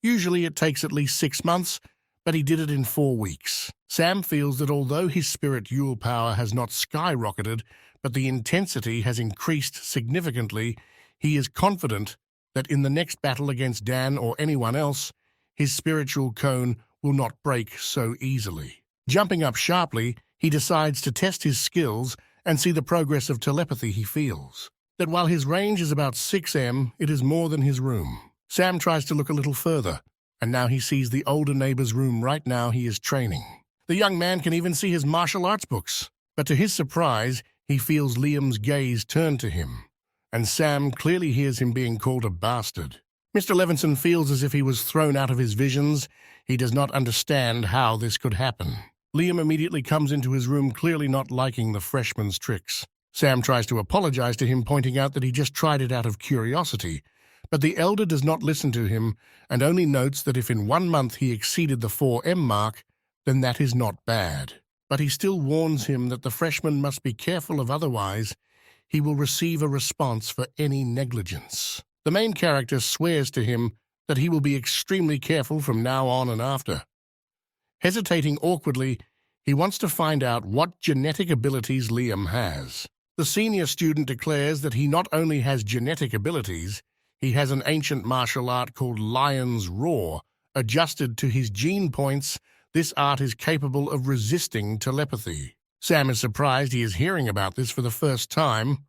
Usually it takes at least 6 months, but he did it in 4 weeks. Sam feels that although his spiritual power has not skyrocketed, but the intensity has increased significantly, he is confident that in the next battle against Dan or anyone else, his spiritual cone will not break so easily. Jumping up sharply, he decides to test his skills and see the progress of telepathy he feels. That while his range is about 6 m, it is more than his room. Sam tries to look a little further, and now he sees the older neighbor's room. Right now he is training. The young man can even see his martial arts books, but to his surprise, he feels Liam's gaze turn to him, and Sam clearly hears him being called a bastard. Mr. Levinson feels as if he was thrown out of his visions. He does not understand how this could happen. Liam immediately comes into his room, clearly not liking the freshman's tricks. Sam tries to apologize to him, pointing out that he just tried it out of curiosity, but the elder does not listen to him and only notes that if in 1 month he exceeded the 4M mark, then that is not bad. But he still warns him that the freshman must be careful, of otherwise he will receive a response for any negligence. The main character swears to him that he will be extremely careful from now on and after. Hesitating awkwardly, He wants to find out what genetic abilities Liam has. The senior student declares that he not only has genetic abilities, he has an ancient martial art called Lion's Roar. Adjusted to his gene points, this art is capable of resisting telepathy. Sam is surprised he is hearing about this for the first time.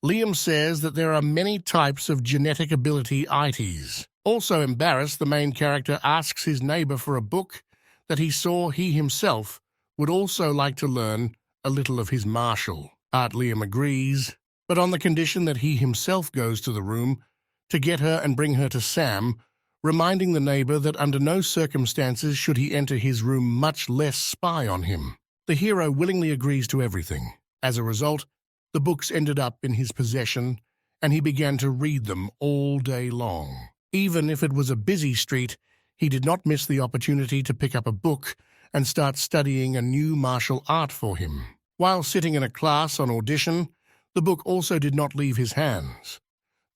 Liam says that there are many types of genetic ability ites. Also embarrassed, the main character asks his neighbor for a book that he saw he himself would also like to learn a little of his martial art. Liam agrees, but on the condition that he himself goes to the room to get her and bring her to Sam, reminding the neighbor that under no circumstances should he enter his room, much less spy on him. The hero willingly agrees to everything. As a result, the books ended up in his possession, and he began to read them all day long. Even if it was a busy street, he did not miss the opportunity to pick up a book and start studying a new martial art for him. While sitting in a class on audition, the book also did not leave his hands.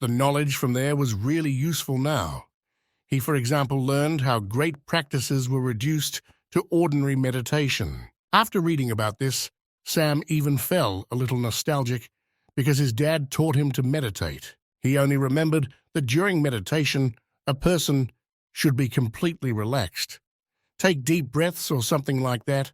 The knowledge from there was really useful now. He, for example, learned how great practices were reduced to ordinary meditation. After reading about this, Sam even felt a little nostalgic because his dad taught him to meditate. He only remembered that during meditation, a person should be completely relaxed. Take deep breaths or something like that.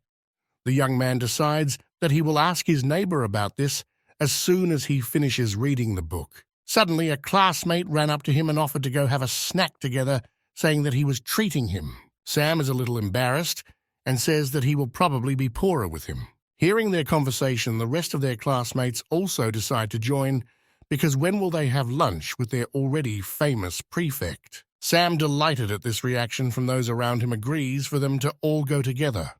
The young man decides that he will ask his neighbor about this as soon as he finishes reading the book. Suddenly, a classmate ran up to him and offered to go have a snack together, saying that he was treating him. Sam is a little embarrassed and says that he will probably be poorer with him. Hearing their conversation, the rest of their classmates also decide to join, because when will they have lunch with their already famous prefect? Sam, delighted at this reaction from those around him, agrees for them to all go together.